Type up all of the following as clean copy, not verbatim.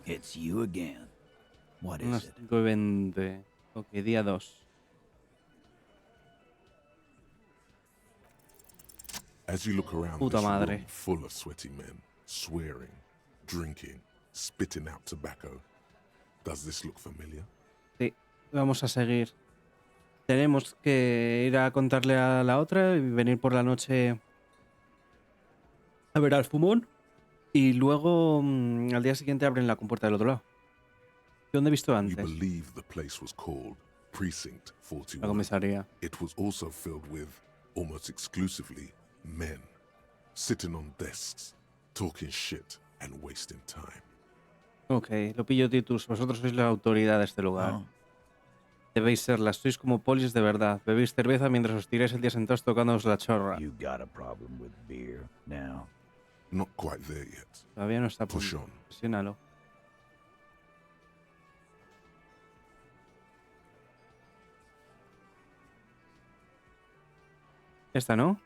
It's you again. What is Unas it? 5:20. Ok, día 2. As you look around Puta this room madre. full of sweaty men, swearing, drinking, spitting out tobacco, does this look familiar? Sí, vamos a seguir. Tenemos que ir a contarle a la otra y venir por la noche a ver al fumón. Y luego al día siguiente abren la compuerta del otro lado. ¿Dónde he visto You antes? believe the place was called Precinct La 41. comisaría. It was also filled with, almost exclusively, men, sitting on desks, talking shit and wasting time. Ok, lo pillo, Titus. Vosotros sois la autoridad de este lugar. Huh? Debéis serlas. Sois como polis de verdad. Bebéis cerveza mientras os tiráis el día sentados tocándoos la chorra. You got a problem with beer now? Not quite there yet. Todavía no está a Push punto. on. Presiónalo. Esta, ¿no?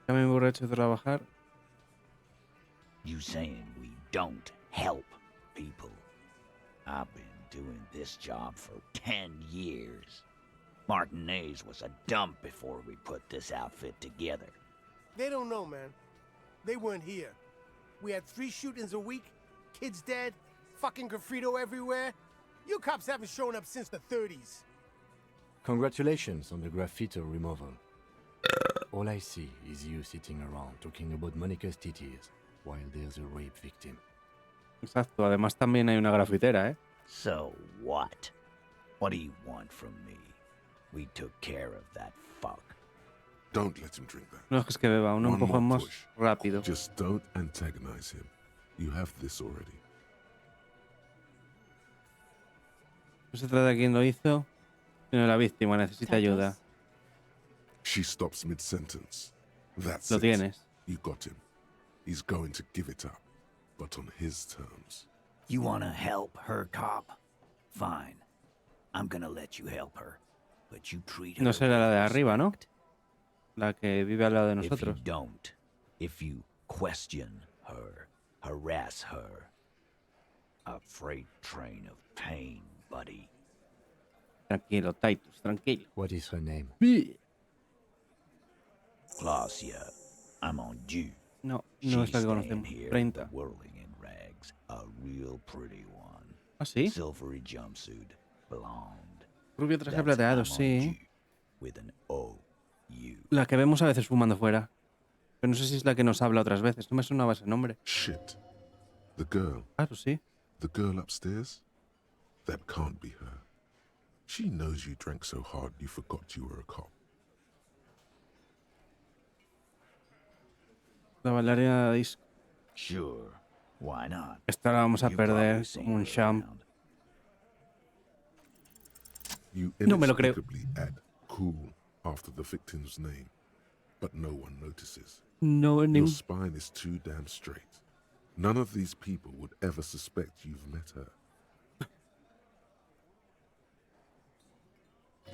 Ya me borracho de trabajar. You saying we don't help people? I've been doing this job for 10 years. Martinez was a dump before we put this outfit together. They don't know, man. They weren't here. We had 3 shootings a week, kids dead, fucking graffito everywhere. You cops haven't shown up since the 30s. Congratulations on the graffiti removal. All I see is you sitting around talking about Monica's titties while there's a rape victim. Exacto. Además también hay una grafitera, ¿eh? So what? What do you want from me? We took care of that fuck. Don't let him drink that. No es que beba, un One empujón more más push. rápido. Just don't antagonize him. You have this already. No se trata de quién lo hizo, sino de la víctima. Necesita ayuda. She stops mid-sentence. That's Lo it. tienes. You got him. He's going to give it up, but on his terms. You wanna help her, cop? Fine. I'm gonna let you help her. But you treat her No será la de with arriba, ¿no? respect. La que vive al lado de If you nosotros. don't, if you question her, harass her, a freight train of pain, buddy. Tranquilo, Titus, tranquilo. What is her name? Clausia, I'm on you. No, She's no es la que staying conocemos. here, 30. whirling in rags, a real pretty one. ¿Ah, sí? Silvery jumpsuit, blonde. Rubio traje That's plateado, I'm on sí. you, with an O-U. La que vemos a veces fumando fuera. Pero no sé si es la que nos habla otras veces. No me sonaba ese nombre. Shit. The girl. Claro, sí. The girl upstairs? That can't be her. She knows you drank so hard you forgot you were a cop. La bailarina de disco. Sure, why not? Esta la vamos a You've perder probably seen como un her champ. around. You No me lo creo. inexplicably add cool after the victim's name, but no one notices. No, Your ni... spine is too damn straight. None of these people would ever suspect you've met her.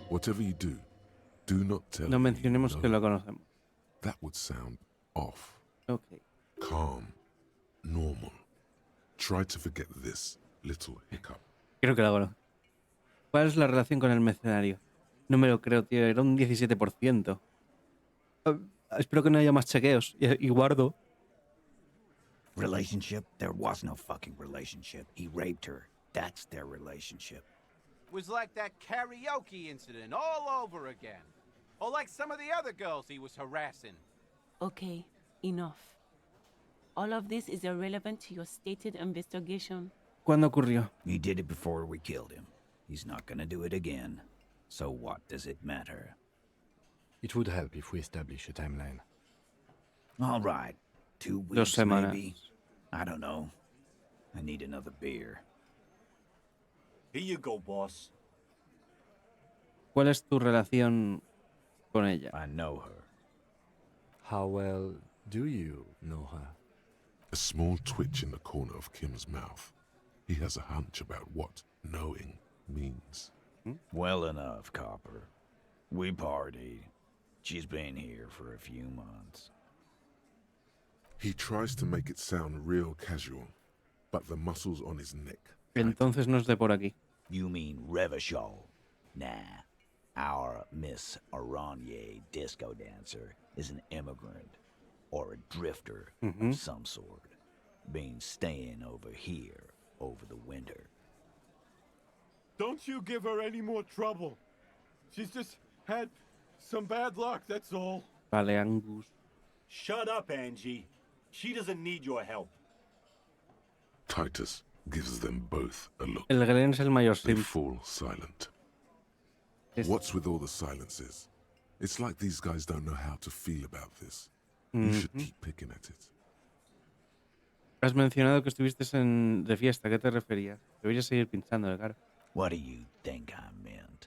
Whatever you do not tell no her you mencionemos know. que lo conocemos. That would sound off. Ok. Calm. Normal. Try to forget this little hiccup. Creo que la conozco. ¿Cuál es la relación con el mercenario? No me lo creo, tío. Era un 17%. Espero que no haya más chequeos. Y guardo. Relationship? There was no fucking relationship. He raped her. That's their relationship. Was like that karaoke incident all over again. Or like some of the other girls he was harassing. Okay, enough. All of this is irrelevant to your stated investigation. ¿Cuándo ocurrió? He did it before we killed him. He's not gonna do it again. So what does it matter? It would help if we establish a timeline. All right. 2 2 weeks, semanas. maybe? I don't know. I need another beer. Here you go, boss. ¿Cuál es tu relación con ella? I know her. How well do you know her? A small twitch in the corner of Kim's mouth. He has a hunch about what knowing means. Well enough, Copper. We partied. She's been here for a few months. He tries to make it sound real casual, but the muscles on his neck. Entonces no es de por aquí. You mean Revachol? Nah. Our Miss Aranye disco dancer is an immigrant or a drifter of some sort. Been staying over here over the winter. Don't you give her any more trouble. She's just had some bad luck, that's all. Vale, Angus. Shut up, Angie. She doesn't need your help. Titus gives them both a look. El Glen es el mayor They sim. fall silent. Es- What's with all the silences? It's like these guys don't know how to feel about this. You should keep picking at it. Has mencionado que estuviste de fiesta. ¿A qué te referías? Deberías seguir pinchando, claro. What do you think I meant?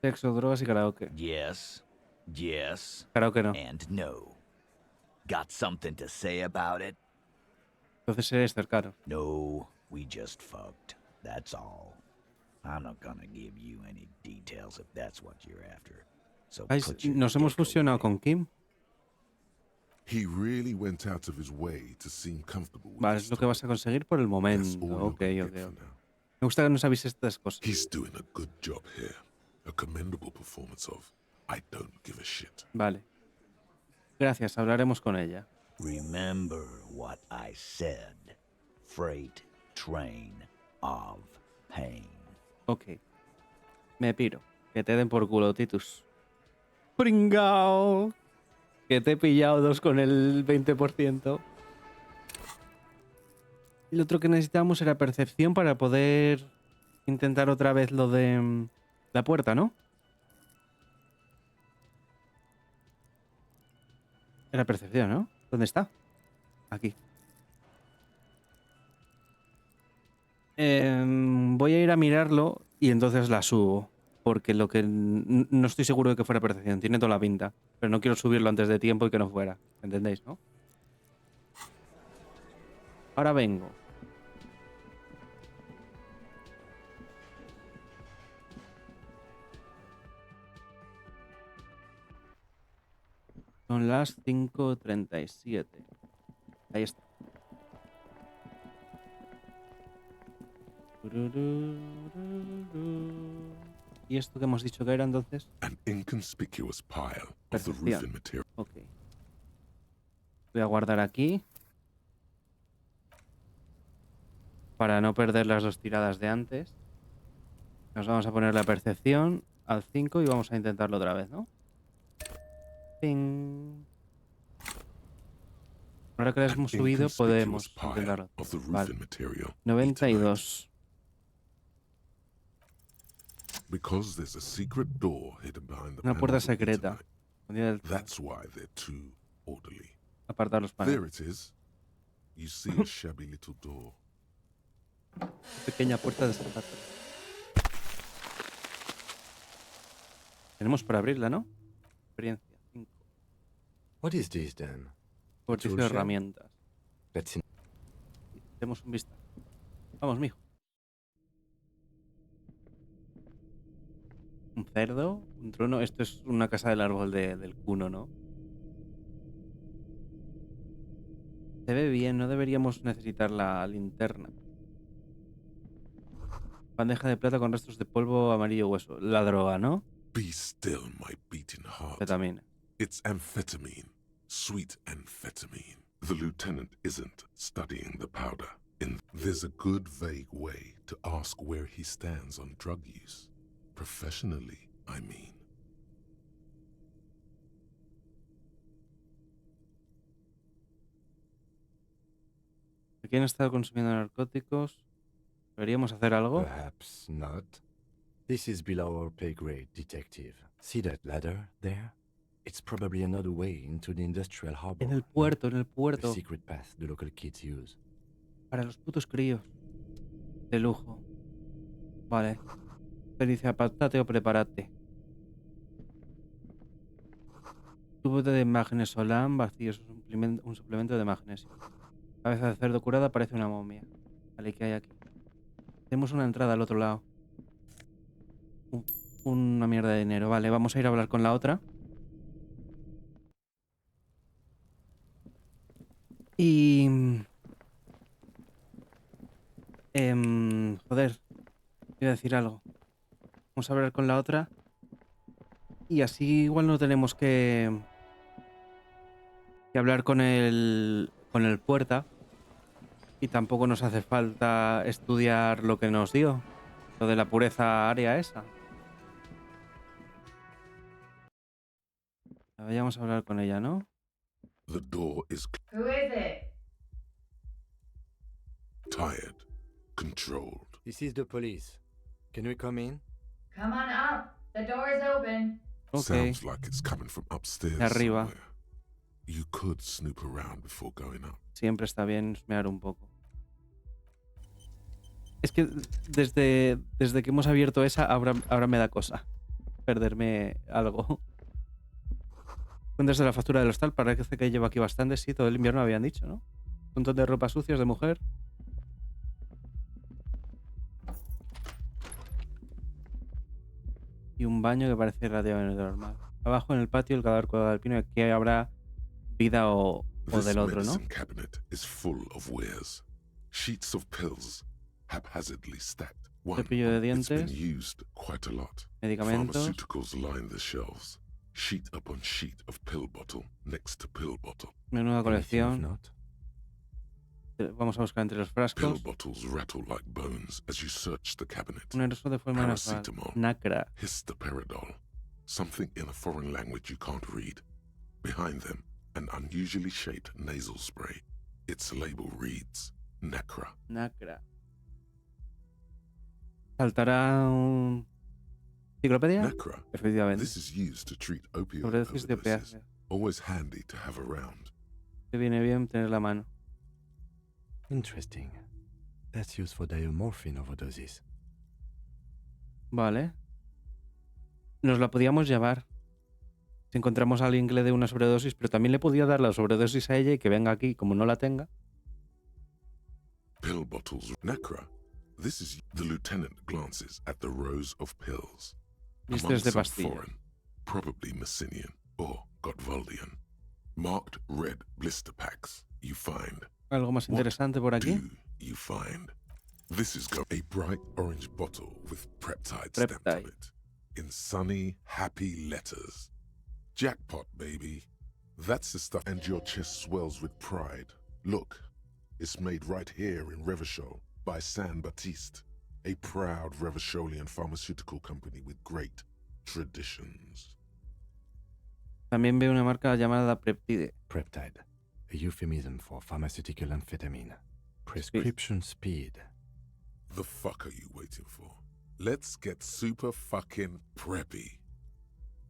Sexo, drogas y karaoke. Yes, yes, Karaoke no. and no. Got something to say about it? Entonces eres cercano. No, we just fucked. That's all. I'm not gonna give you any details if that's what you're after. So put your Nos hemos dick fusionado away. con Kim. He really went out of his way to seem comfortable with Vale, this es lo que vas a topic. conseguir por el That's momento. all you're Ok, gonna ok, get for ok. now. Me gusta que nos avises estas cosas. He's doing a good job here. A commendable performance of I don't give a shit. Vale. Gracias, hablaremos con ella. Remember what I said. Freight train of pain. Ok. Me piro. Que te den por culo, Titus. ¡Pringao! Que te he pillado 2 con el 20%. Y lo otro que necesitábamos era percepción para poder intentar otra vez lo de la puerta, ¿no? Era percepción, ¿no? ¿Dónde está? Aquí. Voy a ir a mirarlo y entonces la subo. Porque lo que no estoy seguro de que fuera percepción. Tiene toda la pinta. Pero no quiero subirlo antes de tiempo y que no fuera. ¿Entendéis, no? Ahora vengo. Son las 5:37. Ahí está. ¿Y esto que hemos dicho que era entonces? An inconspicuous pile of the Percepción. roofing material. Ok. Voy a guardar aquí. Para no perder las 2 tiradas de antes. Nos vamos a poner la percepción al 5 y vamos a intentarlo otra vez, ¿no? Ping. Ahora que las An hemos subido, podemos inconspicuous pile intentarlo. of the roofing Vale. material. 92. Because there's a secret door hidden behind the Una puerta panels of secreta. Eternite. Escondida del- That's why they're too orderly. Apartar los There paneles. it is. You see a shabby little door. Pequeña puerta de zapato. Tenemos para abrirla, ¿no? Experiencia 5. What is this then? Vórtice de Toolshed? herramientas. Let's in. Demos un vistazo. Vamos, mijo. Un cerdo, un trono. Esto es una casa del árbol del cuno, ¿no? Se ve bien, no deberíamos necesitar la linterna. Bandeja de plata con restos de polvo amarillo hueso. La droga, ¿no? Be still, my beating heart. Ketamina. It's amphetamine. Sweet amphetamine. The lieutenant isn't studying the powder. There's a good vague way to ask where he stands on drug use. Professionally, I mean. Aquí han estado consumiendo narcóticos. ¿Deberíamos hacer algo? Perhaps not. This is below our pay grade, detective. See that ladder there? It's probably another way into the industrial harbor. En el no? puerto, en el A puerto. secret path the local kids use. Para los putos críos. De lujo. Vale. Felicia, apártate o prepárate. Tubo de magnesio LAM vacío. Es un suplemento de magnesio. Cabeza de cerdo curada parece una momia. Vale, ¿qué hay aquí? Tenemos una entrada al otro lado. Una mierda de dinero. Vale, vamos a ir a hablar con la otra. Y... joder, iba a decir algo. Vamos a hablar con la otra. Y así igual no tenemos que hablar con el puerta. Y tampoco nos hace falta estudiar lo que nos dio. Lo de la pureza área esa. Vayamos a hablar con ella, ¿no? The door is Who is it? tired, controlled. This is the police. Can we come in? Come on up. The door is open. Ok. Sounds like it's coming from upstairs De arriba. somewhere. You could snoop around before going up. Siempre está bien husmear un poco. Es que desde que hemos abierto esa, ahora me da cosa perderme algo. Cuentas de la factura del hostal, parece que llevo aquí bastante. Sí, todo el invierno habían dicho, ¿no? Un montón de ropas sucias de mujer. Y un baño que parece relativamente normal. Abajo en el patio el cadáver colgado del pino, y aquí habrá vida o del otro, ¿no? This medicine cabinet is full of wares. Sheets of pills, haphazardly stacked. One, Cepillo de it's been dientes, used quite a lot. medicamentos. Pharmaceuticals line the shelves. Sheet upon sheet of pill bottle next to pill bottle. Menuda Anything of colección. note? Vamos a buscar entre los Pill frascos. bottles rattle like bones as you search the cabinet. Un aeroso de forma natural. Paracetamol. Nacra. Histoparidol. Something in a foreign language you can't read. Behind them, an unusually shaped nasal spray. Its label reads Nacra. Nacra. ¿Saltará un... enciclopedia? Nacra. Efectivamente. This is used to treat opioid Sobredosis de overdoses. opiáceos. Always handy to have around. Te viene bien tener la mano. Interesting. That's used for diamorphine overdoses. Vale. Nos la podíamos llevar. Si encontramos a alguien que le dé una sobredosis, pero también le podía dar la sobredosis a ella y que venga aquí, como no la tenga. Pill bottles. Nacra. This is the lieutenant glances at the rows of pills. Among Listas de some pastilla. foreign, probably Messinian or Gotwaldian, marked red blister packs. You find. Algo más interesante por aquí. Do you find? This is a bright orange bottle with Preptide stamped on Preptide. it in sunny, happy letters. Jackpot, baby. That's the stuff, and your chest swells with pride. Look, it's made right here in Revachol by San Baptiste, a proud Revacholian pharmaceutical company with great traditions. También veo una marca llamada Preptide. Preptide, a euphemism for pharmaceutical amphetamine. Prescription speed. The fuck are you waiting for? Let's get super fucking preppy.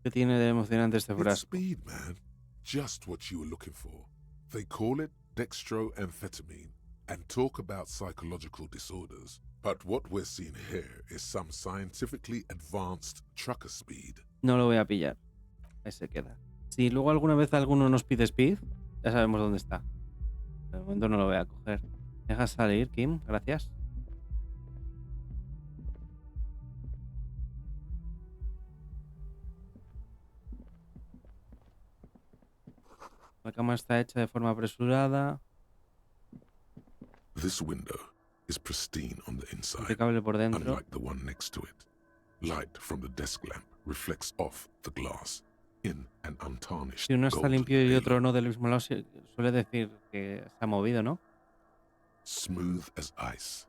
¿Qué tiene de emocionante este It's frasco? speed, man. Just what you were looking for. They call it dextroamphetamine and talk about psychological disorders. But what we're seeing here is some scientifically advanced trucker speed. No lo voy a pillar. Ahí se queda. Si luego alguna vez alguno nos pide speed, ya sabemos dónde está. De momento no lo voy a coger. Deja salir, Kim. Gracias. La cama está hecha de forma apresurada. This window is pristine on the inside, Impecable por dentro. unlike the one next to it. Light from the desk lamp reflects off the glass in an untarnished Si uno está golden limpio y halo. otro no del mismo lado, suele decir que se ha movido, ¿no? Smooth as ice.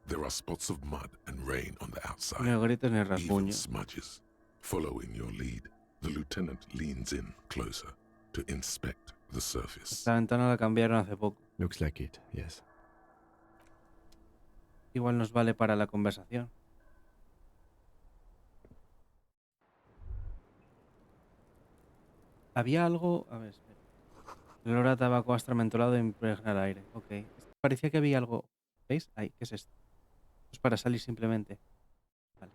There are spots of mud and rain on the outside. Ni gritos ni Even rasguños. smudges. Following your lead, the lieutenant leans in closer to inspect the surface. Esta ventana la cambiaron hace poco. Looks like it, yes. Igual nos vale para la conversación. Había algo... A ver, espera. El olor a tabaco astramentolado impregna el aire. Ok. Parecía que había algo... ¿Veis? Ahí, ¿qué es esto? Es para salir simplemente. Vale.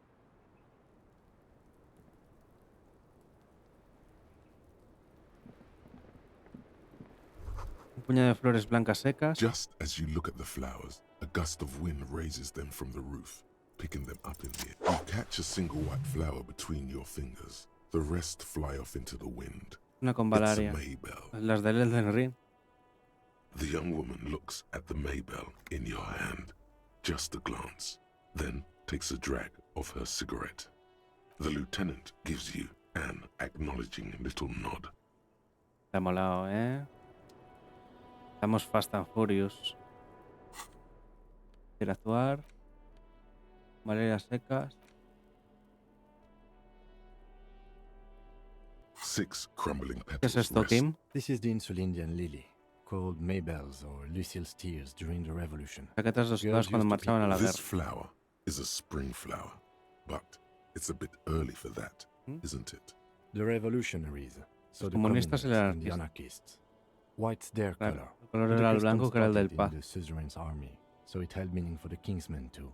Un puñado de flores blancas secas. Just as you look at the flowers, a gust of wind raises them from the roof, picking them up in the air. You catch a single white flower between your fingers. The rest fly off into the wind. Una It's a convalaria. Maybell. Las del Elden Ring. The young woman looks at the Maybell in your hand, just a glance, then takes a drag of her cigarette. The lieutenant gives you an acknowledging little nod. Te ha molado, ¿eh? Estamos fast and furious. Interactuar. Valeras secas. 6 crumbling ¿Qué es petals esto, rest. Kim? This is the Insulindian lily, called Maybells or Lucille's tears during the Revolution. Chaquetas de soldados Girls cuando used to marchaban a la This guerra. flower is a spring flower, but it's a bit early for that, isn't it? The revolutionaries, so the comunistas communists y los and the anarquistas. anarchists. White's their Claro, color. el color But the era el custom blanco, que era el del started paz. in the suzerain's army, so it held meaning for the kingsmen too.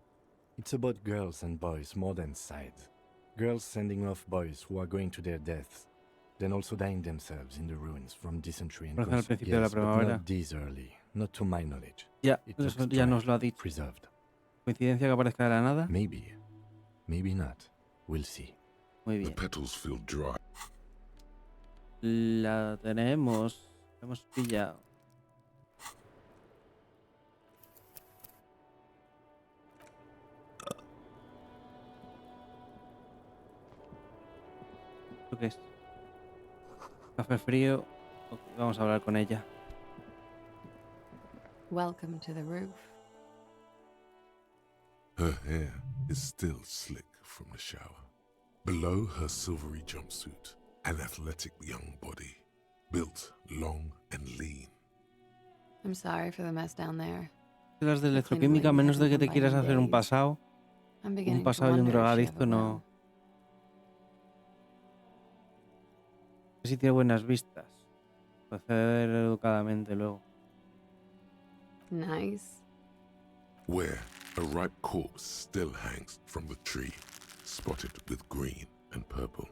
It's about girls and boys more than sides. Girls sending off boys who are going to their deaths, then also dying themselves in the ruins from dysentery and Aparecen al gout. principio de la Yes, but primavera. not this early, not to my knowledge. Ya, It eso looks ya dry, nos lo ha dicho. preserved. Coincidencia que aparezca de la nada. Maybe, maybe not. We'll see. Muy The bien. petals feel dry. La tenemos. La hemos pillado. ¿Esto qué es? Café frío. Ok, vamos a hablar con ella. Welcome to the roof. Her hair is still slick from the shower. Below her silvery jumpsuit, an athletic young body, built long and lean. I'm sorry for the mess down there. Las de The electroquímica, a cleaning menos de que lady te hasn't quieras come by hacer in un days. pasado. I'm Un beginning to pasado y un wonder if she drogadicto ever no. will. Si tiene buenas vistas. Proceder educadamente luego. Nice. Where a ripe corpse still hangs from the tree, spotted with green and purple.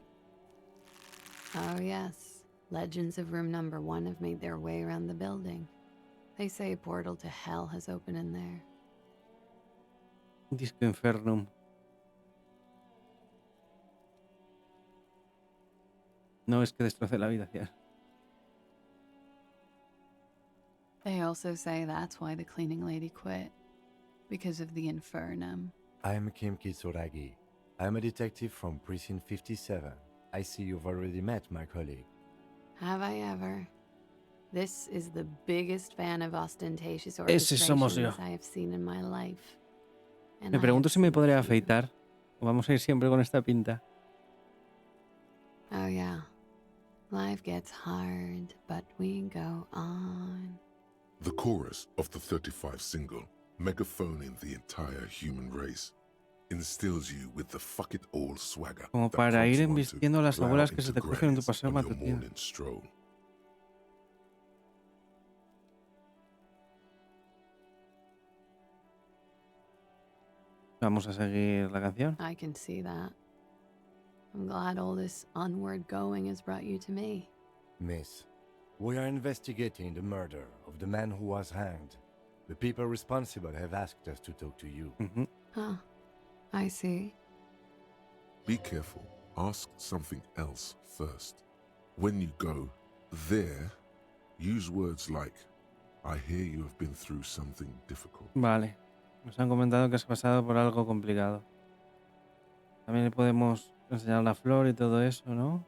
Oh yes. Legends of room number 1 have made their way around the building. They say a portal to hell has opened in there. Disco Infernum. No es que destroce la habitación. They also say that's why the cleaning lady quit. Because of the infernum. I'm Kim Kitsuragi. I'm a detective from Precinct 57. I see you've already met my colleague. Have I ever? This is the biggest fan of ostentatious Ese somos yo. orchestrations I have seen in my life. And Me I pregunto have si me seen podré few. afeitar. O vamos a ir siempre con esta pinta. Oh yeah. Life gets hard, but we go on. The chorus of the 35 single, megaphoning the entire human race, instills you with the fuck it all swagger. Como that para prompts ir one to embistiendo a las plow abuelas que into se te crujen en tu grannies paseo on your matutino. morning stroll. Vamos a seguir la canción. I can see that. I'm glad all this onward going has brought you to me. Miss, we are investigating the murder of the man who was hanged. The people responsible have asked us to talk to you. Ujú. Huh. I see. Be careful. Ask something else first. When you go there, use words like, I hear you have been through something difficult. Vale. Nos han comentado que has pasado por algo complicado. También le podemos enseñar la flor y todo eso, ¿no?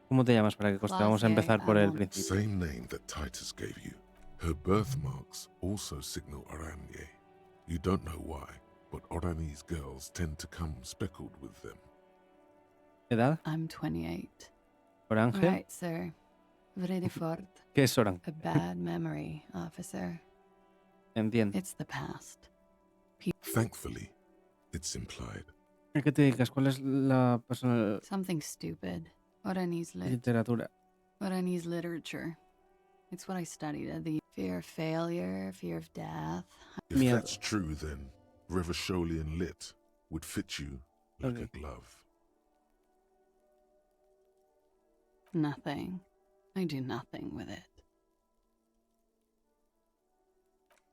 ¿Cómo te llamas para que conste? Vamos a empezar por el principio. Same name that Titus gave you. Her birthmarks also signal Oranje. You don't know why, but Oranese girls tend to come speckled with them. ¿Edad? I'm 28. ¿Orange? Right, sir. Very fort. ¿Qué es orange? A bad memory, officer. Entiendo. It's the past. Thankfully, it's implied. ¿A qué te dedicas? ¿Cuál es la persona Something stupid. Oranese lit. literatura? Oranese literature. It's what I studied at the fear of failure, fear of death. If Miedo. that's true, then Revacholian lit would fit you like Okay. a glove. Nothing. I do nothing with it.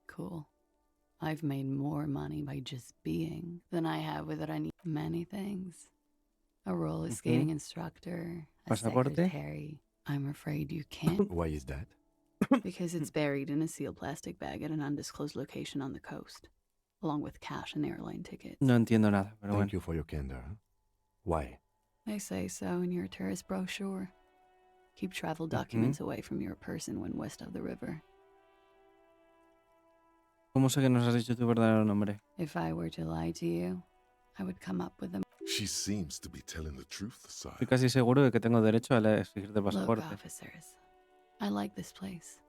Cool. I've made more money by just being than I have with many things. A roller skating instructor, a Pasaporte. secretary, I'm afraid you can't. Why is that? Because it's buried in a sealed plastic bag at an undisclosed location on the coast, along with cash and airline tickets. No entiendo nada, pero Thank bueno. you for your candor. Why? They say so in your tourist brochure. Keep travel documents away from your person when west of the river. ¿Cómo sé que nos has dicho tu verdadero nombre? If I were to lie to you, I would come up with a... She seems to be telling the truth, Estoy sire. casi seguro de que tengo derecho a exigirte Look, pasaporte. officers, I like this place,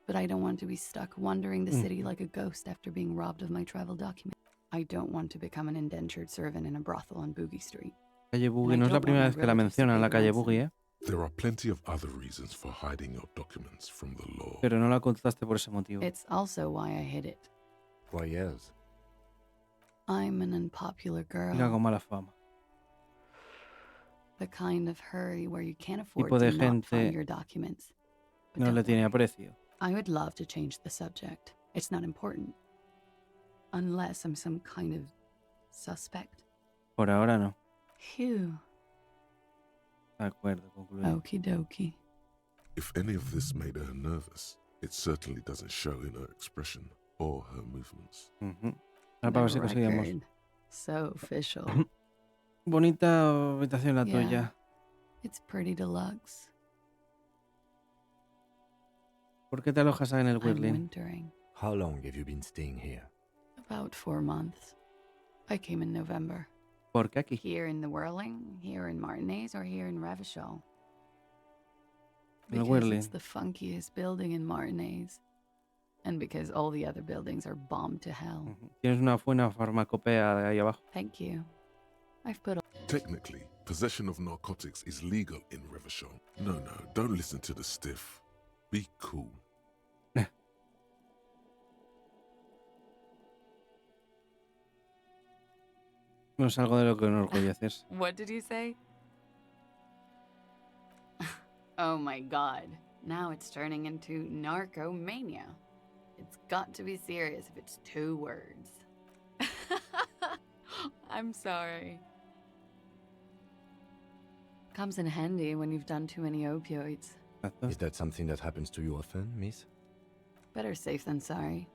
but I don't want to be stuck wandering the city like a ghost after being robbed of my travel document. I don't want to become an indentured servant in a brothel on Boogie Street. Calle Boogie, no es la primera vez que la mencionan, la calle Boogie, ¿eh? There are plenty of other reasons for hiding your documents from the law. Pero no la contaste por ese motivo. It's also why I hid it. Why else? I'm an unpopular girl. Mira con mala fama. The kind of hurry where you can't afford Tipo de to not find gente your documents. But no don't le tiene worry. aprecio. I would love to change the subject. It's not important. Unless I'm some kind of suspect. Por ahora no. Phew. De acuerdo, concluido. Okie dokie. If any of this made her nervous, it certainly doesn't show in her expression or her movements. Ahora para ver si The conseguimos. record. So official. Bonita habitación la Yeah. tuya. It's pretty deluxe. ¿Por qué te alojas en el I'm Whirling? wintering. How long have you been staying here? About 4 months. I came in November. ¿Por qué aquí? Here in the Whirling, here in Martinez, or here in Revachol? En el Because Whirling. it's the funkiest building in Martinez. And because all the other buildings are bombed to hell. Tienes una buena farmacopea de ahí abajo. Thank you. I've put Technically, possession of narcotics is legal in Revachol. No, don't listen to the stiff. Be cool. No es algo de lo que nos orgulleces. What did you say? Oh my god. Now it's turning into narcomania. It's got to be serious if it's 2 words. I'm sorry. Comes in handy when you've done too many opioids. Is that something that happens to you often, miss? Better safe than sorry.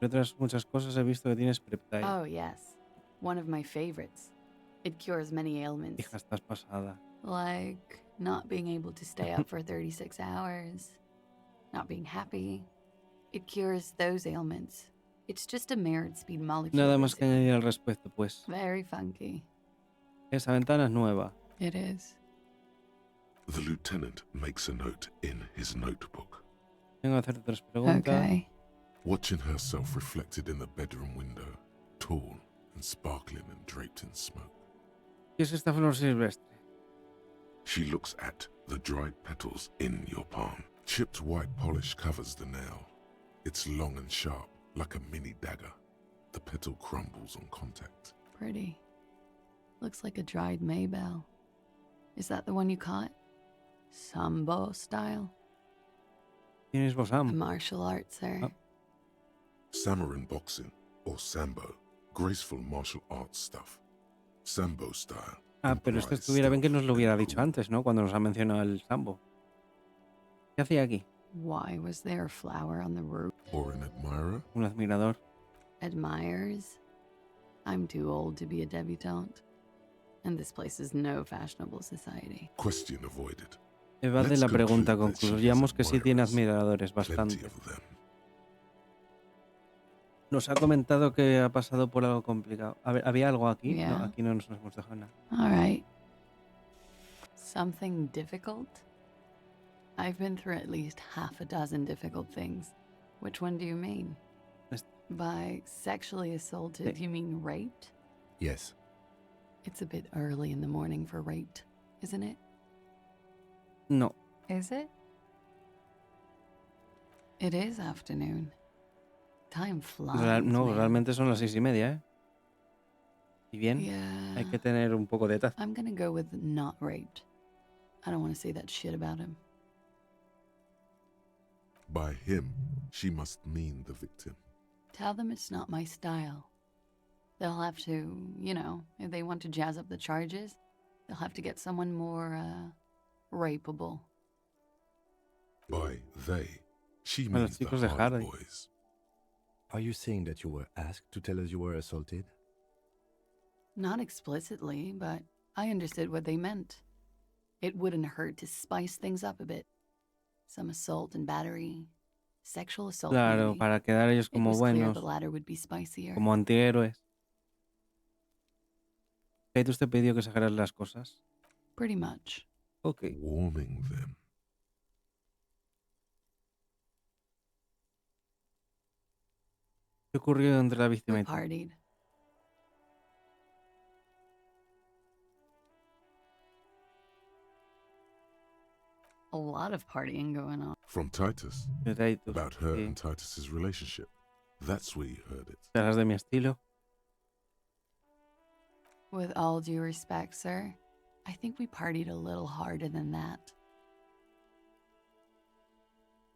Entre otras muchas cosas he visto que tienes Preptide. Oh, yes. One of my favorites. It cures many ailments. Hija, estás pasada. Like not being able to stay up for 36 hours, not being happy. It cures those ailments. It's just a merit speed molecule. Nada más que basically. añadir al respecto, pues. Very funky. Esa ventana es nueva. It is. The lieutenant makes a note in his notebook. Tengo que hacerte 3 preguntas. Okay. Watching herself reflected in the bedroom window, tall and sparkling and draped in smoke. ¿Qué es esta flor silvestre? She looks at the dried petals in your palm. Chipped white polish covers the nail. It's long and sharp, like a mini dagger. The petal crumbles on contact. Pretty. Looks like a dried maybell. Is that the one you caught? Sambo style? ¿Quién es A Bosam? martial art, sir. Oh. Samurai boxing, or sambo, graceful martial arts stuff. Sambo style. Ah, pero esto implies estuviera bien que nos stealth lo hubiera and dicho cool. antes, ¿no? Cuando nos ha mencionado el sambo. ¿Qué hacía aquí? Why was there a flower on the roof? Or an admirer? Un admirador. Admires? I'm too old to be a debutante. And this place is no fashionable society. Question avoided. Evade Let's la pregunta, conclude that she has concluyamos que sí tiene admirers, admiradores, plenty bastante. of them. Nos ha comentado que ha pasado por algo complicado. A ver, ¿había algo aquí? Yeah. No, aquí no nos hemos dejado nada. All right. Something difficult? I've been through at least half a dozen difficult things. Which one do you mean? Este. By sexually assaulted, you mean raped? Yes. It's a bit early in the morning for raped, isn't it? No. Is it? It is afternoon. Time flies. No, man. realmente son las 6:30, ¿eh? Y bien, Yeah. hay que tener un poco de tacto. I'm gonna go with not raped. I don't want to say that shit about him. By him, she must mean the victim. Tell them it's not my style. They'll have to, if they want to jazz up the charges, they'll have to get someone more, rapeable. By they, she A los means the chicos de Hardy Hardy. boys. Are you saying that you were asked to tell us you were assaulted? Not explicitly, but I understood what they meant. It wouldn't hurt to spice things up a bit. Some assault and battery, sexual assault Claro, maybe. para quedar ellos It como was clear buenos, the latter would be spicier. como antihéroes. Kate, te pidió que sacaras las cosas. Pretty much. Ok. Warming them. ¿Qué ocurrió entre la víctima We y tú? partied. A lot of partying going on. From Titus. De Titus, About her sí. and Titus's relationship. That's where you heard it. Caras de mi estilo. With all due respect, sir, I think we partied a little harder than that.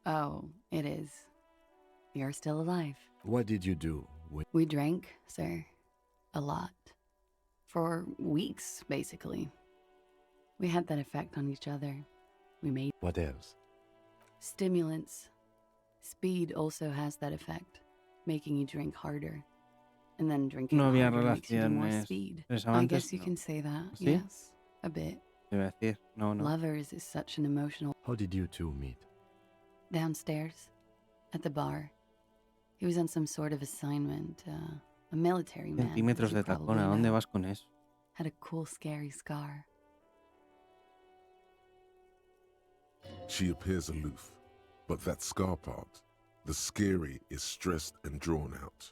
Oh, it is. You're still alive. What did you do when... We drank, sir. A lot. For weeks, basically. We had that effect on each other. We made What else? stimulants. Speed also has that effect, making you drink harder. And then drinking No había harder makes you do more relaciones speed. I besabantes, guess you no. can say that, ¿Sí? yes. A bit. Te iba a decir, no, no. Lovers is such an emotional... How did you two meet? Downstairs, at the bar. He was on some sort of assignment, a military man. Centímetros as you de probably tacón, ¿a dónde know. vas con eso? Had a cool, scary scar. She appears aloof, but that scar part, the scary, is stressed and drawn out.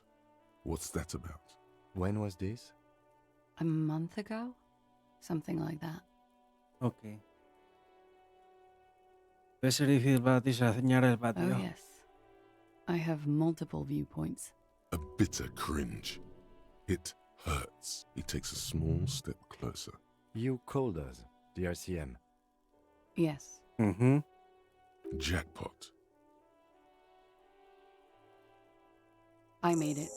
What's that about? When was this? A month ago? Something like that. Ok. Puede ser difícil para ti señalar el Oh, patio. yes. I have multiple viewpoints. A bitter cringe. It hurts. He takes a small step closer. You called us, the RCM. Yes. Ujú. Jackpot. I made it.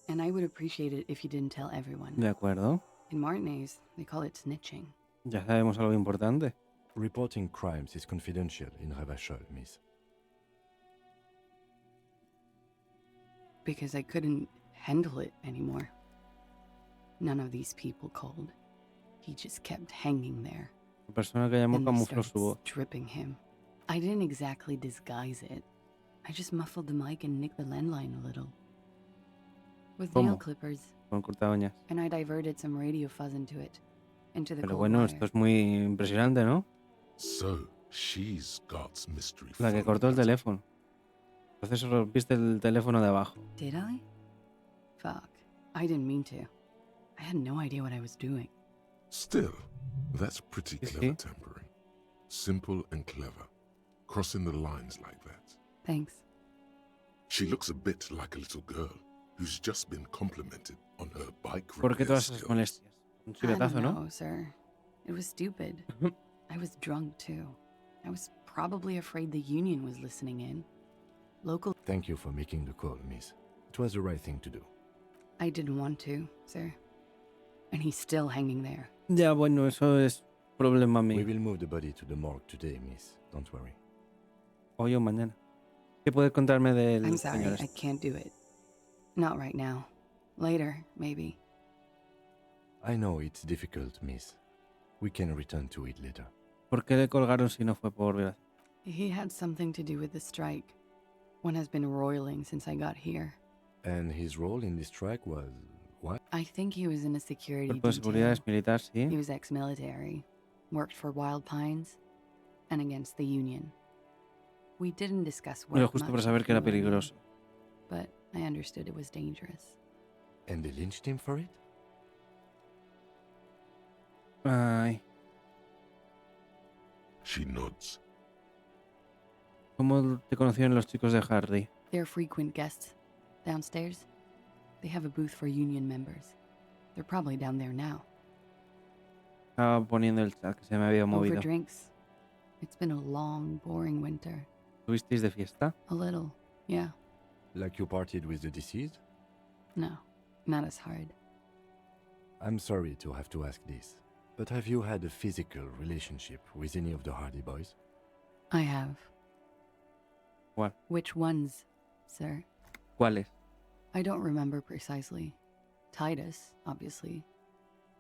And I would appreciate it if you didn't tell everyone. De acuerdo. In Martinez, they call it snitching. Ya sabemos algo importante. Reporting crimes is confidential in Revachol, miss. Because I couldn't handle it anymore. None of these people called. He just kept hanging there. La persona que llamó Then they camufló started su voz. stripping him. I didn't exactly disguise it. I just muffled the mic and nicked the landline a little. With nail ¿Cómo? clippers. Con cortadoñas. And I diverted some radio fuzz into it. Into the Pero cold bueno, wire. esto es muy impresionante, ¿no? So, she's God's mystery. La que cortó el teléfono. Entonces rompiste el teléfono de abajo. Did I? Fuck. I didn't mean to. I had no idea what I was doing. Still, that's pretty Sí, clever sí. tempering. Simple and clever. Crossing the lines like that. Thanks. She looks a bit like a little girl who's just been complimented on her bike ¿Por qué repair todas esas skills. molestias? Un I don't chivetazo, ¿no? know, sir. It was stupid. I was drunk, too. I was probably afraid the union was listening in. Local... Thank you for making the call, miss. It was the right thing to do. I didn't want to, sir. And he's still hanging there. Ya, bueno, eso es problema We mío. will move the body to the morgue today, miss. Don't worry. Hoy o mañana. ¿Qué puedes contarme del I'm sorry, señor I este? can't do it. Not right now. Later, maybe. I know it's difficult, miss. We can return to it later. ¿Por qué le colgaron si no fue por violación? He had something to do with the strike. One has been roiling since I got here. And his role in this strike was what? I think he was in a security Cuerpo de seguridad detail. es militar, sí. He was ex-military, worked for Wild Pines, and against the Union. We didn't discuss Pero work justo much para saber que era before, peligroso. but I understood it was dangerous. And they lynched him for it? Ay, She nods. ¿cómo te conocieron los chicos de Hardy? They're frequent guests downstairs. They have a booth for Union members. They're probably down there now. Estaba poniendo el chat que se me había Over movido. drinks. It's been a long, boring winter. ¿Tuvisteis de fiesta? A little, yeah. Like you partied with the deceased? No, not as hard. I'm sorry to have to ask this. But have you had a physical relationship with any of the Hardy Boys? I have. What? Which ones, sir? ¿Cuáles? I don't remember precisely. Titus, obviously.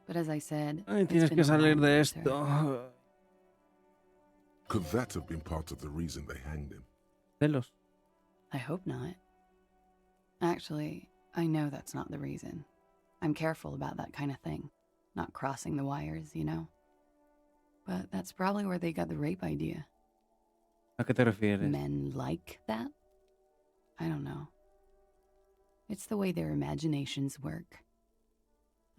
But as I said, Ay, it's tienes been que a salir while, de sir. esto. Could that have been part of the reason they hanged him? Celos. I hope not. Actually, I know that's not the reason. I'm careful about that kind of thing. Not crossing the wires, you know? But that's probably where they got the rape idea. ¿A qué te refieres? Men like that? I don't know. It's the way their imaginations work.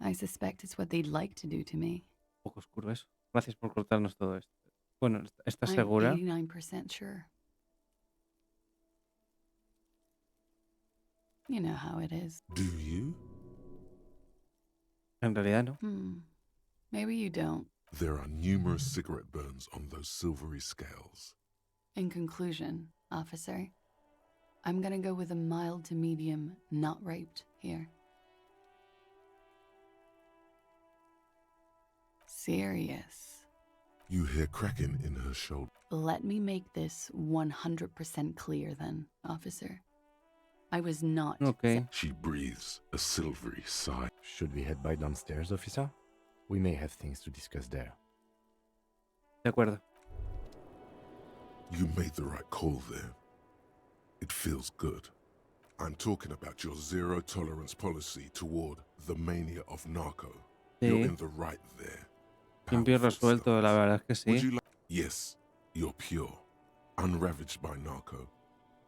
I suspect it's what they'd like to do to me. Un poco oscuro eso. Gracias por cortarnos todo esto. Bueno, ¿estás I'm segura? 89% sure. You know how it is. Do you? En realidad no. Maybe you don't. There are numerous cigarette burns on those silvery scales. In conclusion, officer, I'm gonna go with a mild to medium not raped here. Serious. You hear cracking in her shoulder. Let me make this 100% clear then, officer. I was not. Okay. She breathes a silvery sigh. Should we head by downstairs, officer? We may have things to discuss there. De acuerdo. You made the right call there. It feels good. I'm talking about your zero tolerance policy toward the mania of narco. You're in the right there. Limpio y resuelto, la verdad es que sí. Would you like? Yes, you're pure, unravaged by narco.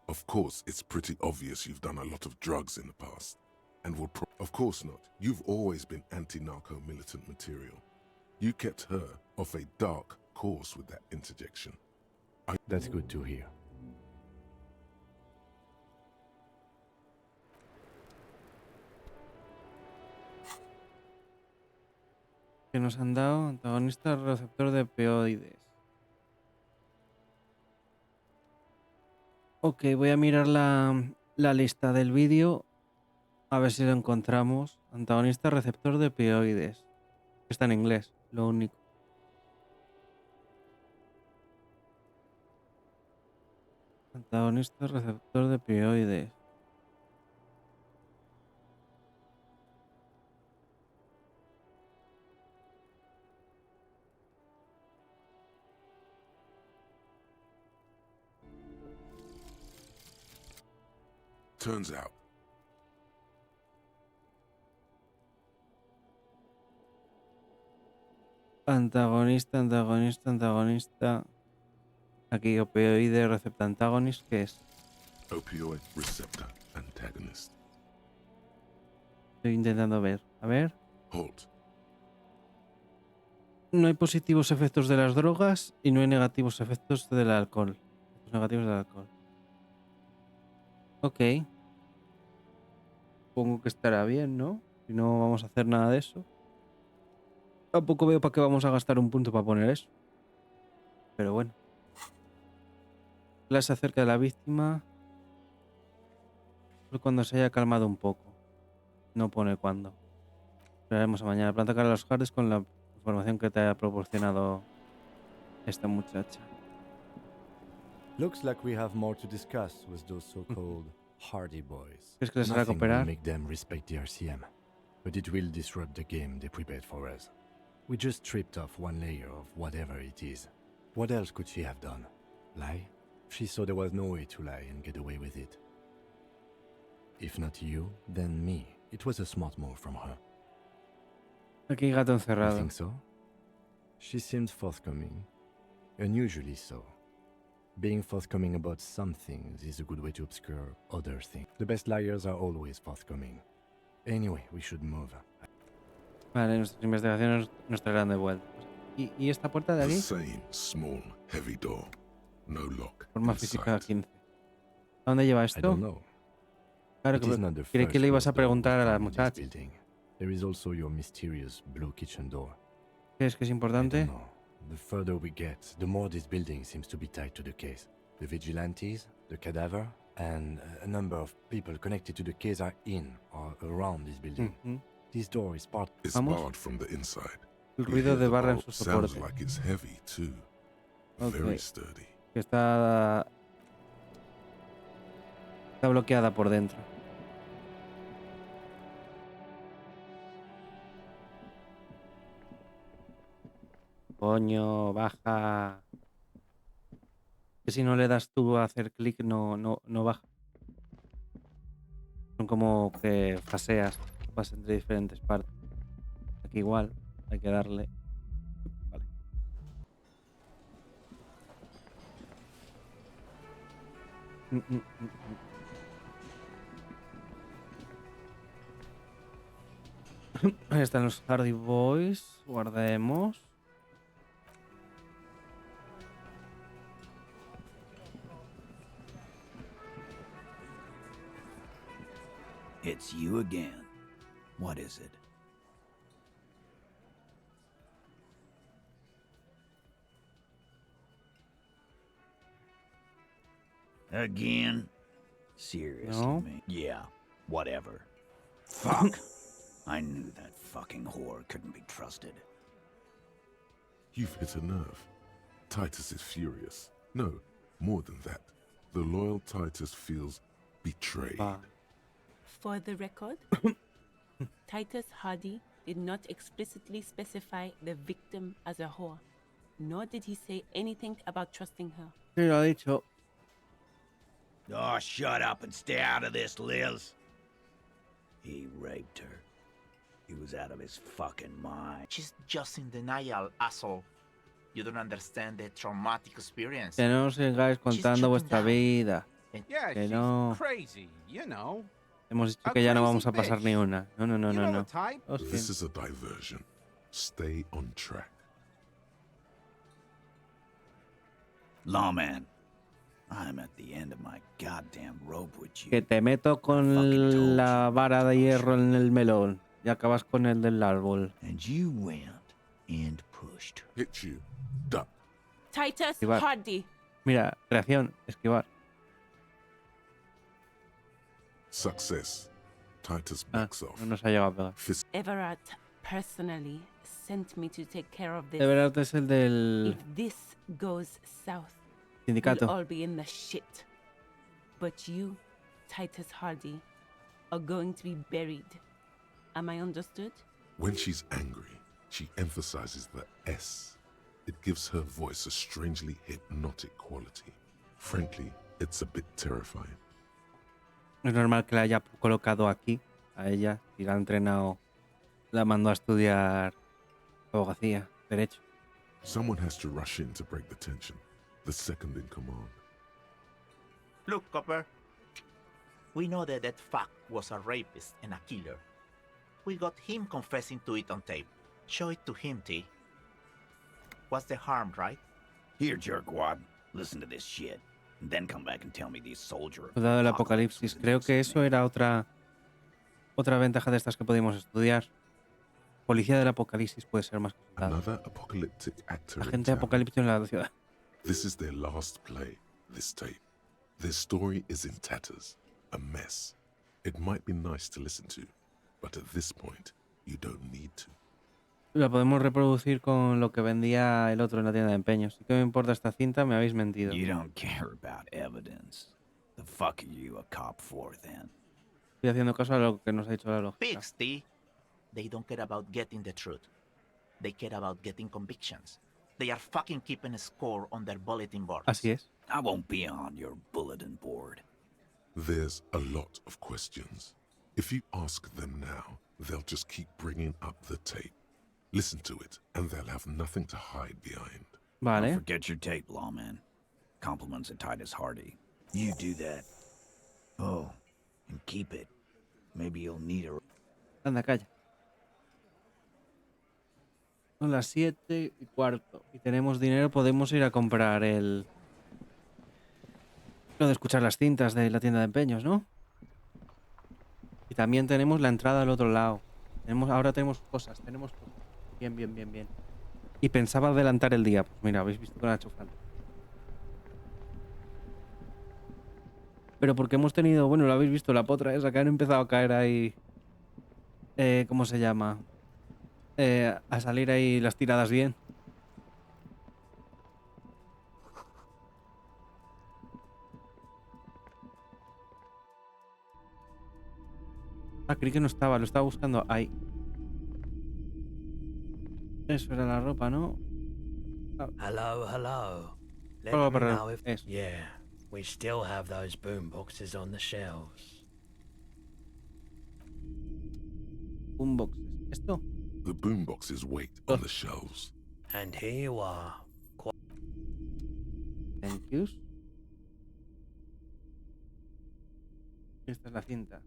Of course, it's pretty obvious you've done a lot of drugs in the past, and will of course not. You've always been anti-narco militant material. You kept her off a dark course with that interjection. That's good to hear. Que nos han dado antagonista receptor de opioides. Ok, voy a mirar la lista del vídeo a ver si lo encontramos. Antagonista receptor de opioides. Está en inglés, lo único. Antagonista receptor de opioides. Turns out, Antagonista. Aquí, opioide receptor antagonist, ¿qué es? opioid receptor antagonist. Estoy intentando ver. A ver. Halt. No hay positivos efectos de las drogas y no hay negativos efectos del alcohol. Los negativos del alcohol. Ok. Supongo que estará bien, ¿no? Si no vamos a hacer nada de eso. Tampoco veo para qué vamos a gastar un punto para poner eso. Pero bueno. Clase acerca de la víctima. Solo cuando se haya calmado un poco. No pone cuándo. Esperaremos a mañana. Planta cara a los jardines con la información que te haya proporcionado esta muchacha. Looks like we have more to discuss with those so-called Hardy Boys. ¿Crees que les hará Nothing will cooperar? make them respect the RCM, but it will disrupt the game they prepared for us. We just stripped off one layer of whatever it is. What else could she have done? Lie? She saw there was no way to lie and get away with it. If not you, then me. It was a smart move from her. Aquí hay gato You encerrado. think so? She seemed forthcoming. Unusually so. Being forthcoming about some things is a good way to obscure other things. The best liars are always forthcoming. Anyway, we should move. Vale, nuestras investigaciones nos traerán de vuelta. ¿Y esta puerta de The aquí? same small, heavy door. No lock. Forma in física sight. 15. ¿A dónde lleva I esto? don't know. Claro It is not que the creí first que le ibas a closed door we preguntar a la found in this muchacha. building. There is also your mysterious blue kitchen door. ¿Crees que es I importante? don't know. The further we get, the more this building seems to be tied to the case. The vigilantes, the cadaver, and a number of people connected to the case are in or around this building. Ujú. This door is part. It's Vamos. barred from the inside. el You ruido hear de the barra en bolt su sounds soporte. like it's heavy too. Okay. Very sturdy. Que está bloqueada por dentro. Coño, baja. Que si no le das tú a hacer clic no baja. Son como que faseas, vas entre diferentes partes. Aquí igual, hay que darle. Vale. Ahí están los Hardy Boys. Guardemos. It's you again. What is it? Again? Seriously, No. man. Yeah, whatever. Fuck. I knew that fucking whore couldn't be trusted. You've hit a nerve. Titus is furious. No, more than that. The loyal Titus feels betrayed. Va. For the record, Titus Hardy did not explicitly specify the victim as a whore, nor did he say anything about trusting her. Sí, lo ha dicho. Oh, shut up and stay out of this, Liz. He raped her. He was out of his fucking mind. She's just in denial, asshole. You don't understand the traumatic experience. Que no os sigáis contando vuestra vida. Yeah, Que she's no. crazy, you know. Hemos dicho A que ya no crazy vamos a pasar bitch. ni una. No, no, no, You no, know no. the type. Lo This siento. is a diversion. Stay on track. Lawman, I'm at the end of my goddamn rope with you. Que te meto con la vara de hierro en el melón y acabas con el del árbol. And you went and pushed. Hit you. Duck. Titus Esquivar. Hardy. Mira, reacción, esquivar. Success. Titus Ah, backs off. no nos ha llegado a pegar. Fist Everett personally sent me to take care of this. De verdad es el del If this goes south, sindicato. we'll all be in the shit. But you, Titus Hardy, are going to be buried. Am I understood? When she's angry, she emphasizes the S. It gives her voice a strangely hypnotic quality. Frankly, it's a bit terrifying. Es normal que la haya colocado aquí, a ella, y la ha entrenado, la mandó a estudiar abogacía, derecho. Someone has to rush in to break the tension. The second in command. Look, Copper. We know that that fuck was a rapist and a killer. We got him confessing to it on tape. Show it to him, T. What's the harm, right? Here, jerkwad, listen to this shit. And then come back and tell me these soldier Soldado del apocalypse Apocalipsis. was Creo que innocent, eso man. era otra ventaja de estas que podíamos estudiar. Policía del Apocalipsis puede ser más que soldado. Another apocalyptic actor in Agente town. apocalíptico en la ciudad. This is their last play, this tape. Their story is in tatters, a mess. It might be nice to listen to, but at this point, you don't need to. La podemos reproducir con lo que vendía el otro en la tienda de empeños. ¿Y qué me importa esta cinta? Me habéis mentido. You don't care about evidence. The fuck are you a cop for, then? Estoy haciendo caso a lo que nos ha dicho la lógica. Pigs, T. They don't care about getting the truth. They care about getting convictions. They are fucking keeping a score on their bulletin boards. Así es. I won't be on your bulletin board. There's a lot of questions. If you ask them now, they'll just keep bringing up the tape. Listen to it, and they'll have nothing to hide behind. Don't Vale. forget your tape, lawman. Compliments of Titus Hardy. You do that. Oh, and keep it. Maybe you'll need a... Anda, calla. Son las 7:15. Y tenemos dinero, podemos ir a comprar el... Lo de escuchar las cintas de la tienda de empeños, ¿no? Y también tenemos la entrada al otro lado. Ahora tenemos cosas, tenemos cosas. Bien, bien, bien, bien. Y pensaba adelantar el día. Pues mira, habéis visto que no ha hecho falta. Pero porque hemos tenido, bueno, lo habéis visto, la potra esa que han empezado a caer ahí. ¿Cómo se llama? a salir ahí las tiradas bien. Ah, creí que no estaba, lo estaba buscando ahí. Eso era la ropa, ¿no? Hello, hello. Let Oh, me perdón. know if... Eso. Yeah, we still have those boom boxes on the shelves. Boomboxes. ¿Esto? The boomboxes wait on the shelves. And here you are. Thank you. Esta es la cinta.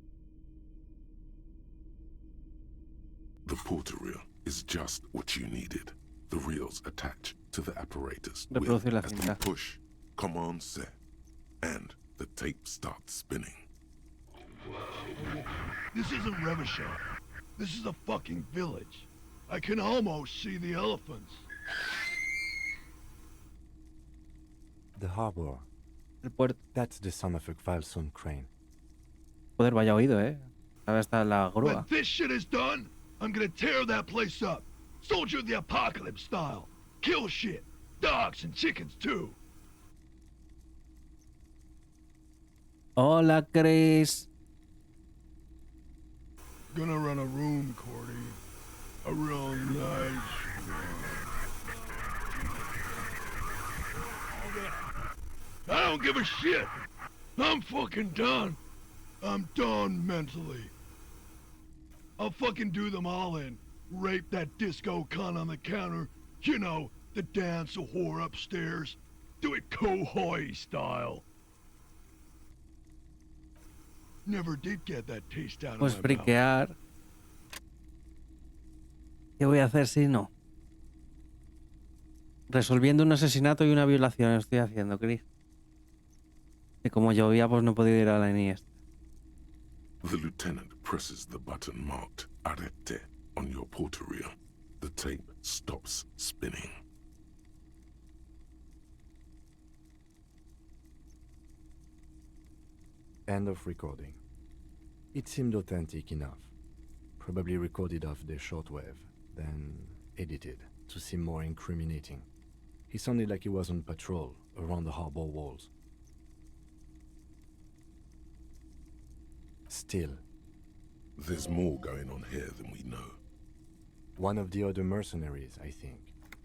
The porter reel is just what you needed. The reels attach to the apparatus with, Reproducir la as you cinta. push, command set, and the tape starts spinning. This isn't Revachol. This is a fucking village. I can almost see the elephants. The harbor. El puerto. That's the son of a Kvalson crane. Joder, vaya oído, Ahora está la grúa. When this shit is done, I'm gonna tear that place up. Soldier of the apocalypse style. Kill shit. Dogs and chickens too. Hola, Chris. Gonna run a room, Cordy. A real nice room. I don't give a shit. I'm fucking done. I'm done mentally. I'll fucking do them all in. Rape that disco cunt on the counter. You know, the dance a whore upstairs. Do it Kohoi style. Never did get that taste out of Pues my mouth. friquear. ¿Qué voy a hacer si no? Resolviendo un asesinato y una violación estoy haciendo, Chris. Y como llovía, pues no he podido ir a la iniesta. The lieutenant presses the button marked arete on your porter reel. The tape stops spinning. End of recording. It seemed authentic enough. Probably recorded off the shortwave, then edited to seem more incriminating. He sounded like he was on patrol around the harbor walls. Still, there's more going on here than we know. One of the other mercenaries, I think.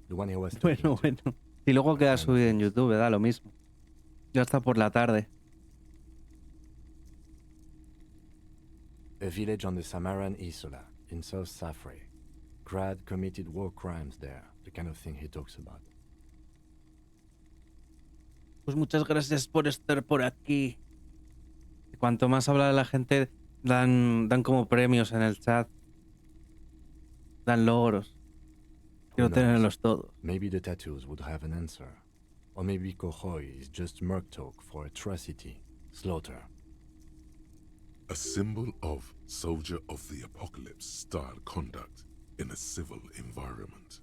The one he was Bueno. Y luego queda subido en YouTube, da lo mismo. Ya está por la tarde. A village on the Samaran Isola, in South Safre. Grad committed war crimes there, the kind of thing he talks about. Pues muchas gracias por estar por aquí. Y cuanto más habla la gente, dan como premios en el chat. Dan logros. Quiero tenerlos todos. Maybe the tattoos would have an answer. Or maybe Kohoi is just merc talk for atrocity, slaughter. A symbol of soldier of the apocalypse style conduct in a civil environment.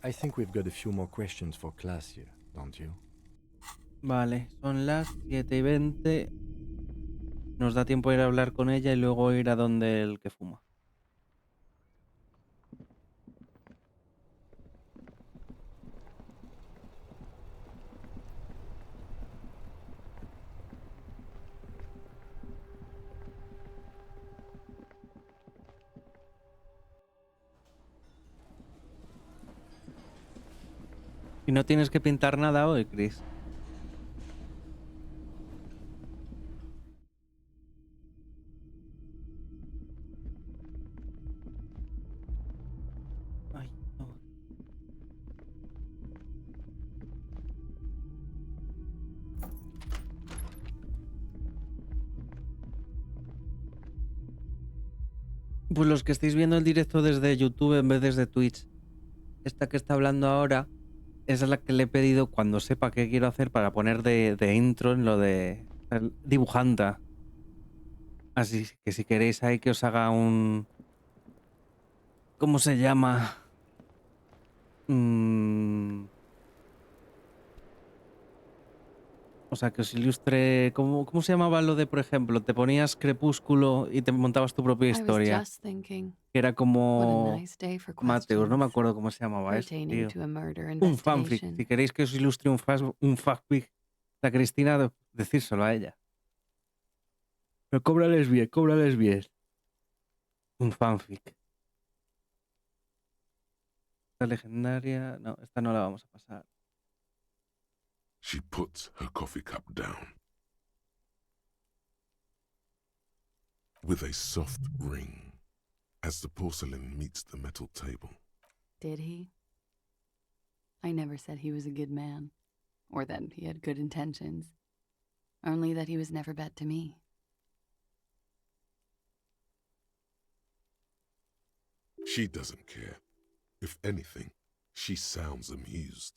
I think we've got a few more questions for class here, don't you? Vale, son las 7:20. Nos da tiempo de ir a hablar con ella y luego ir a donde el que fuma. Y no tienes que pintar nada hoy, Chris. Ay, no. Pues los que estáis viendo el directo desde YouTube en vez de desde Twitch. Esta que está hablando ahora es la que le he pedido cuando sepa qué quiero hacer para poner de intro en lo de dibujanta. Así que si queréis ahí que os haga un... ¿Cómo se llama? O sea, que os ilustre... ¿Cómo se llamaba lo de, por ejemplo, te ponías Crepúsculo y te montabas tu propia I was historia? just thinking, Que era what a como... nice day for Mateus, no me questions. acuerdo cómo se llamaba eso, Pertaining tío. to a murder Un fanfic. Si investigation. queréis que os ilustre un fanfic, la Cristina, decírselo a ella. Pero cóbrales bien, cóbrales bien. Un fanfic. Esta legendaria... No, esta no la vamos a pasar. She puts her coffee cup down. With a soft ring, as the porcelain meets the metal table. Did he? I never said he was a good man, or that he had good intentions. Only that he was never bad to me. She doesn't care. If anything, she sounds amused.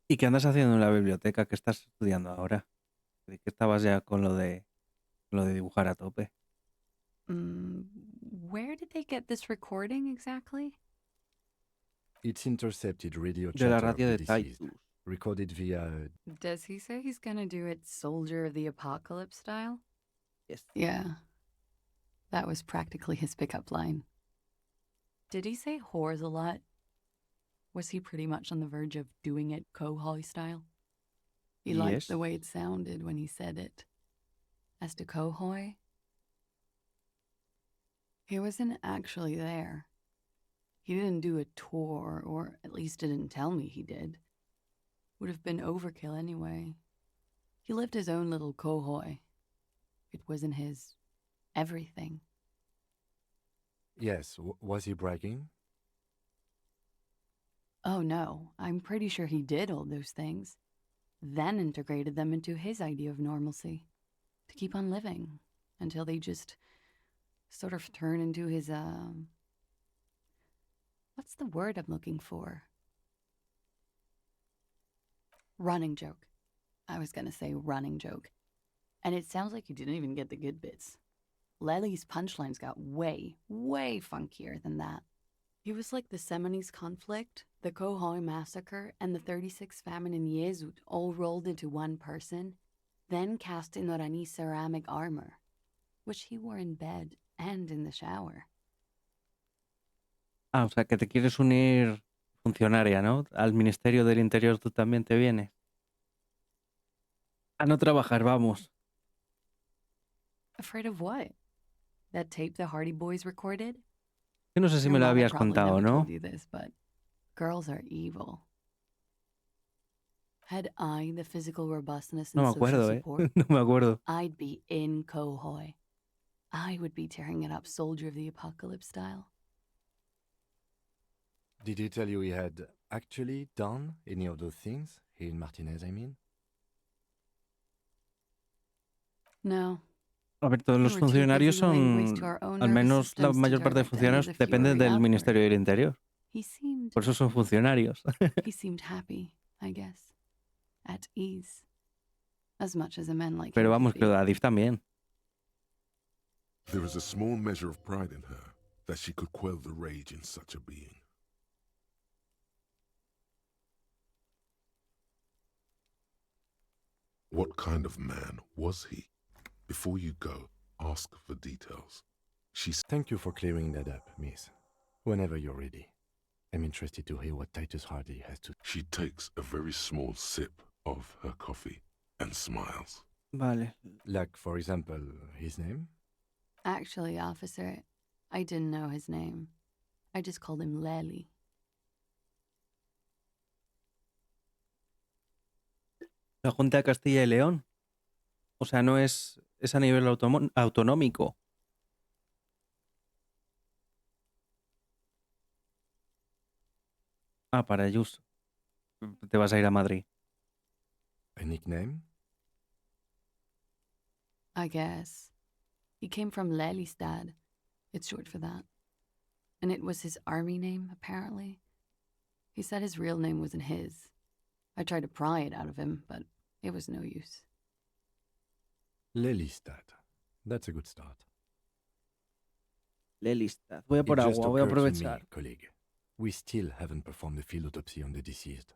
¿Y qué andas haciendo en la biblioteca? ¿Qué estás estudiando ahora? ¿De qué estabas ya con lo de dibujar a tope? Where did they get this recording exactly? It's intercepted radio De la chatter of radio the de deceased, Titus. recorded via... Does he say he's gonna do it Soldier of the Apocalypse style? Yes. Yeah. That was practically his pickup line. Did he say whores a lot? Was he pretty much on the verge of doing it Kohoi style? He liked Yes. the way it sounded when he said it. As to Kohoi, he wasn't actually there. He didn't do a tour, or at least didn't tell me he did. Would have been overkill anyway. He lived his own little Kohoi. It wasn't his everything. Yes, was he bragging? Oh no, I'm pretty sure he did all those things, then integrated them into his idea of normalcy, to keep on living, until they just sort of turn into his, what's the word I'm looking for? Running joke. I was gonna say running joke. And it sounds like you didn't even get the good bits. Lely's punchlines got way, way funkier than that. He was like the Seminoles conflict, the Kohoi massacre, and the 36 famine in Yezut all rolled into one person, then cast in Orani ceramic armor, which he wore in bed and in the shower. Ah, o sea, que te quieres unir funcionaria, ¿no? Al Ministerio del Interior tú también te vienes. A no trabajar, vamos. Afraid of what? That tape the Hardy Boys recorded? Yo no sé si Your me lo mother habías probably contado, never ¿no? told you this, but girls are evil. Had I the physical robustness and No me social acuerdo, support, No me acuerdo. I'd be in Kohoi. I would be tearing it up Soldier of the Apocalypse style. Did he tell you he had actually done any of those things? He in Martinez, I mean? No. A ver, todos We los were too funcionarios busy laying waste son... to our own Al nervous menos la systems to mayor care parte de that any of funcionarios the few dependen we del outnumbered. Ministerio del Interior. He seemed Por eso son funcionarios. he seemed happy, I guess. At ease. As much as a man like Pero him vamos, could que be. Adif también. There is a small measure of pride in her that she could quell the rage in such a being. What kind of man was he? Before you go, ask for details. Thank you for clearing that up, miss. Whenever you're ready. I'm interested to hear what Titus Hardy has to... She takes a very small sip of her coffee and smiles. Vale. Like, for example, his name? Actually, officer, I didn't know his name. I just called him Lely. La Junta de Castilla y León. O sea, no es a nivel autonómico. Ah, para Ayuso. Te vas a ir a Madrid. A nickname? I guess. He came from Lelystad. It's short for that. And it was his army name, apparently. He said his real name wasn't his. I tried to pry it out of him, but it was no use. Lelystad. That's a good start. Lelystad. Voy a por It just agua, voy a occurred to me, aprovechar. colleague. We still haven't performed the field autopsy on the deceased.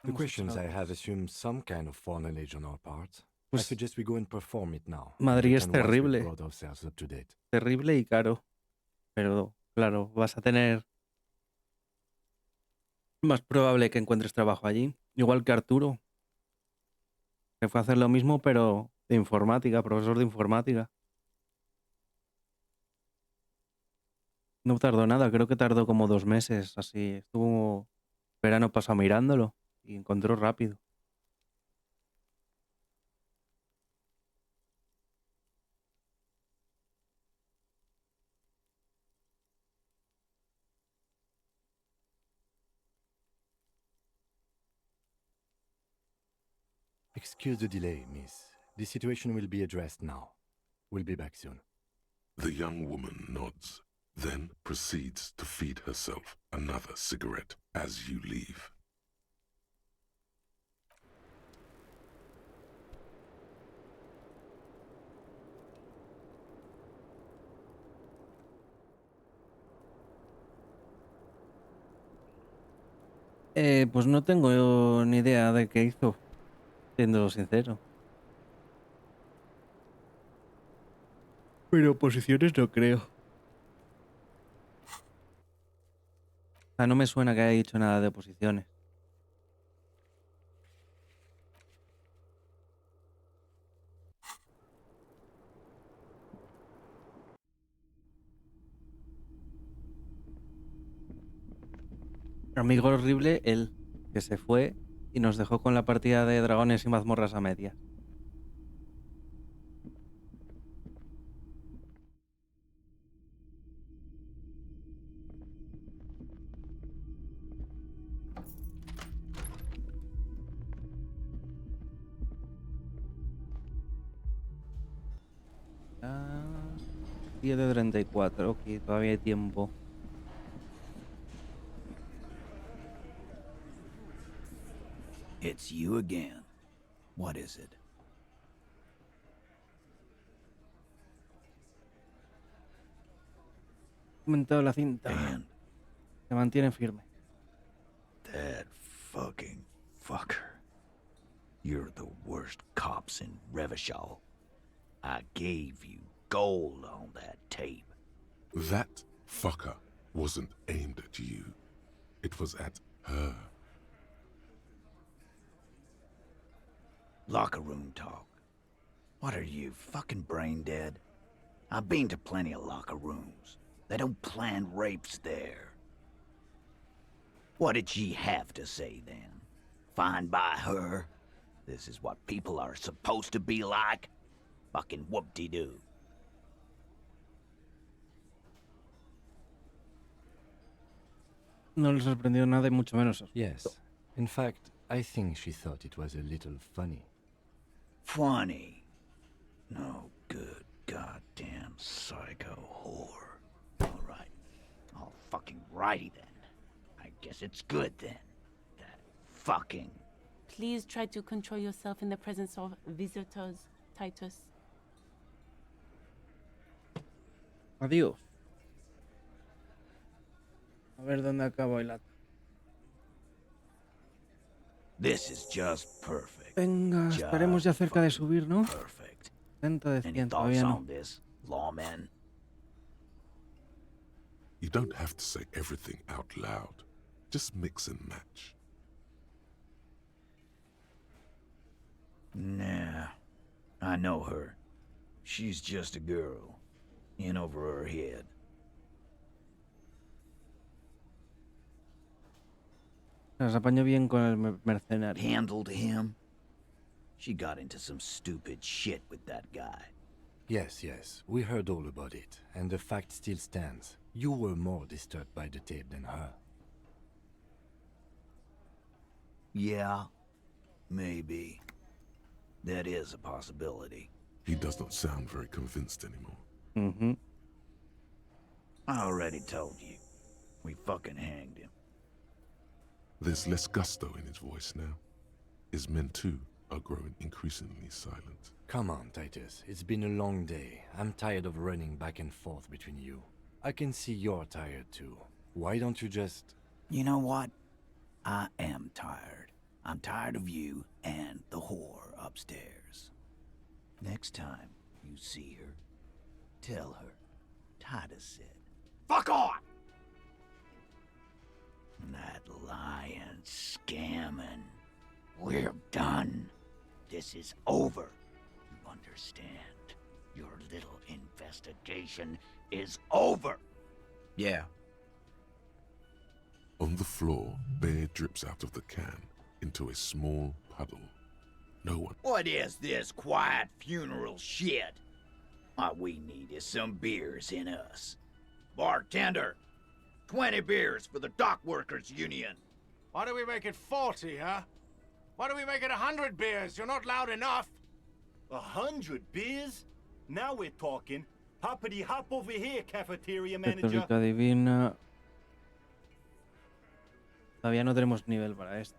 The Hemos questions I hecho- have assume some kind of foreknowledge on our part. I Pues- suggest we go and perform it now. Madrid We es can once we've terrible. brought ourselves up to date. Terrible y caro. Pero claro, vas a tener más probable que encuentres trabajo allí. Igual que Arturo, que fue a hacer lo mismo, pero de informática, profesor de informática. No tardó nada, creo que tardó como 2 meses, así. Estuvo verano pasado mirándolo y encontró rápido. Excuse the delay, miss. The situation will be addressed now. We'll be back soon. The young woman nods, then proceeds to feed herself another cigarette as you leave. Pues no tengo ni idea de qué hizo, siendo sincero. Pero posiciones no creo. O sea, no me suena que haya dicho nada de oposiciones. Amigo horrible, él, que se fue y nos dejó con la partida de dragones y mazmorras a medias. Ah, 7:34, ok, todavía hay tiempo. It's you again. What is it? Comentado la cinta. Dan, Se mantiene firme. that fucking fucker. You're the worst cops in Revachol. I gave you gold on that tape. That fucker wasn't aimed at you. It was at her. Locker room talk. What are you, fucking brain dead? I've been to plenty of locker rooms. They don't plan rapes there. What did she have to say then? Fine by her? This is what people are supposed to be like? Fucking whoop-de-doo. No le sorprendió nada y mucho menos eso. Yes. In fact, I think she thought it was a little funny. Funny. No good goddamn psycho whore. All right. All fucking righty then. I guess it's good then. That fucking... Please try to control yourself in the presence of visitors, Titus. Adiós. A ver dónde acabo el acto. This is just perfect. Venga, Just estaremos ya cerca de fucking subir, ¿no? Perfect. 60 de Any 100, thoughts todavía no. on this, lawmen? You don't have to say everything out loud. Just mix and match. Nah. I know her. She's just a girl. In over her head. Se las apañó bien con el mercenario. Handled him. She got into some stupid shit with that guy. Yes, yes, we heard all about it, and the fact still stands. You were more disturbed by the tape than her. Yeah, maybe. That is a possibility. He does not sound very convinced anymore. Mm-hmm. I already told you. We fucking hanged him. There's less gusto in his voice now. His men, too, are growing increasingly silent. Come on, Titus. It's been a long day. I'm tired of running back and forth between you. I can see you're tired too. Why don't you just... You know what? I am tired. I'm tired of you and the whore upstairs. Next time you see her, tell her Titus said, "Fuck off!" That lying, scamming. We're done. This is over. You understand? Your little investigation is over. Yeah. On the floor, beer drips out of the can into a small puddle. No one. What is this quiet funeral shit? What we need is some beers in us. Bartender, 20 beers for the Dock Workers Union. Why do we make it 40, huh? Why do we make it 100 beers? You're not loud enough. 100 beers? Now we're talking. Hoppity hop over here, cafeteria Retórica manager. divina. Todavía no tenemos nivel para esto.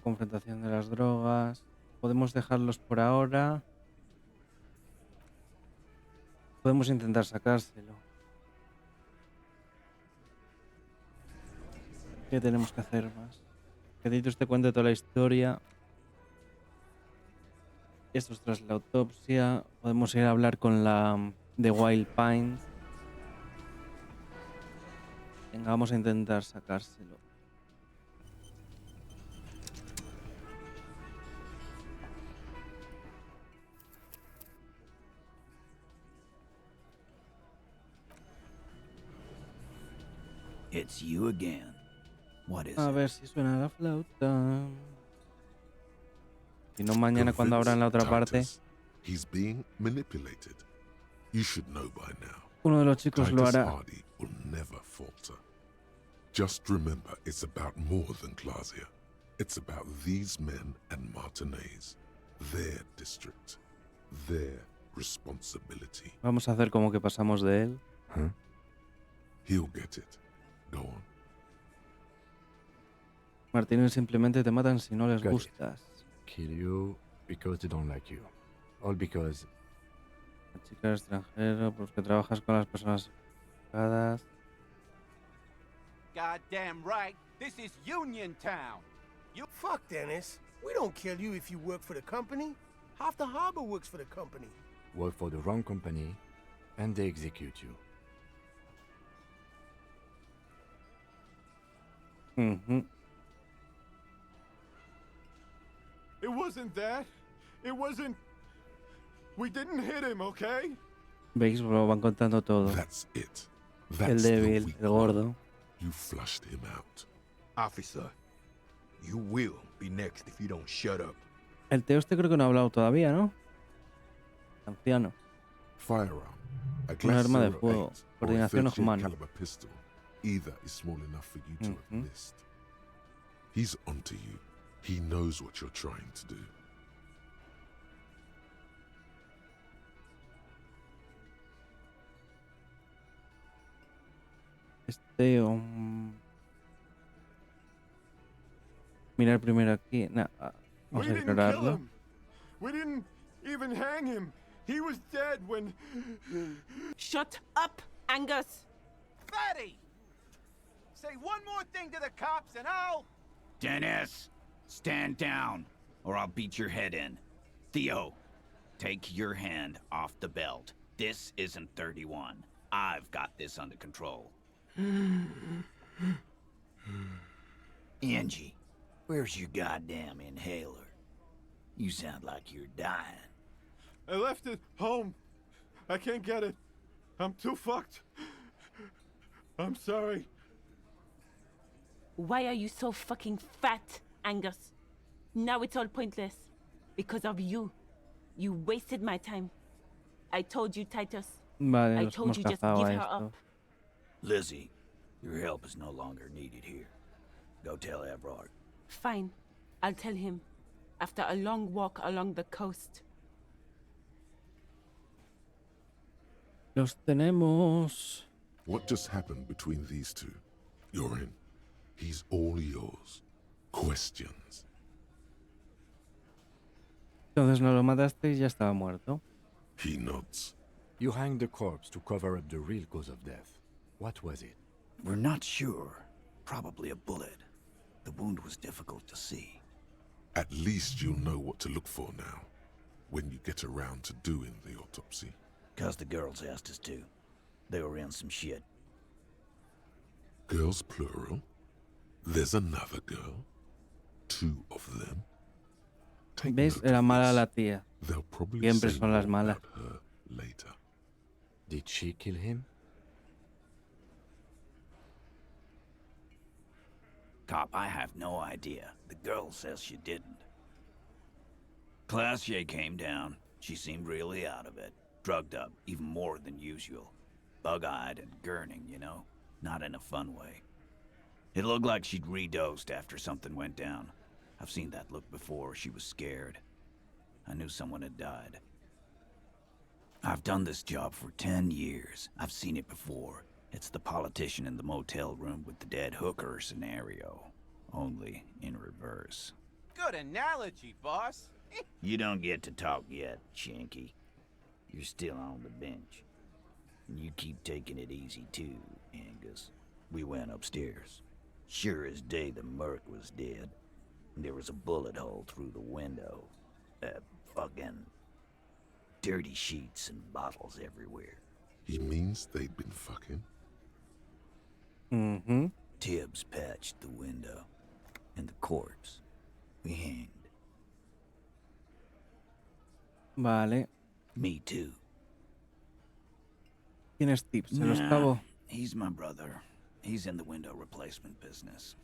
Confrontación de las drogas. Podemos dejarlos por ahora. Podemos intentar sacárselo. ¿Qué tenemos que hacer más? Que Titus te cuente toda la historia. Esto es tras la autopsia. Podemos ir a hablar con la de Wild Pines. Venga, vamos a intentar sacárselo. It's you again. What is A it? ver si suena la flauta. Si no, mañana cuando abran la otra parte. He's being manipulated. You should know by now. Uno de los chicos lo Titus hará. Hardy will never falter. Just remember, it's about more than Glasia. It's about these men and Martinez, their district, their responsibility. Vamos a hacer como que pasamos de él. Huh? He'll get it. Go on. Martínez simplemente te matan si no les Got it. gustas. Kill you because they don't like you. All because La chica extranjera, porque trabajas con las personas equivocadas. Goddamn right. This is Union Town. You Fuck, Dennis. We don't kill you if you work for the company. Half the harbor works for the company. work for the wrong company and they execute you. It wasn't that. It wasn't. We didn't hit him, okay? ¿Veis? Lo van contando todo. That's it. El That's the débil, weak el gordo. one. You flushed him out. Officer, you will be next if you don't shut up. El Teo este creo que no ha hablado todavía, ¿no? Anciano. Firearm. A Un arma de Glass fuego. 08 or a Coordinación 38 humana. caliber pistol. Either is small enough for you to have missed. He's onto you. He knows what you're trying to do. Mirar primero aquí. Nah, vamos a We didn't kill ignorarlo. him. We didn't even hang him. He was dead when. Shut up, Angus! Fatty! Say one more thing to the cops and I'll... Dennis, stand down, or I'll beat your head in. Theo, take your hand off the belt. This isn't 31. I've got this under control. Angie, where's your goddamn inhaler? You sound like you're dying. I left it home. I can't get it. I'm too fucked. I'm sorry. Why are you so fucking fat, Angus? Now it's all pointless. Because of you. You wasted my time. I told you, Titus. Vale, I nos told hemos you just cazado give a her esto. up. Lizzie, your help is no longer needed here. Go tell Everard. Fine. I'll tell him. After a long walk along the coast. Los tenemos. What just happened between these two? You're in. He's all yours. Questions. Entonces no lo mataste y ya estaba muerto. He nods. You hanged the corpse to cover up the real cause of death. What was it? We're not sure. Probably a bullet. The wound was difficult to see. At least you'll know what to look for now, when you get around to doing the autopsy. 'Cause the girls asked us to. They were in some shit. Girls plural? There's another girl? 2 of them? Take ¿Ves? note Era of mala this. la tía. They'll probably Siempre say son las more malas. about her later. Did she kill him? Cop, I have no idea. The girl says she didn't. Classier came down. She seemed really out of it. Drugged up, even more than usual. Bug-eyed and gurning, you know? Not in a fun way. It looked like she'd redosed after something went down. I've seen that look before. She was scared. I knew someone had died. I've done this job for 10 years. I've seen it before. It's the politician in the motel room with the dead hooker scenario. Only in reverse. Good analogy, boss. You don't get to talk yet, Shanky. You're still on the bench. And you keep taking it easy too, Angus. We went upstairs. Sure as day the merc was dead. There was a bullet hole through the window. Fucking dirty sheets and bottles everywhere. He means they'd been fucking? Mm-hmm. Tibbs patched the window. And the corpse. We hanged. Vale. Me too. ¿Quién es Tibbs? ¿Se los Nah, cabo? he's my brother. He's in the window replacement business.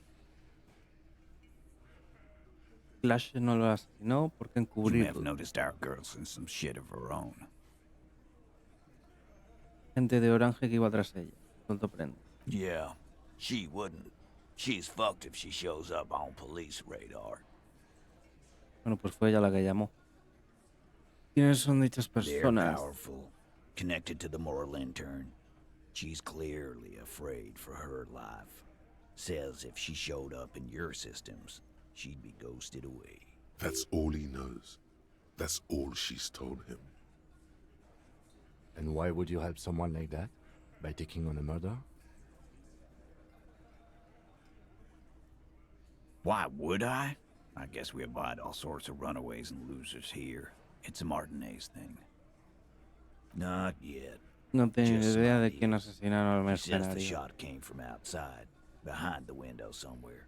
Clash no lo asesinó porque You may have encubrirlo. noticed our girl's in some shit of her own. Gente de Orange que iba tras ella. Suelto prenda. Yeah, she wouldn't. She's fucked if she shows up on police radar. Bueno, pues fue ella la que llamó. ¿Quiénes son dichas They're personas? powerful, connected to the moral intern. She's clearly afraid for her life. Says if she showed up in your systems, she'd be ghosted away. That's all he knows. That's all she's told him. And why would you help someone like that? By taking on a murder? Why would I? I guess we abide all sorts of runaways and losers here. It's a Martinez thing. Not yet. No tengo Just idea not de quién yet. asesinaron al He says the mercenario. shot came from outside, behind the window somewhere.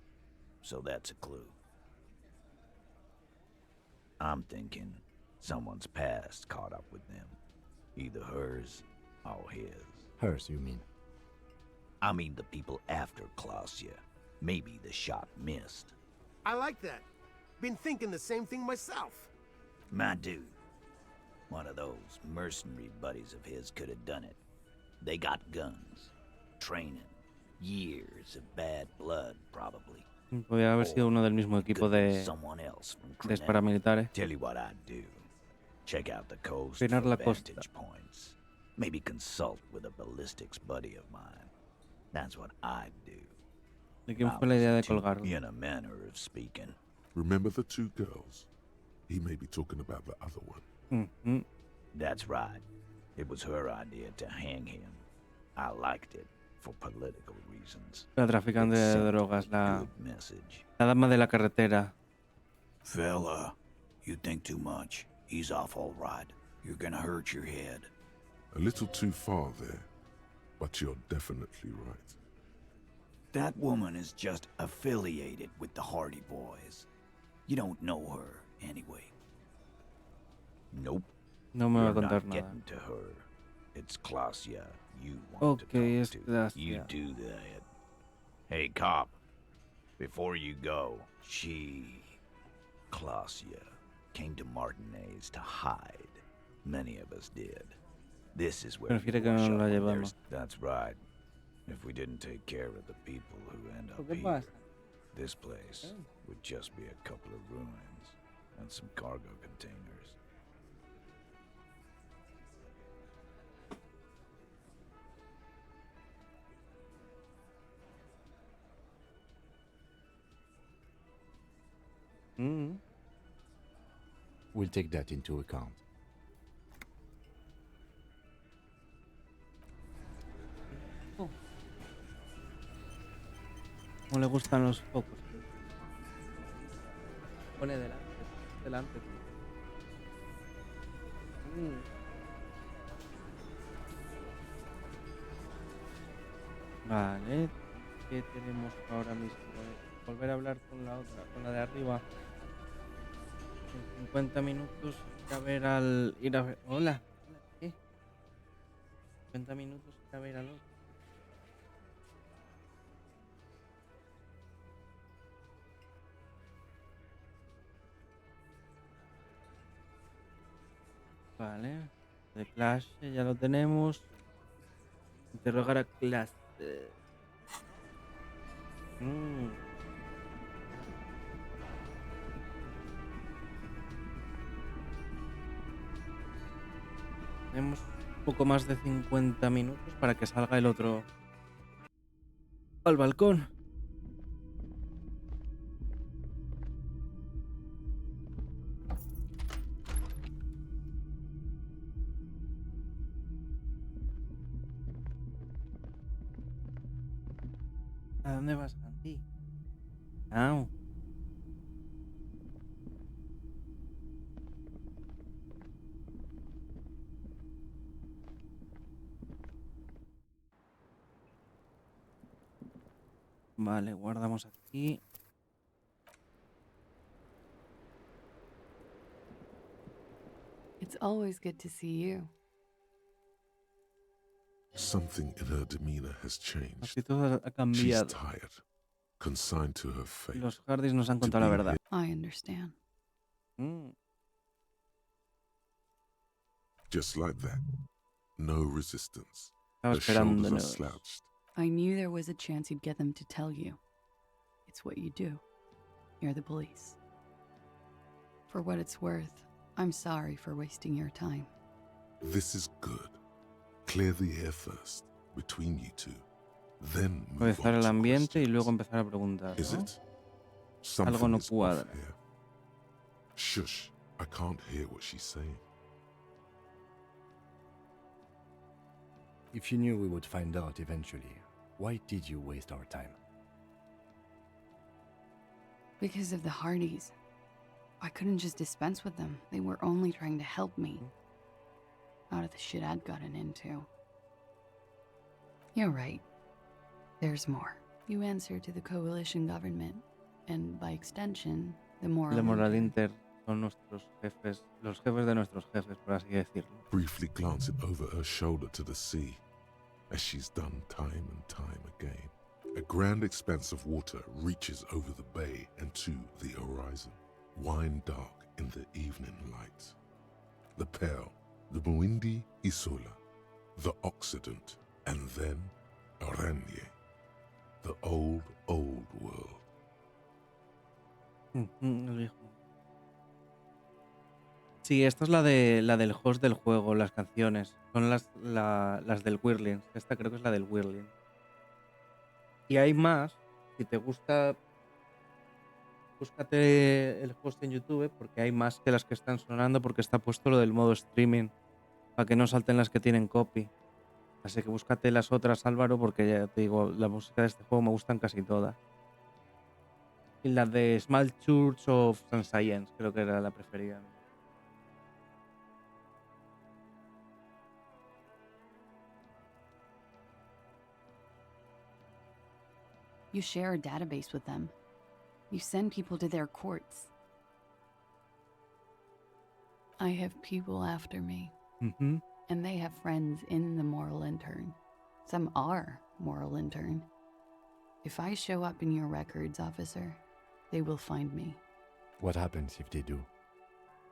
So that's a clue. I'm thinking someone's past caught up with them. Either hers or his. Hers, you mean? I mean the people after Klausya. Maybe the shot missed. I like that. Been thinking the same thing myself. My dude. One of those mercenary buddies of his could have done it. They got guns. Training. Years of bad blood, probably. Podría haber sido uno del mismo equipo de, Someone else from de Crenette. paramilitares. Tell you what I'd do. Check out the coast Frenar for la costa. vantage points. Maybe consult with a ballistics buddy of mine. That's what I'd do. ¿De quién fue la idea de colgarlo? In a manner of speaking. Remember the 2 girls? He may be talking about the other one. Mhm. That's right. It was her idea to hang him. I liked it for political reasons. La traficante It de sent drogas, a la good message. dama de la carretera. Fella, you think too much. He's off all right. You're gonna hurt your head. A little too far there, but you're definitely right. That woman is just affiliated with the Hardy Boys. You don't know her, anyway. Nope. No me va a You're contar not nada. getting to her. It's Klausya you want Ok, to es talk to. Klausya. You do that. Hey, cop. Before you go, Klausya, came to Martinez to hide. Many of us did. This is where Prefiere you que no wash nos la up when llevamos. That's right. If we didn't take care of the people who end up ¿Qué here, pasa? this place would just be a couple of ruins and some cargo containers. Mm. We'll take that into account. No le gustan los focos. Pone delante. Delante. Vale. ¿Qué tenemos ahora mismo? Volver a hablar con la otra, con la de arriba. En 50 minutos ir a ver al... Hola. ¿Qué? 50 minutos ir a ver al otro. Vale. De clase ya lo tenemos. Interrogar a clase. Tenemos un poco más de 50 minutos para que salga el otro al balcón. ¿A dónde vas, Andy? Au. Vale, guardamos aquí. It's always good to see you. Something in her demeanor has changed. Actitud ha She's cambiado. tired, consigned to her fate. Los Hardys nos han To contado la be verdad. I understand. Just like that. No resistance. Estaba Her shoulders are esperándonos. slouched. I knew there was a chance you'd get them to tell you. It's what you do. You're the police. For what it's worth, I'm sorry for wasting your time. This is good. Clear the air first, between you two. Then move Empezar on el to ambiente y questions. luego empezar a preguntar, Is ¿no? it? Something Algo no is off cuadra. here. Shush, I can't hear what she's saying. If you knew we would find out eventually, why did you waste our time? Because of the Hardys. I couldn't just dispense with them. They were only trying to help me. Out of the shit I'd gotten into. You're right. There's more. You answer to the coalition government, and by extension, the moral. La moral intern. inter son nuestros jefes, los jefes de nuestros jefes, por así decirlo. Briefly glancing over her shoulder to the sea, as she's done time and time again. A grand expanse of water reaches over the bay and to the horizon, wine dark in the evening light. The Pale, the Muindi Isola, the Occident, and then Oranje, the old world. El hijo. Sí, esta es la del host del juego, las canciones. Son las del Whirling. Esta creo que es la del Whirling. Y hay más. Si te gusta, búscate el host en YouTube, porque hay más que las que están sonando, porque está puesto lo del modo streaming, para que no salten las que tienen copy. Así que búscate las otras, Álvaro, porque ya te digo, la música de este juego me gustan casi todas. Y la de Small Church of St. Science, creo que era la preferida. You share a database with them. You send people to their courts. I have people after me, and they have friends in the moral intern. Some are moral intern. If I show up in your records, officer, they will find me. What happens if they do?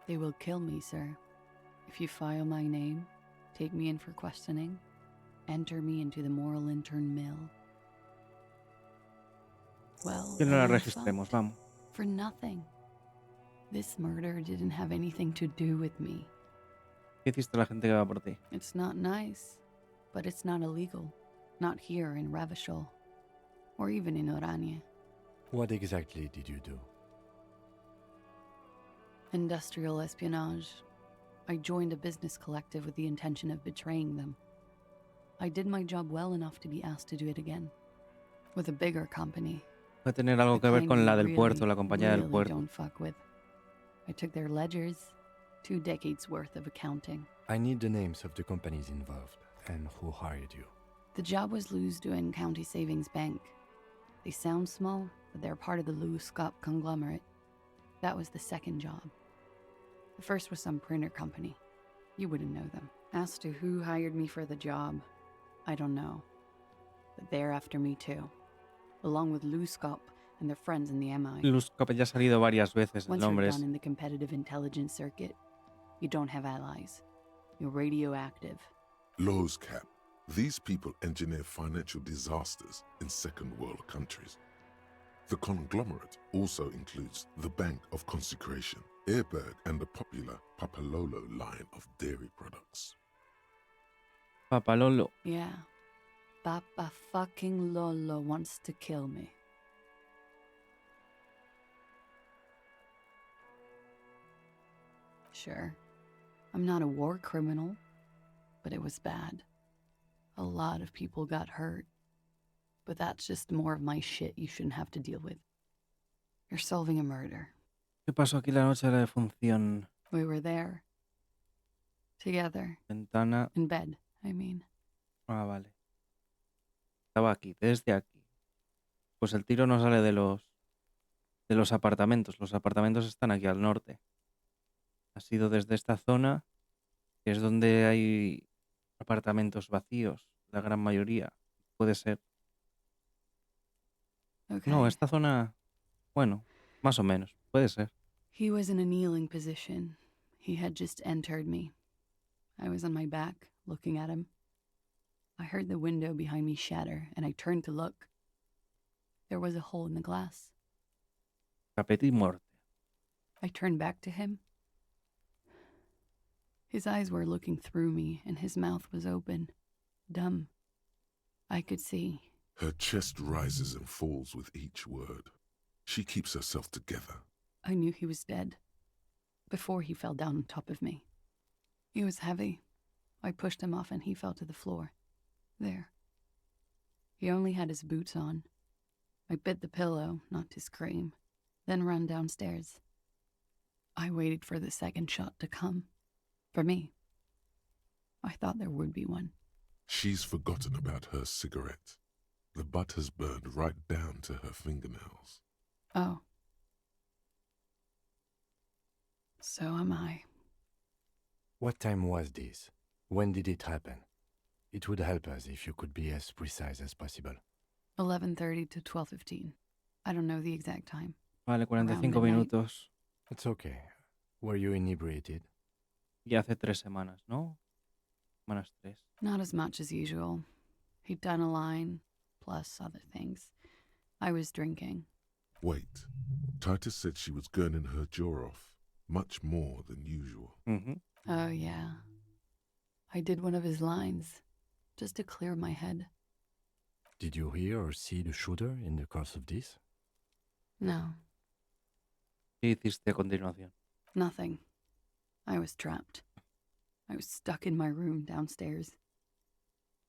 They will kill me, sir. If you file my name, take me in for questioning, enter me into the moral intern mill. Well, Que no la I registremos, fought vamos. for nothing. This murder didn't have anything to do with me. ¿Qué hiciste la gente que va por ti? It's not nice, but it's not illegal. Not here in Ravishol, or even in Oranje. What exactly did you do? Industrial espionage. I joined a business collective with the intention of betraying them. I did my job well enough to be asked to do it again. With a bigger company. Puede tener algo que ver con la del puerto, la compañía del Really puerto. don't fuck with. I took their ledgers, 2 decades worth of accounting. I need the names of the companies involved and who hired you. The job was Lou's doing County Savings Bank. They sound small, but they're part of the Lou Scott conglomerate. That was the second job. The first was some printer company. You wouldn't know them. As to who hired me for the job, I don't know. But they're after me too, along with Lou Scott and their friends in the MI. Luz Cop ya ha salido varias veces, el Once you're nombre done es... in the competitive intelligence circuit, you don't have allies. You're radioactive. Lowe's Cap. These people engineer financial disasters in second world countries. The conglomerate also includes the Bank of Consecration, Airberg, and the popular Papalolo line of dairy products. Papalolo. Yeah. Papa fucking Lolo wants to kill me. Sure, I'm not a war criminal, but it was bad. A lot of people got hurt. But that's just more of my shit you shouldn't have to deal with. You're solving a murder. ¿Qué pasó aquí la noche de la defunción? We were there. Together. Ventana... In bed, I mean. Ah, vale. Estaba aquí, desde aquí. Pues el tiro no sale de los apartamentos. Los apartamentos están aquí al norte. Ha sido desde esta zona, que es donde hay apartamentos vacíos, la gran mayoría. Puede ser. Okay. No, esta zona, bueno, más o menos, puede ser. He was in a kneeling position. He had just entered me. I was on my back, looking at him. I heard the window behind me shatter, and I turned to look. There was a hole in the glass. Capeti muerte. I turned back to him. His eyes were looking through me, and his mouth was open, dumb. I could see. Her chest rises and falls with each word. She keeps herself together. I knew he was dead, before he fell down on top of me. He was heavy. I pushed him off and he fell to the floor. There. He only had his boots on. I bit the pillow, not to scream, then ran downstairs. I waited for the second shot to come. For me. I thought there would be one. She's forgotten about her cigarette. The butt has burned right down to her fingernails. Oh. So am I. What time was this? When did it happen? It would help us if you could be as precise as possible. 11:30 to 12:15. I don't know the exact time. Vale, 45 Around midnight. minutos. It's okay. Were you inebriated? Y hace 3 semanas, ¿no? Semanas 3. Not as much as usual. He'd done a line, plus other things. I was drinking. Wait. Titus said she was gurning her jaw off, much more than usual. Oh, yeah. I did one of his lines, just to clear my head. Did you hear or see the shooter in the course of this? No, ¿Qué hiciste a continuación? nothing. I was trapped. I was stuck in my room downstairs.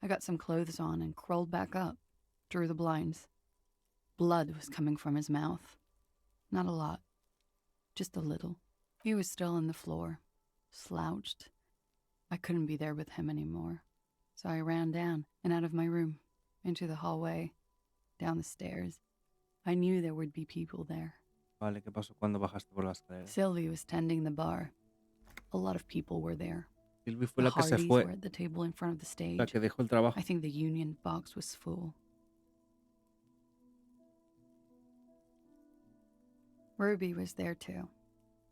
I got some clothes on and crawled back up, drew the blinds. Blood was coming from his mouth. Not a lot, just a little. He was still on the floor, slouched. I couldn't be there with him anymore, so I ran down and out of my room, into the hallway, down the stairs. I knew there would be people there. Vale, ¿qué pasó cuando bajaste por la escalera? Sylvie was tending the bar. A lot of people were there. Sylvie fue The la que se Hardys fue, were at the table in front of the stage. la que dejó el trabajo. I think the union box was full. Ruby was there too.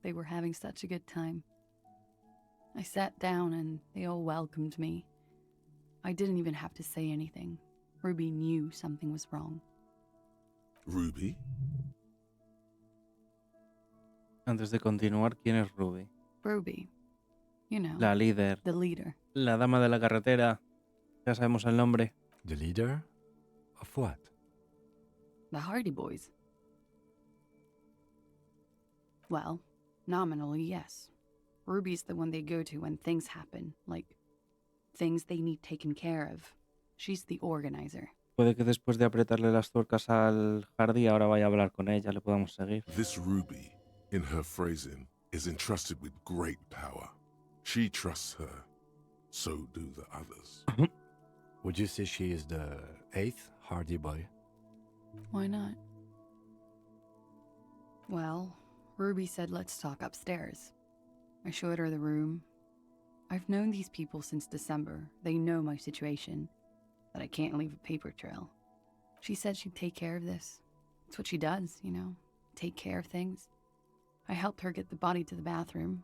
They were having such a good time. I sat down and they all welcomed me. I didn't even have to say anything. Ruby knew something was wrong. Ruby? Antes de continuar, ¿quién es Ruby? Ruby. You know. La líder. The leader. La dama de la carretera. Ya sabemos el nombre. The leader? Of what? The Hardy Boys. Well, nominally, yes. Ruby's the one they go to when things happen, like things they need taken care of. She's the organizer. Puede que después de apretarle las tuercas al Hardy ahora vaya a hablar con ella, le podamos seguir. This Ruby, in her phrasing, is entrusted with great power. She trusts her. So do the others. Would you say she is the 8th Hardy boy? Why not? Well, Ruby said let's talk upstairs. I showed her the room. I've known these people since December. They know my situation, that I can't leave a paper trail. She said she'd take care of this. It's what she does, you know, take care of things. I helped her get the body to the bathroom.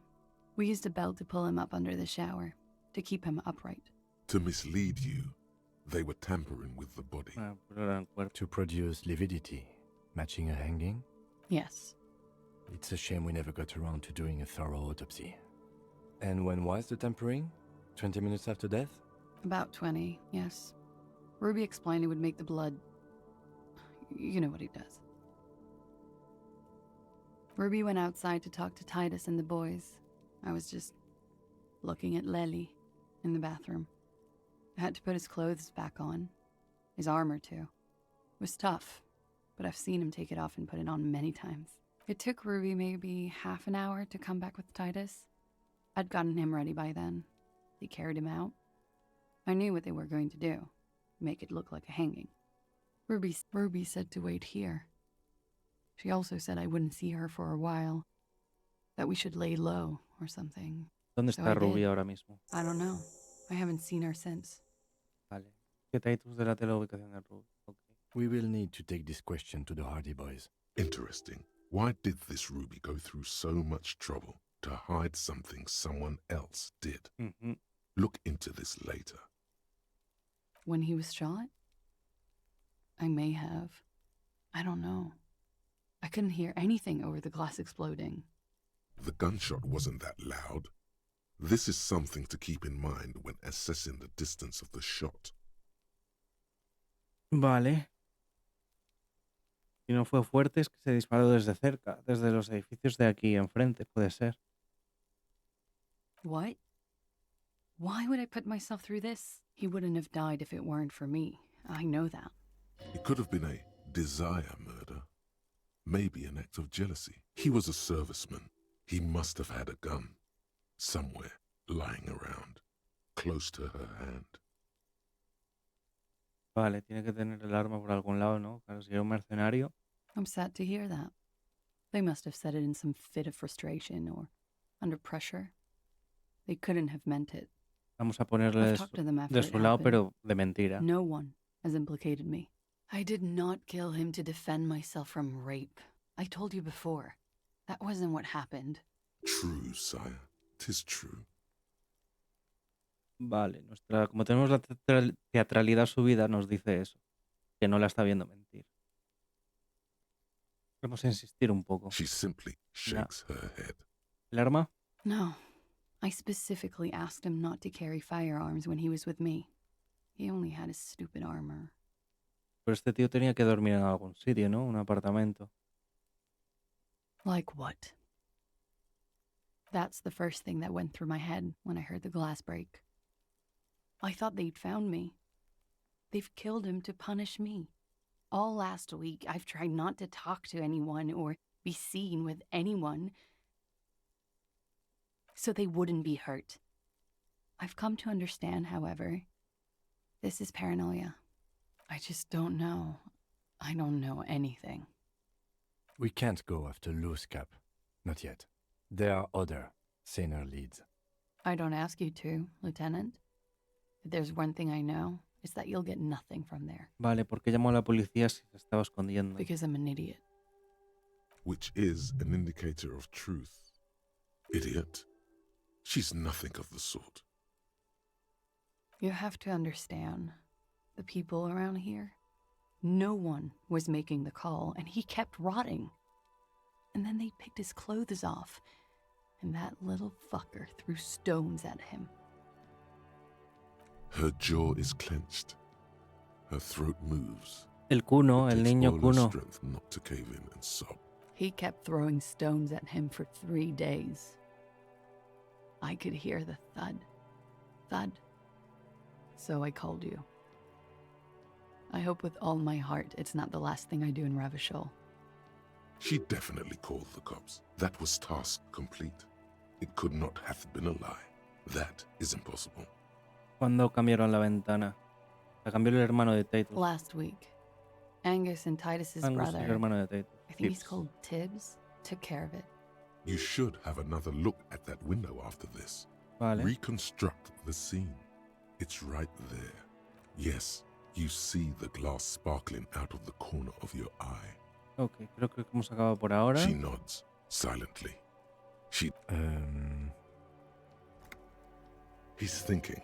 We used a belt to pull him up under the shower, to keep him upright. To mislead you, they were tampering with the body. To produce lividity, matching a hanging? Yes. It's a shame we never got around to doing a thorough autopsy. And when was the tampering? 20 minutes after death? About 20, yes. Ruby explained it would make the blood... You know what he does. Ruby went outside to talk to Titus and the boys. I was just looking at Lely in the bathroom. I had to put his clothes back on. His armor, too. It was tough, but I've seen him take it off and put it on many times. It took Ruby maybe half an hour to come back with Titus. I'd gotten him ready by then. They carried him out. I knew what they were going to do. Make it look like a hanging. Ruby said to wait here. She also said I wouldn't see her for a while. That we should lay low or something. ¿Dónde So está I did. Ruby ahora mismo? I don't know. I haven't seen her since. Vale. ¿Qué Titus delate la ubicación de Ruby? Okay. We will need to take this question to the Hardy boys. Interesting. Why did this Ruby go through so much trouble to hide something someone else did? Mm-hmm. Look into this later. When he was shot? I may have. I don't know. I couldn't hear anything over the glass exploding. The gunshot wasn't that loud. This is something to keep in mind when assessing the distance of the shot. Vale. Si no fue fuerte es que se disparó desde cerca, desde los edificios de aquí enfrente, puede ser. What? Why would I put myself through this? He wouldn't have died if it weren't for me. I know that. It could have been a desire murder. Maybe an act of jealousy. He was a serviceman. He must have had a gun. Somewhere, lying around, close to her hand. Vale, tiene que tener el arma por algún lado, ¿no? Claro, si era un mercenario. I'm sad to hear that. They must have said it in some fit of frustration or under pressure. They couldn't have meant it. Vamos a ponerle I've talked to them after de it su lado, happened. pero de mentira. No one has implicated me. I did not kill him to defend myself from rape. I told you before. That wasn't what happened. True, sire. 'Tis true. Vale, como tenemos la teatralidad subida, nos dice eso. Que no la está viendo mentir. Vamos a insistir un poco. She simply shakes her head. ¿El arma? No. I specifically asked him not to carry firearms when he was with me. He only had his stupid armor. Pero este tío tenía que dormir en algún sitio, ¿no? Un apartamento. Like what? That's the first thing that went through my head when I heard the glass break. I thought they'd found me. They've killed him to punish me. All last week, I've tried not to talk to anyone or be seen with anyone so they wouldn't be hurt. I've come to understand, however, this is paranoia. I just don't know. I don't know anything. We can't go after Loose Cap. Not yet. There are other, saner leads. I don't ask you to, Lieutenant. If there's one thing I know, it's that you'll get nothing from there. Vale, ¿por qué llamó a la policía si se estaba escondiendo? Because I'm an idiot. Which is an indicator of truth. Idiot. She's nothing of the sort. You have to understand, the people around here, no one was making the call, and he kept rotting. And then they picked his clothes off, and that little fucker threw stones at him. Her jaw is clenched. Her throat moves. El Kuno, el niño Kuno. Strength not to cave in and sob. He kept throwing stones at him for 3 days. I could hear the thud. Thud. So I called you. I hope with all my heart it's not the last thing I do in Ravishol. She definitely called the cops. That was task complete. It could not have been a lie. That is impossible. ¿Cuándo cambiaron la ventana? La cambió el hermano de Titus. Last week. Angus and Titus's Angus y brother, el hermano de Titus. I think he's Tibbs. called Tibbs, took care of it. You should have another look at that window after this. Vale. Reconstruct the scene. It's right there. Yes, you see the glass sparkling out of the corner of your eye. Ok, creo que hemos acabado por ahora. She nods silently. He's thinking,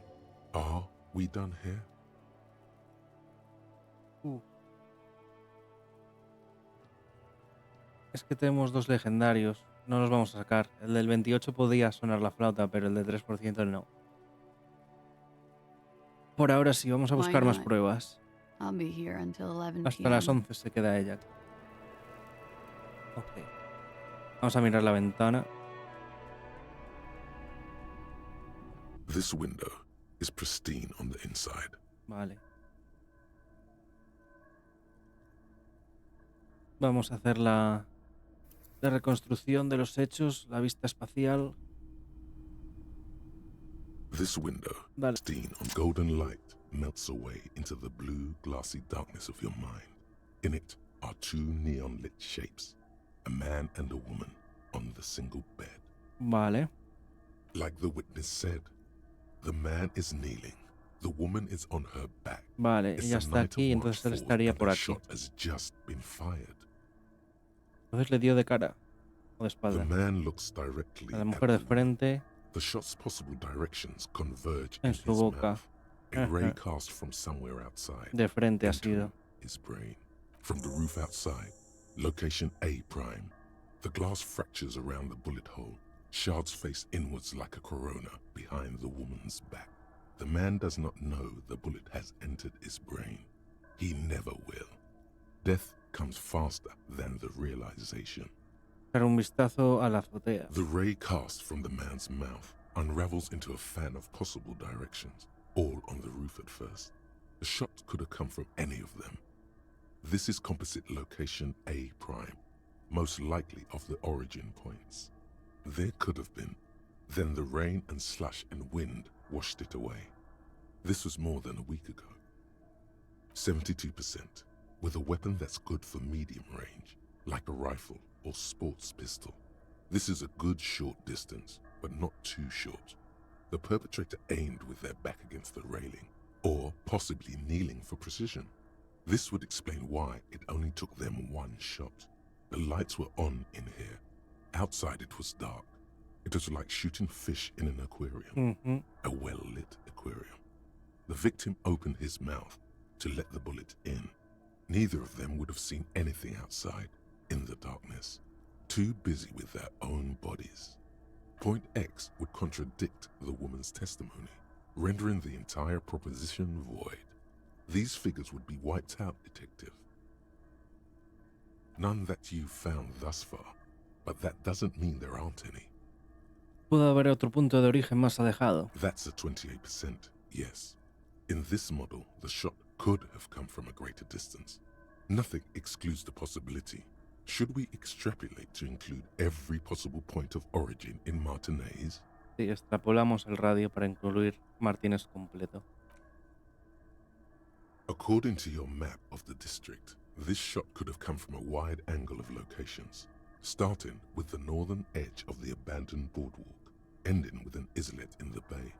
are we done here? Es que tenemos dos legendarios. No los vamos a sacar. El del 28 podía sonar la flauta, pero el de 3% no. Por ahora sí, vamos a Why buscar más not? pruebas. I'll be here until 11 Hasta las p.m. 11 se queda ella. Ok. Vamos a mirar la ventana. This window is pristine on the inside. Vale. Vamos a hacer la reconstrucción de los hechos, la vista espacial. This window, Dale. pristine on golden light, melts away into the blue, glassy darkness of your mind. In it are two neon-lit shapes, a man and a woman on the single bed. Vale. Like the witness said, the man is kneeling, the woman is on her back. Vale, It's ella the está night aquí, of entonces él March 4th, estaría and por a aquí. shot has just been fired. Entonces le dio de cara o de The espalda. man looks directly A la at mujer de the woman. frente, The shot's possible directions converge en in su his boca. mouth. A ray cast from somewhere outside De frente ha into sido. his brain. From the roof outside, location A prime. The glass fractures around the bullet hole. Shards face inwards like a corona behind the woman's back. The man does not know the bullet has entered his brain. He never will. Death comes faster than the realization. Dar un vistazo a la azotea. The ray cast from the man's mouth unravels into a fan of possible directions, all on the roof at first. The shot could have come from any of them. This is composite location A prime, most likely of the origin points. There could have been. Then the rain and slush and wind washed it away. This was more than a week ago. 72%, with a weapon that's good for medium range, like a rifle or sports pistol. This is a good short distance, but not too short. The perpetrator aimed with their back against the railing, or possibly kneeling for precision. This would explain why it only took them one shot. The lights were on in here. Outside it was dark. It was like shooting fish in an aquarium, a well-lit aquarium. The victim opened his mouth to let the bullet in. Neither of them would have seen anything outside in the darkness, too busy with their own bodies. Point X would contradict the woman's testimony, rendering the entire proposition void. These figures would be wiped out, detective. None that you've found thus far, but that doesn't mean there aren't any. Pudo haber otro punto de origen más alejado. That's a 28%, yes. In this model, the shot could have come from a greater distance. Nothing excludes the possibility. Should we extrapolate to include every possible point of origin in Martinez? Sí, extrapolamos el radio para incluir Martínez completo. According to your map of the district, this shot could have come from a wide angle of locations, starting with the northern edge of the abandoned boardwalk, ending with an islet in the bay.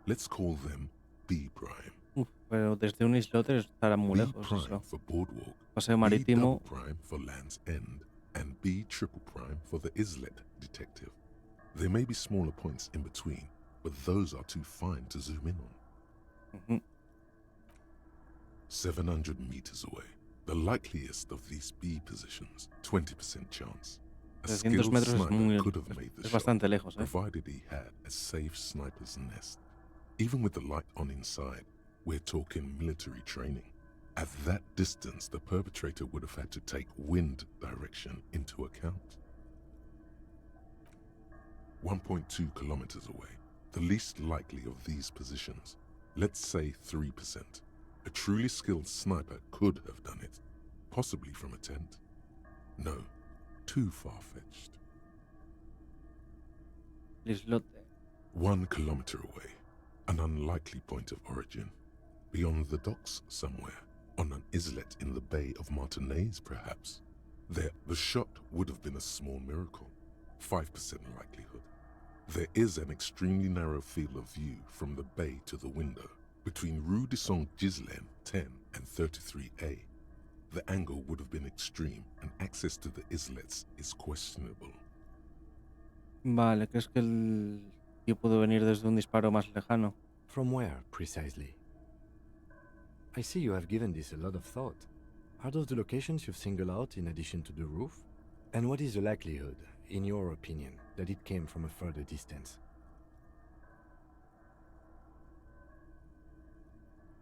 Let's call them B prime. Uf, pero desde un islote estará muy B lejos prime eso. for boardwalk, Paseo B marítimo. double prime for land's end, and B triple prime for the islet, detective. There may be smaller points in between, but those are too fine to zoom in on. 700 meters away, the likeliest of these B positions, 20% chance. A 300 skilled metros es sniper muy could have made the es shot, bastante lejos, provided he had a safe sniper's nest. Even with the light on inside, we're talking military training. At that distance, the perpetrator would have had to take wind direction into account. 1.2 kilometers away, the least likely of these positions, let's say 3%. A truly skilled sniper could have done it, possibly from a tent. No, too far-fetched. El islote. 1 kilometer away, an unlikely point of origin. Beyond the docks somewhere, on an islet in the Bay of Martinez, perhaps. There, the shot would have been a small miracle, 5% likelihood. There is an extremely narrow field of view from the bay to the window, between Rue de Saint-Ghislain 10 and 33A. The angle would have been extreme, and access to the islets is questionable. Vale, ¿crees que el tío pudo venir desde un disparo más lejano? From where, precisely? I see you have given this a lot of thought. Are those the locations you've singled out in addition to the roof? And what is the likelihood, in your opinion, that it came from a further distance?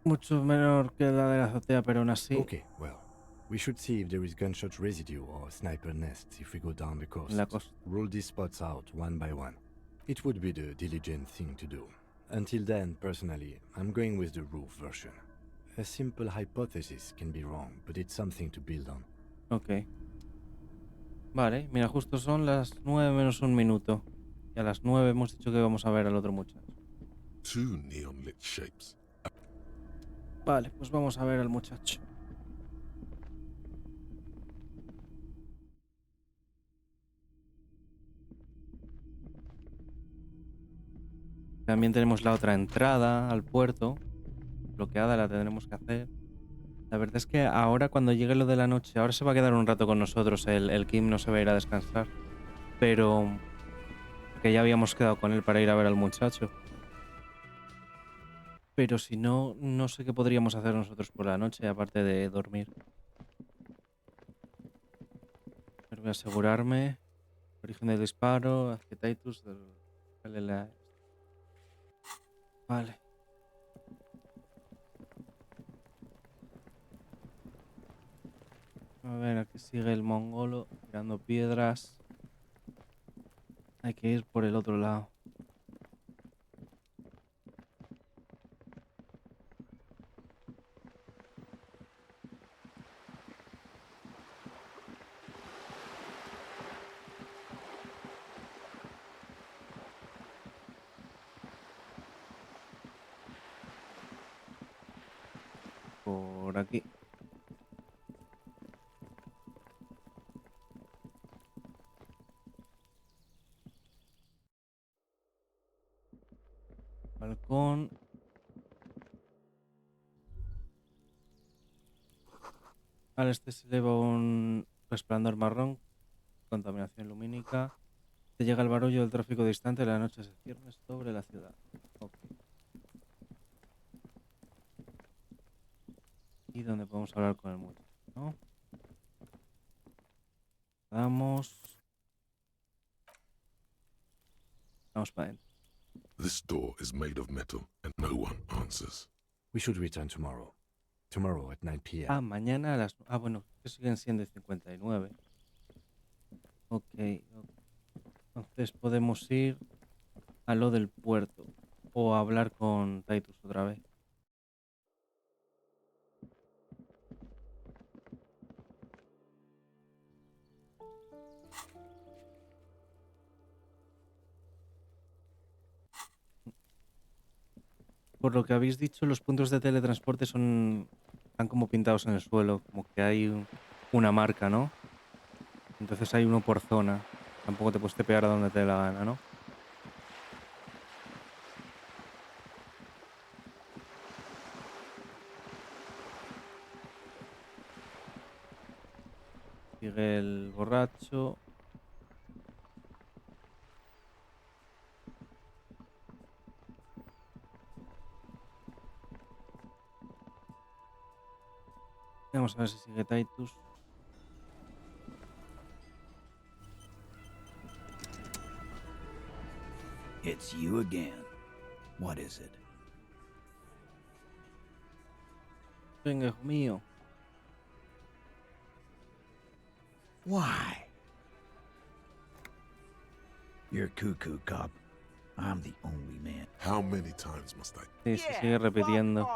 Mucho menor que la de la azotea, pero aún así. Okay, well, we should see if there is gunshot residue or sniper nests if we go down the coast. La costa. Rule these spots out one by one. It would be the diligent thing to do. Until then, personally, I'm going with the roof version. A simple hypothesis can be wrong, but it's something to build on. Ok. Vale, mira, justo son las 9 menos un minuto. Y a las 9 hemos dicho que vamos a ver al otro muchacho. 2 neon-lit shapes. Vale, pues vamos a ver al muchacho. También tenemos la otra entrada al puerto. Bloqueada, la tendremos que hacer. La verdad es que ahora cuando llegue lo de la noche, ahora se va a quedar un rato con nosotros. El Kim no se va a ir a descansar. Pero que ya habíamos quedado con él para ir a ver al muchacho. Pero si no, no sé qué podríamos hacer nosotros por la noche, aparte de dormir. Pero voy a asegurarme. Origen del disparo, acetatus del... Vale. A ver, aquí sigue el mongolo tirando piedras. Hay que ir por el otro lado. Por aquí. Balcón. Al este se eleva un resplandor marrón. Contaminación lumínica. Se llega el barullo del tráfico distante. La noche se cierne sobre la ciudad. Ok. Y donde podemos hablar con el muchacho, ¿no? Vamos para adentro. This door is made of metal and no one answers. We should return tomorrow. Tomorrow at 9 p.m. Ah, mañana a las... Ah, bueno, que siguen siendo 59. Ok. Entonces podemos ir a lo del puerto. O hablar con Titus otra vez. Por lo que habéis dicho, los puntos de teletransporte están como pintados en el suelo, como que hay una marca, ¿no? Entonces hay uno por zona. Tampoco te puedes tepear a donde te dé la gana, ¿no? Sigue el borracho. Vamos a ver si sigue Titus. It's you again. What is it? Venga, hijo mío. Why? You're cuckoo, cop. I'm the only man. How many times must I? Sí, se sigue repitiendo.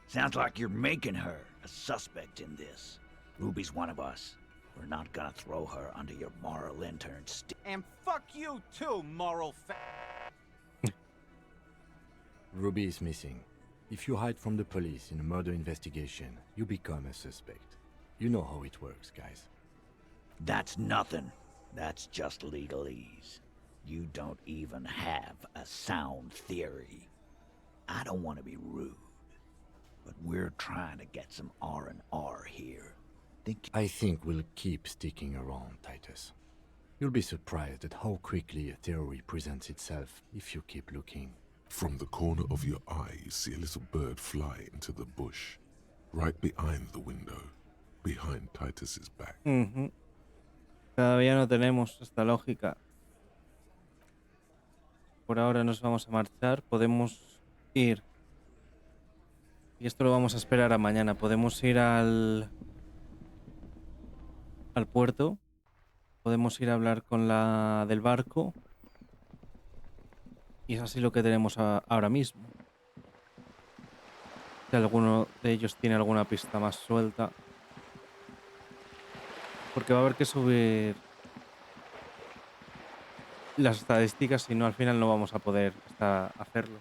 Sounds like you're making her a suspect in this. Ruby's one of us. We're not gonna throw her under your moral intern And fuck you too, moral Ruby is missing. If you hide from the police in a murder investigation, you become a suspect. You know how it works, guys. That's nothing. That's just legalese. You don't even have a sound theory. I don't want to be rude, but we're trying to get some R&R here. I think we'll keep sticking around, Titus. You'll be surprised at how quickly a theory presents itself if you keep looking. From the corner of your eye, you see a little bird fly into the bush, right behind the window, behind Titus's back. Todavía no tenemos esta lógica. Por ahora nos vamos a marchar. Podemos ir. Y esto lo vamos a esperar a mañana. Podemos ir al puerto. Podemos ir a hablar con la del barco. Y es así lo que tenemos ahora mismo. Si alguno de ellos tiene alguna pista más suelta. Porque va a haber que subir las estadísticas, si no al final no vamos a poder hacerlo.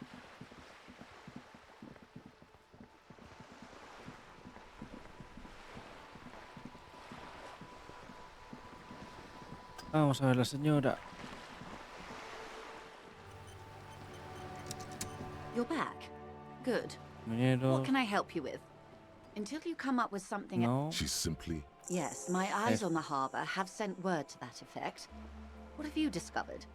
Vamos a ver la señora. You're back. Good. Compañero. What can I help you with? Until you come up with something. No. She's simply... Yes, my eyes on the harbor have sent word to that effect. What have you discovered?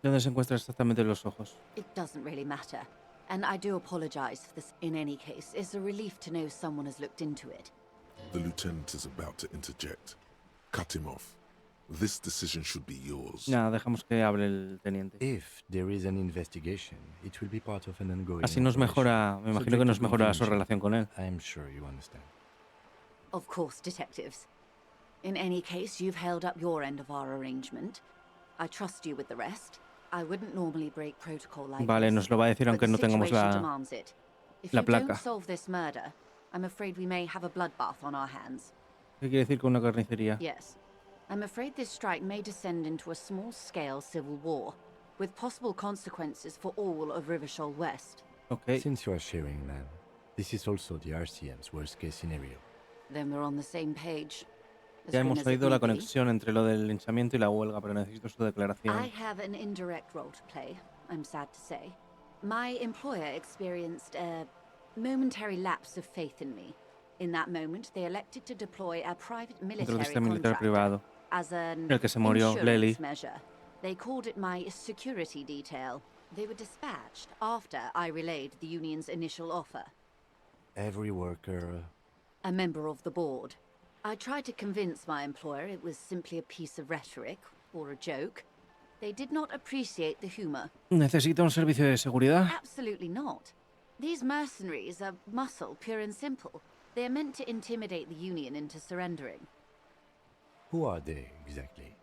¿Dónde se encuentran exactamente los ojos? It doesn't really matter. And I do apologize for this. In any case, it's a relief to know someone has looked into it. The lieutenant is about to interject. Cut him off. This decision should be yours. Nada, dejamos que hable el teniente. If there is an investigation, it will be part of an ongoing Así nos mejora, me imagino que nos mejora su relación con él. I'm sure you understand. Of course, detectives. In any case, you've held up your end of our arrangement. I trust you with the rest. I wouldn't normally break protocol like Vale, this, nos lo va a decir aunque no tengamos la If la you placa. don't solve this murder, I'm afraid we may have a bloodbath on our hands. ¿Qué quiere decir con una carnicería? Yes. I'm afraid this strike may descend into a small-scale civil war, with possible consequences for all of Rivershoal West. Okay. Since you are sharing land, this is also the RCM's worst-case scenario. Then we're on the same page. As Ya grim hemos as it oído may la be. conexión entre lo del linchamiento y la huelga, pero necesito su declaración. I have an indirect role to play, I'm sad to say. My employer experienced a momentary lapse of faith in me. In that moment, they elected to deploy a private military Entrevista militar contractor privado. as an El que se murió, insurance Lely. measure. They called it my security detail. They were dispatched after I relayed the union's initial offer. Every worker... A member of the board. I tried to convince my employer it was simply a piece of rhetoric or a joke. They did not appreciate the humor. ¿Necesita un servicio de seguridad? Absolutely not. These mercenaries are muscle, pure and simple. They are meant to intimidate the Union into surrendering. Who are they, exactly?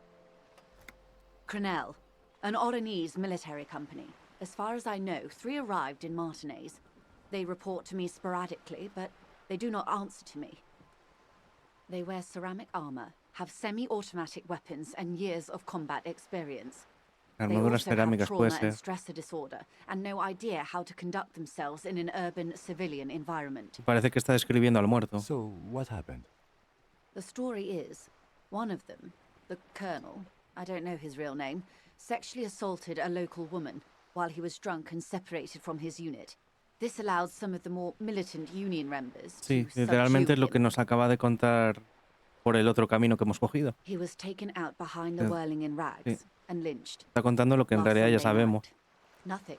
Crenell, an Oranese military company. As far as I know, 3 arrived in Martinez. They report to me sporadically, but they do not answer to me. They wear ceramic armor, have semi-automatic weapons, and years of combat experience. They Armaduras also have cerámicas, trauma puede and ser. stressor disorder, and no idea how to conduct themselves in an urban civilian environment. Parece que está describiendo al muerto. So, what happened? The story is, one of them, the colonel, I don't know his real name, sexually assaulted a local woman while he was drunk and separated from his unit. This allowed some of the more militant union members Sí, to literalmente es subdue lo que him. nos acaba de contar por el otro camino que hemos cogido. He was taken out behind the Sí. whirling in rags Sí. and lynched. Está contando lo que en Last realidad ya Sunday sabemos. night. Nothing.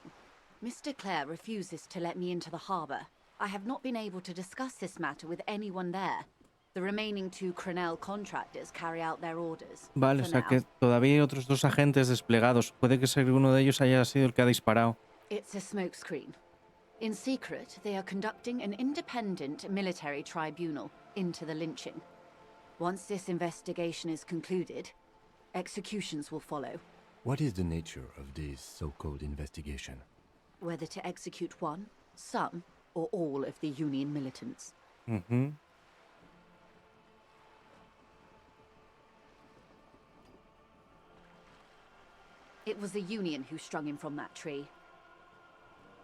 Mr. Clare refuses to let me into the harbour. I have not been able to discuss this matter with anyone there. The remaining 2 Crenell contractors carry out their orders. Vale, o for sea now. que todavía hay otros 2 agentes desplegados. Puede que ser uno de ellos haya sido el que ha disparado. It's a smokescreen. In secret, they are conducting an independent military tribunal into the lynching. Once this investigation is concluded, executions will follow. What is the nature of this so-called investigation? Whether to execute one, some or all of the union militants. Ujú. It was the union who strung him from that tree.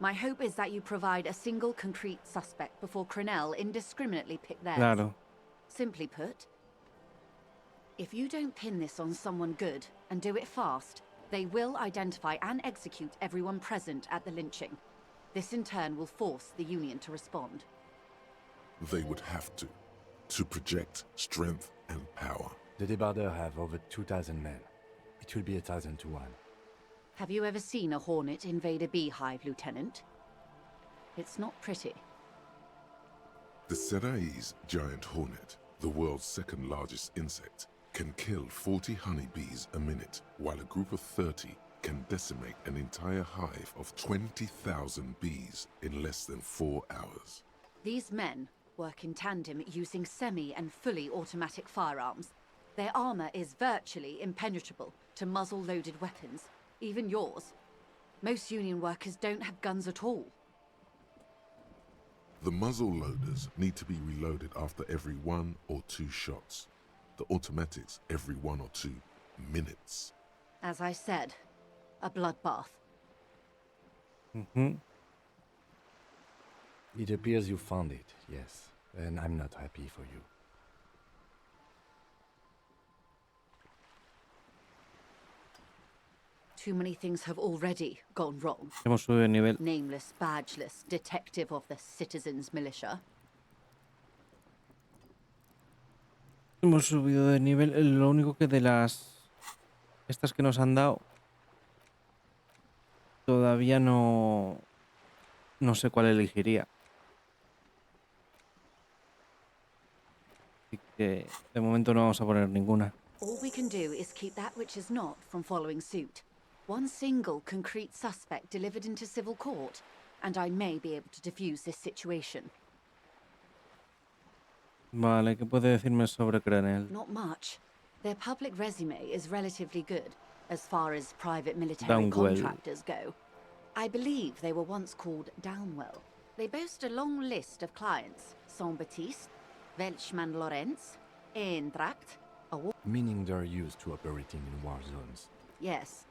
My hope is that you provide a single concrete suspect before Crenell indiscriminately picked theirs. Claro. Simply put, if you don't pin this on someone good and do it fast, they will identify and execute everyone present at the lynching. This in turn will force the union to respond. They would have to project strength and power. The Debarders have over 2,000 men. It will be 1,000 to 1. Have you ever seen a hornet invade a beehive, Lieutenant? It's not pretty. The Serai's giant hornet, the world's second largest insect, can kill 40 honeybees a minute, while a group of 30 can decimate an entire hive of 20,000 bees in less than 4 hours. These men work in tandem using semi and fully automatic firearms. Their armor is virtually impenetrable to muzzle-loaded weapons, even yours. Most union workers don't have guns at all. The muzzle loaders need to be reloaded after every 1 or 2 shots. The automatics every 1 or 2 minutes. As I said, a bloodbath. Ujú. It appears you found it, yes. And I'm not happy for you. Too many things have already gone wrong. Hemos subido de nivel. Nameless, badgeless detective of the citizens' militia. Hemos subido de nivel. Lo único que de las... Estas que nos han dado... Todavía no... No sé cuál elegiría. Así que de momento no vamos a poner ninguna. All we can do is keep that which is not from following suit. One single concrete suspect delivered into civil court, and I may be able to defuse this situation. Vale, ¿qué puede decirme sobre Crenell? Not much. Their public resume is relatively good, as far as private military Downwell. contractors go. I believe they were once called Downwell. They boast a long list of clients. Saint-Baptiste, Welchman Lorenz, Eintracht, Meaning they're used to operating in war zones. yes,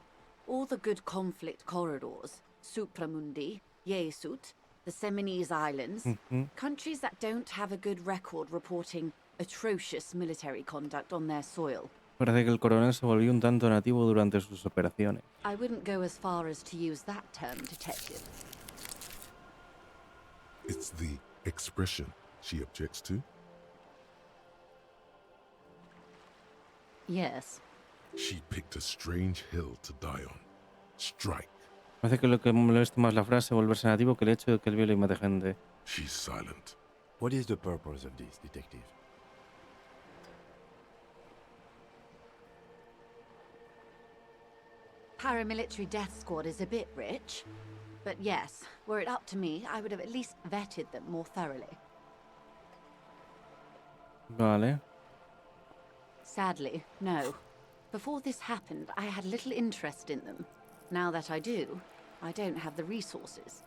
all the good conflict corridors, Supramundi, Yesut, the Seminese Islands, Ujú. countries that don't have a good record reporting atrocious military conduct on their soil. Parece que el coronel se volvió un tanto nativo durante sus operaciones. I wouldn't go as far as to use that term, detective. It's the expression she objects to. Yes. She picked a strange hill to die on. Strike. Parece que lo que molesta más la frase volverse nativo que el hecho de que él viole y mate gente. She's silent. What is the purpose of this, detective? Paramilitary death squad is a bit rich. But yes, were it up to me, I would have at least vetted them more thoroughly. Vale. Sadly, no. Before this happened, I had little interest in them. Now that I do, I don't have the resources.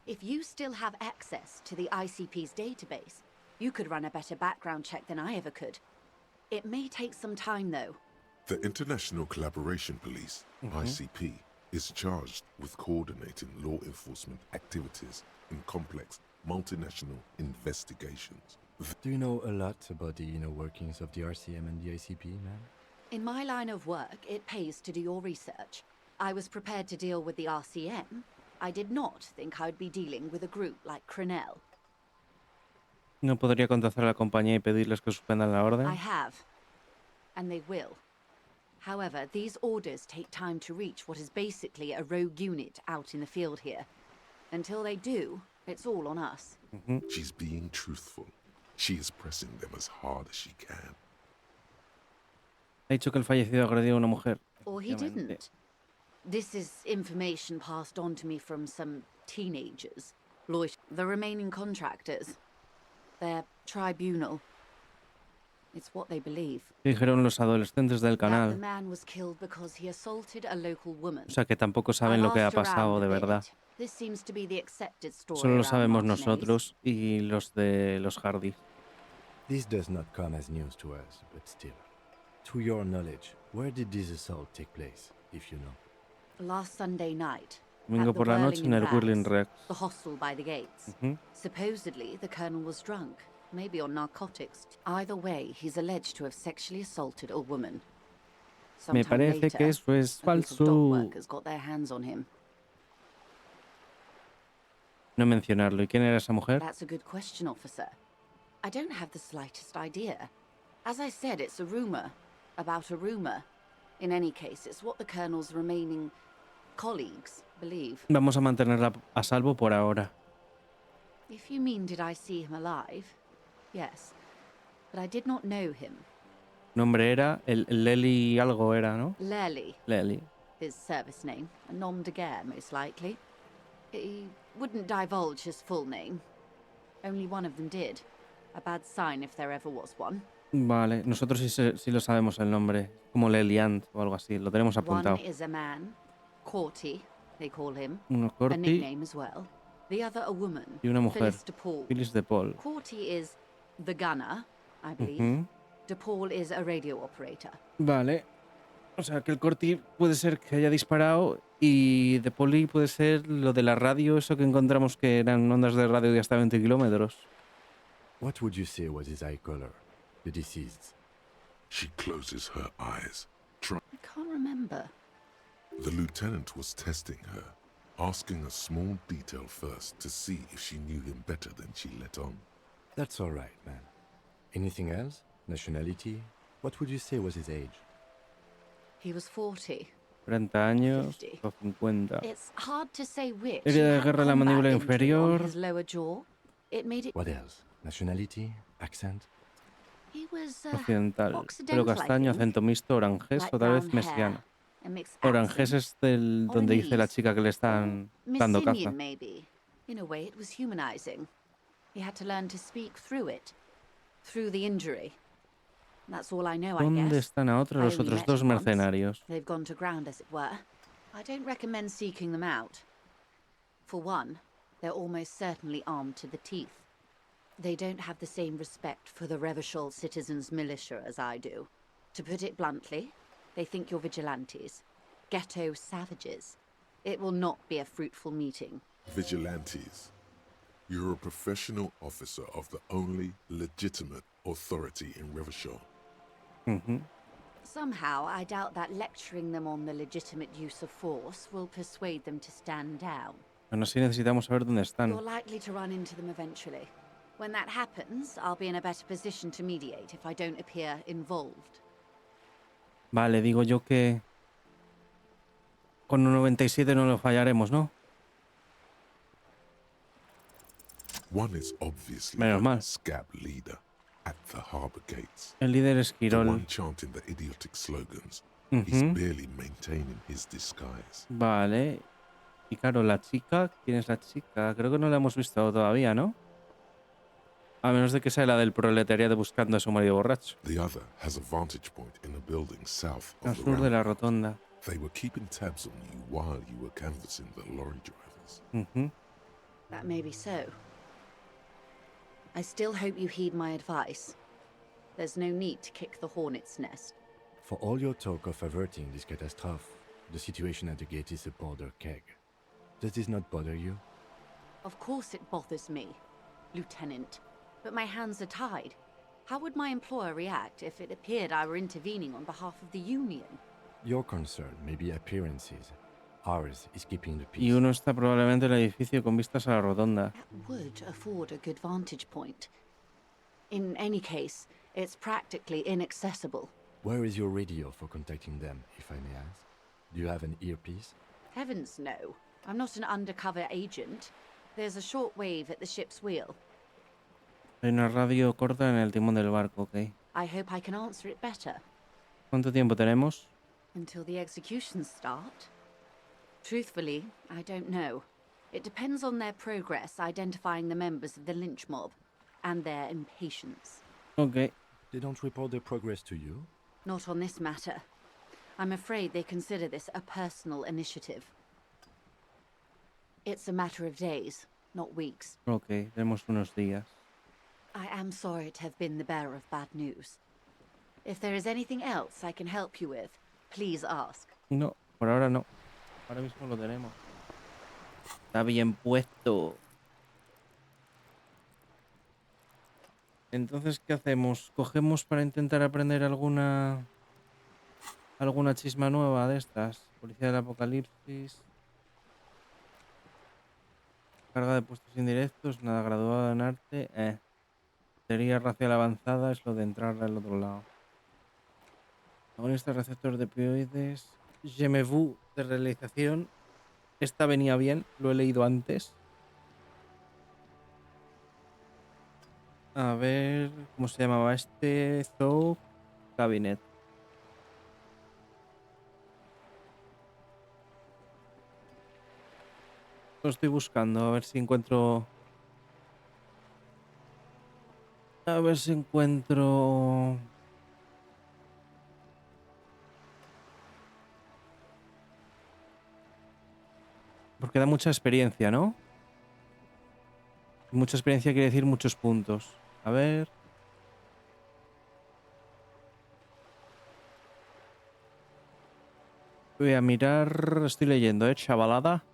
If you still have access to the ICP's database, you could run a better background check than I ever could. It may take some time, though. The International Collaboration Police, ICP, is charged with coordinating law enforcement activities in complex multinational investigations. Do you know a lot about the inner workings of the RCM and the ICP, ma'am? In my line of work, it pays to do your research. I was prepared to deal with the RCM. I did not think I would be dealing with a group like Crenell. ¿No podría contactar a la compañía y pedirles que suspendan la orden? I have, and they will. However, these orders take time to reach what is basically a rogue unit out in the field here. Until they do, it's all on us. She's being truthful. She is pressing them as hard as she can. Ha dicho que el fallecido agredió a una mujer. Or he didn't. This is information passed on to me from some teenagers. The remaining contractors. Their tribunal. It's what they believe. Dijeron los adolescentes del That the canal. man was killed because he assaulted a local woman. O sea que tampoco saben lo que ha pasado de verdad. This seems to be the accepted story Solo lo around sabemos Martinez. nosotros y los de los Hardy. This does not come as news to us, but still. To your knowledge, where did this assault take place, if you know? Last Sunday night. Domingo por la noche en el Whirling Rex. The hostel by the gates. Supposedly, the colonel was drunk, maybe on narcotics. Either way, he's alleged to have sexually assaulted a woman. Me Sometime parece later, que eso es a group of falso. dock workers got their hands on him. No mencionarlo. ¿Y quién era esa mujer? That's a good question, officer. I don't have the slightest idea. As I said, it's a rumor about a rumor. In any case, it's what the colonel's remaining colleagues believe. Vamos a mantenerla a salvo por ahora. If you mean did I see him alive? Yes. But I did not know him. Nombre era el Lely algo era, ¿no? Lely. Lely. His service name. A nom de guerre, most likely. He wouldn't divulge his full name. Only one of them did. A bad sign if there ever was one. Vale, nosotros sí lo sabemos el nombre. Como Leliant o algo así. Lo tenemos apuntado. One is a man. Corty, they call him. Uno A Corty nickname as well. The other a woman. y una mujer. Phyllis DePaul. Phyllis DePaul. Corty is the gunner, I believe. DePaul is a radio operator. Vale. O sea, que el Corty puede ser que haya disparado y DePaul puede ser lo de la radio, eso que encontramos que eran ondas de radio de hasta 20 kilómetros. What would you say was his eye color, the deceased's? She closes her eyes. I can't remember. The lieutenant was testing her, asking a small detail first to see if she knew him better than she let on. That's all right, man. Anything else? Nationality? What would you say was his age? He was 40. 40 años o 50. It's hard to say which. Herida de He had guerra en la combat mandíbula injury on inferior. his lower jaw. It made it. What else? Nationality? Accent? He was Occidental. Pelo Occidental, I castaño, think. acento mixto, oranjés, Light otra vez brown mesiano. hair, a mixed Oranjés accent. es del donde dice la Oranese. chica que le están dando caza. Messinian, maybe. In a way, it was humanizing. He had to learn to speak through it, through the injury. That's all I know, I ¿Dónde guess. están ahora los I only otros met dos him once. mercenarios? They've gone to ground, as it were. I don't recommend seeking them out. For one, they're almost certainly armed to the teeth. They don't have the same respect for the Revachol citizens' militia as I do. To put it bluntly, they think you're vigilantes. Ghetto savages. It will not be a fruitful meeting. Vigilantes. You're a professional officer of the only legitimate authority in Revachol. Somehow, I doubt that lecturing them on the legitimate use of force will persuade them to stand down. Aún así necesitamos saber dónde están. You're likely to run into them eventually. When that happens, I'll be in a better position to mediate if I don't appear involved. Vale, digo yo que con un 97 no lo fallaremos, ¿no? One is obviously Menos mal. the scab leader at the harbor gates. El líder es The Quirol. one chanting the idiotic slogans. He's Ujú. barely maintaining his disguise. Vale. Y claro, la chica, ¿quién es la chica? Creo que no la hemos visto todavía, ¿no? A menos de que sea la del proletariado buscando a su marido borracho. The other has a vantage point in a building south Al of the sur de la roundabout. rotonda. They were keeping tabs on you while you were canvassing the lorry drivers. Ujú. That may be so. I still hope you heed my advice. There's no need to kick the hornet's nest. For all your talk of averting this catastrophe, the situation at the gate is a powder keg. Does this not bother you? Of course it bothers me, Lieutenant. But my hands are tied. How would my employer react if it appeared I were intervening on behalf of the Union? Your concern may be appearances. Ours is keeping the Y peace. uno está probablemente en el edificio con vistas a la rotonda. Would afford a good vantage point. In any case, it's practically inaccessible. Where is your radio for contacting them, if I may ask? Do you have an earpiece? Heavens no. I'm not an undercover agent. There's a short wave at the ship's wheel. Hay una radio corta en el timón del barco, ok. I hope I can answer it better. ¿Cuánto tiempo tenemos? Until the executions start? Truthfully, I don't know. It depends on their progress identifying the members of the lynch mob and their impatience. Ok. They don't report their progress to you? Not on this matter. I'm afraid they consider this a personal initiative. It's a matter of days, not weeks. Ok, tenemos unos días. I am sorry to have been the bearer of bad news. If there is anything else I can help you with, please ask. No, por ahora no. Ahora mismo lo tenemos. Está bien puesto. Entonces, ¿qué hacemos? ¿Cogemos para intentar aprender alguna chisma nueva de estas? Policía del Apocalipsis. Carga de puestos indirectos. Nada graduado en arte. Teoría racial avanzada es lo de entrar al otro lado. Agonista receptor de opioides. Je me vu de realización. Esta venía bien, lo he leído antes. A ver, ¿cómo se llamaba este? Zoo Cabinet. Lo estoy buscando, a ver si encuentro... A ver si encuentro... Porque da mucha experiencia, ¿no? Mucha experiencia quiere decir muchos puntos. A ver... Voy a mirar... Estoy leyendo, chavalada.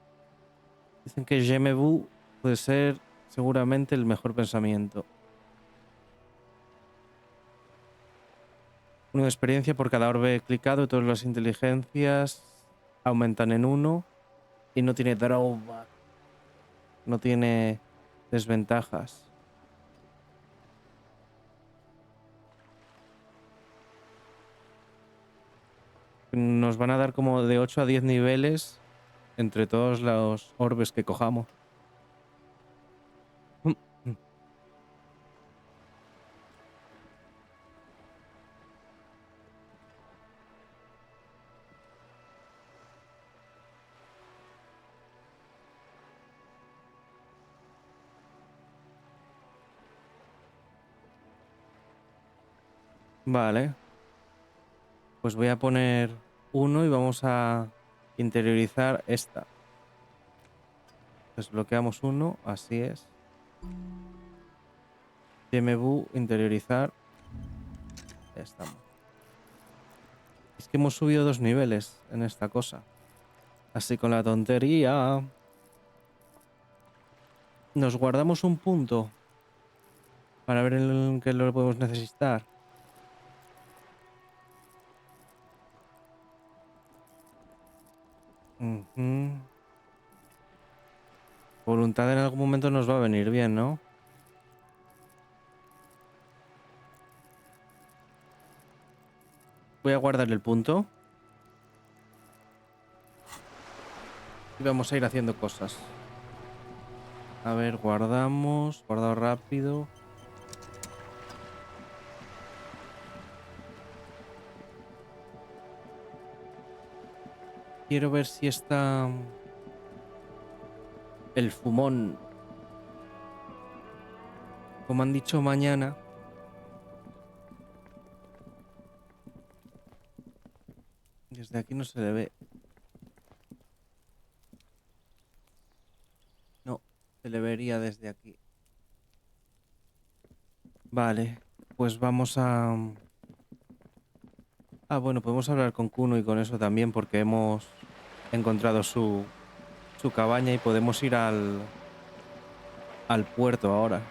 Dicen que je me vu puede ser seguramente el mejor pensamiento. Una experiencia por cada orbe clicado y todas las inteligencias aumentan en 1 y no tiene drawback. No tiene desventajas. Nos van a dar como de 8 a 10 niveles entre todos los orbes que cojamos. Vale. Pues voy a poner 1 y vamos a interiorizar esta. Desbloqueamos 1, así es. TMV, interiorizar. Ya estamos. Es que hemos subido 2 niveles en esta cosa. Así con la tontería. Nos guardamos un punto para ver en qué lo podemos necesitar. Voluntad en algún momento nos va a venir bien, ¿no? Voy a guardar el punto. Y vamos a ir haciendo cosas. A ver, guardamos. Guardado rápido. Quiero ver si está... El fumón. Como han dicho mañana. Desde aquí no se le ve. No, se le vería desde aquí. Vale, pues vamos a... Ah, bueno, podemos hablar con Kuno y con eso también porque hemos encontrado su cabaña y podemos ir al puerto ahora.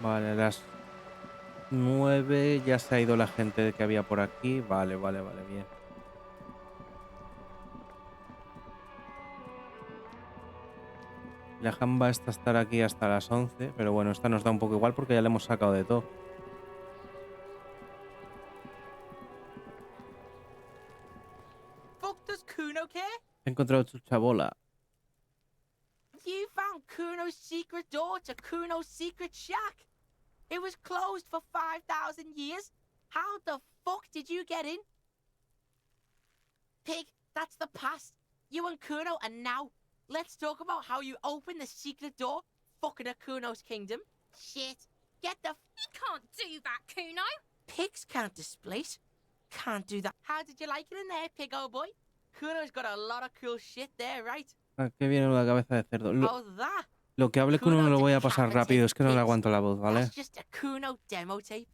Vale, a las 9 ya se ha ido la gente que había por aquí. Vale, bien. La jamba está estar aquí hasta las 11, pero bueno, esta nos da un poco igual porque ya le hemos sacado de todo. He encontrado tu chabola. You found Kuno's secret door to Kuno's secret shack. It was closed for 5,000 years. How the fuck did you get in? Pig, that's the past. You and Kuno are now. Let's talk about how you opened the secret door. fucking a Kuno's kingdom. Shit. Get the... You can't do that, Kuno. Pigs can't displace. Can't do that. How did you like it in there, pig old boy? Kuno's got a lot of cool shit there, right? ¿A qué viene la cabeza de cerdo? How's that? Lo que hable con uno lo voy a pasar rápido, es que no le aguanto la voz, ¿vale? That's just a Kuno demo tape.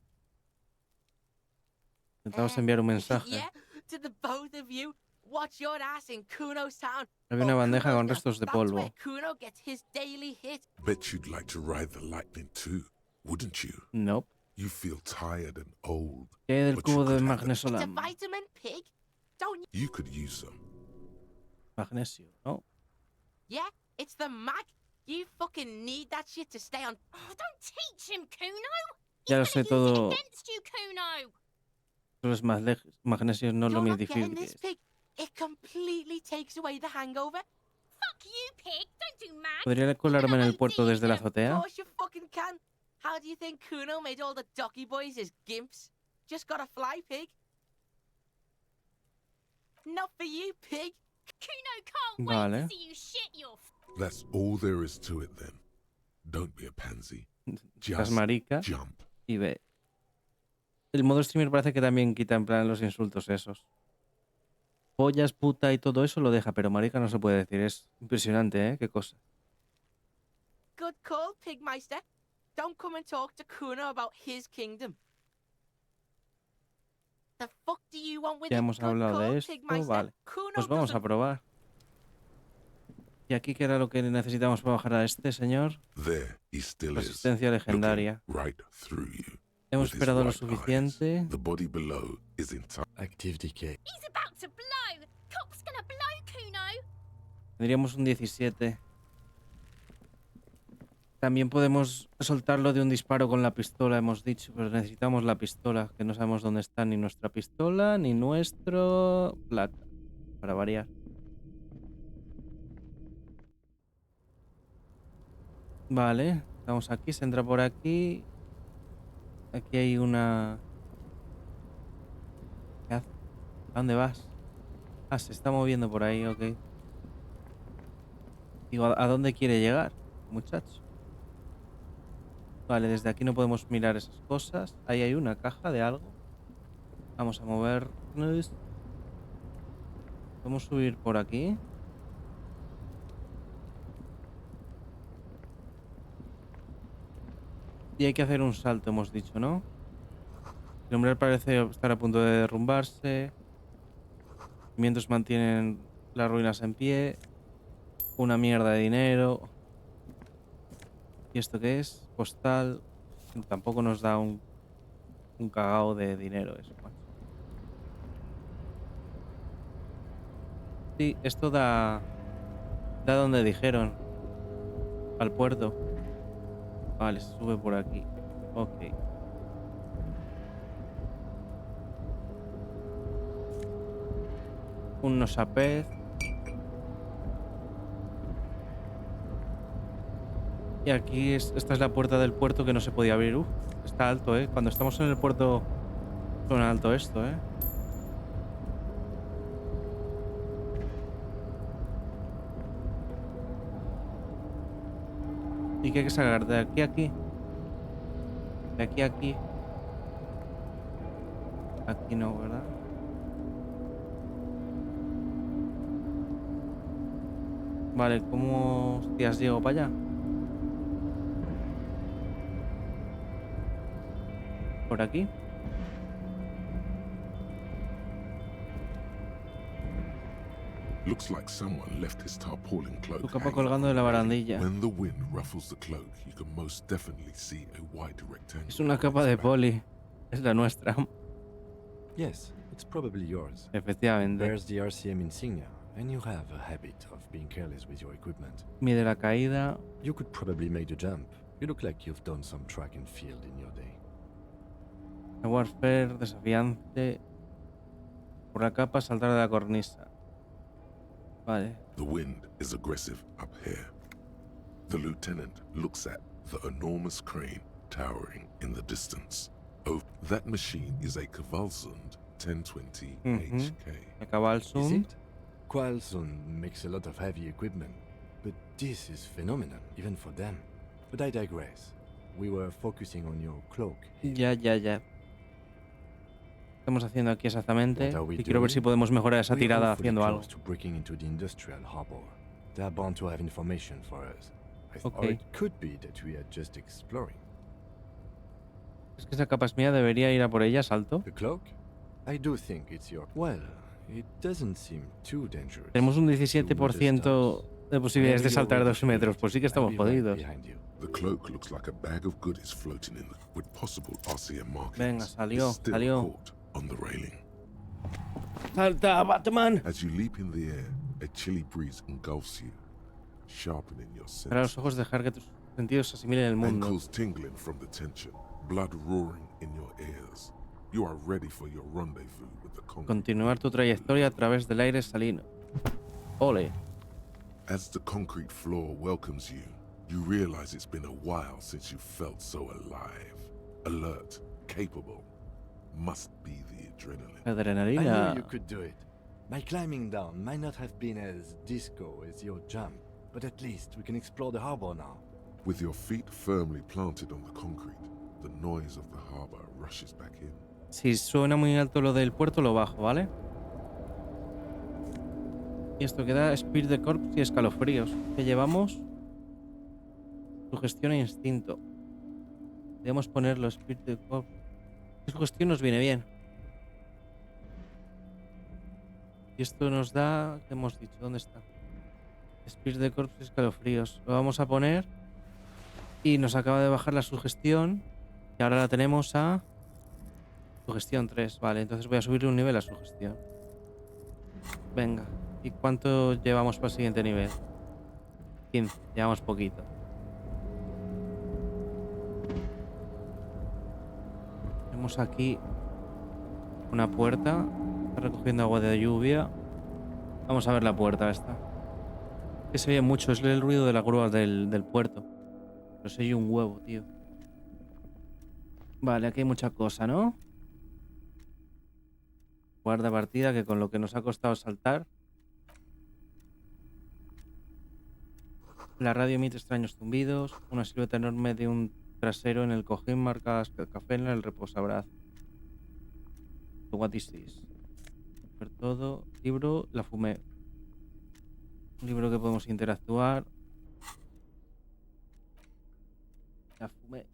Intentamos enviar un mensaje. Yeah, to the both of you. Watch your ass in Kuno's town. Había una bandeja con restos de That's polvo. where Kuno gets his daily hit. Bet you'd like to ride the lightning too, wouldn't you? Nope. You feel tired and old. ¿Qué hay del but you cubo de could have magnesio? It's a vitamin, pig. Don't you? You could use some. Magnesio, ¿no? Yeah, it's the mag. You fucking need that shit to stay on. Oh, don't teach him, Kuno. Ya lo sé todo. Against you, Kuno. Los magnesios no es lo You're más not getting difícil. this, pig. It completely takes away the hangover. Fuck you, pig. Don't do mag. ¿Podría colarme en el puerto desde la Of azotea? course you fucking can. How do you think Kuno made all the docky boys his gimps? Just gotta fly, pig. Not for you, pig. Kuno can't wait Vale. to see you shit your... That's all there is to it then. Don't be a pansy. Las Just maricas. jump. Y ve. El modo streamer parece que también quita en plan los insultos esos. Pollas, puta y todo eso lo deja, pero marica no se puede decir. Es impresionante, ¿eh? Qué cosa. Good call, Pigmeister. Don't come and talk to Kuno about his kingdom. The fuck do you want with Ya it? hemos Good hablado call, de esto. Pigmeister. Vale. Kuno Pues vamos a probar. ¿Y aquí qué era lo que necesitamos para bajar a este señor? There he still is. Resistencia legendaria. Right through you. Hemos With his esperado lo white suficiente. eyes, the body below is entire. Active decay. He's about to blow. Cop's gonna blow, Kuno. Tendríamos un 17. También podemos soltarlo de un disparo con la pistola, hemos dicho, pero necesitamos la pistola, que no sabemos dónde está ni nuestra pistola, ni nuestro placa, para variar. Vale, estamos aquí, se entra por aquí. Aquí hay una... ¿Qué hace? ¿A dónde vas? Ah, se está moviendo por ahí, ok. Digo, ¿a dónde quiere llegar, muchacho? Vale, desde aquí no podemos mirar esas cosas. Ahí hay una caja de algo. Vamos a movernos. Podemos subir por aquí. Y hay que hacer un salto, hemos dicho, ¿no? El umbral parece estar a punto de derrumbarse. Mientras mantienen las ruinas en pie. Una mierda de dinero. ¿Y esto qué es? Postal. Tampoco nos da un cagao de dinero eso. Sí, esto da donde dijeron. Al puerto. Vale, se sube por aquí. Ok. Un nosapez. Y aquí esta es la puerta del puerto que no se podía abrir. Está alto, ¿eh? Cuando estamos en el puerto suena alto esto, ¿eh? ¿Y qué hay que sacar? De aquí a aquí. De aquí a aquí. Aquí no, ¿verdad? Vale, ¿cómo hostias llego para allá? Por aquí. Looks like someone left his tarpaulin cloak. Tu capa colgando de la barandilla. When the wind ruffles the cloak, you can most definitely see a white rectangle. Es una capa de poli. Es la nuestra. Yes, it's probably yours. Efectivamente. There's the RCM insignia, and you have a habit of being careless with your equipment. Mide la caída. You could probably make the jump. You look like you've done some track and field in your day. Warfare, desafiante. Por la capa, saltar de la cornisa. Vale. The wind is aggressive up here. The lieutenant looks at the enormous crane towering in the distance. Oh, that machine is a Kvalsund 1020 HK. A Kvalsund. Is it? Kvalsund makes a lot of heavy equipment, but this is phenomenal, even for them. But I digress. We were focusing on your cloak. Ya. ¿Qué estamos haciendo aquí exactamente? What are we Y quiero ver si doing? podemos mejorar esa We're tirada awfully haciendo algo. close to breaking into the industrial harbor. They are bound to have information for us. Or Okay. it could be that we are just exploring. Es que esa capa es mía, debería ir a por ella, salto. The cloak? I do think it's your... Well, it doesn't seem too dangerous. Tenemos un 17% de posibilidades de saltar 2 metros, pues sí que estamos jodidos. The cloak looks like a bag of goodies floating in with possible RCM markings. Venga, salió, It's still salió. caught on the railing. ¡Salta, Batman! As you leap in the air, a chilly breeze engulfs you, sharpening your Cerrar los senses. ojos, dejar que tus sentidos se asimilen el mundo. Ankles tingling from the tension, blood roaring in your ears. You are ready for your rendezvous with the concrete. Continuar tu trayectoria a través del aire salino. Ole. As the concrete floor welcomes you, you realize it's been a while since you felt so alive, alert, capable. Must be the adrenaline. I Adrenalina. knew you could do it. My climbing down might not have been as disco as your jump, but at least we can explore the harbor now. With your feet firmly planted on the concrete, the noise of the harbor rushes back in. Si suena muy alto lo del puerto, lo bajo, ¿vale? Y esto queda Spirit de Corps y escalofríos. ¿Qué llevamos? Sugestión e instinto. Debemos ponerlo, Spirit de Corps. Sugestión nos viene bien. Y esto nos da... ¿Qué hemos dicho? ¿Dónde está? Spirit de Corps y escalofríos. Lo vamos a poner. Y nos acaba de bajar la sugestión. Y ahora la tenemos a... Sugestión 3. Vale, entonces voy a subirle un nivel a sugestión. Venga. ¿Y cuánto llevamos para el siguiente nivel? 15. Llevamos poquito. Tenemos aquí una puerta. Está recogiendo agua de lluvia. Vamos a ver la puerta esta. Que se oye mucho. Es el ruido de la grúa del puerto. Pero se oye un huevo, tío. Vale, aquí hay mucha cosa, ¿no? Guarda partida, que con lo que nos ha costado saltar. La radio emite extraños zumbidos. Una silueta enorme de un trasero en el cojín marca café en el reposabrazo. What is this? Ver todo. Libro, la fumé. Un libro que podemos interactuar. La fumé.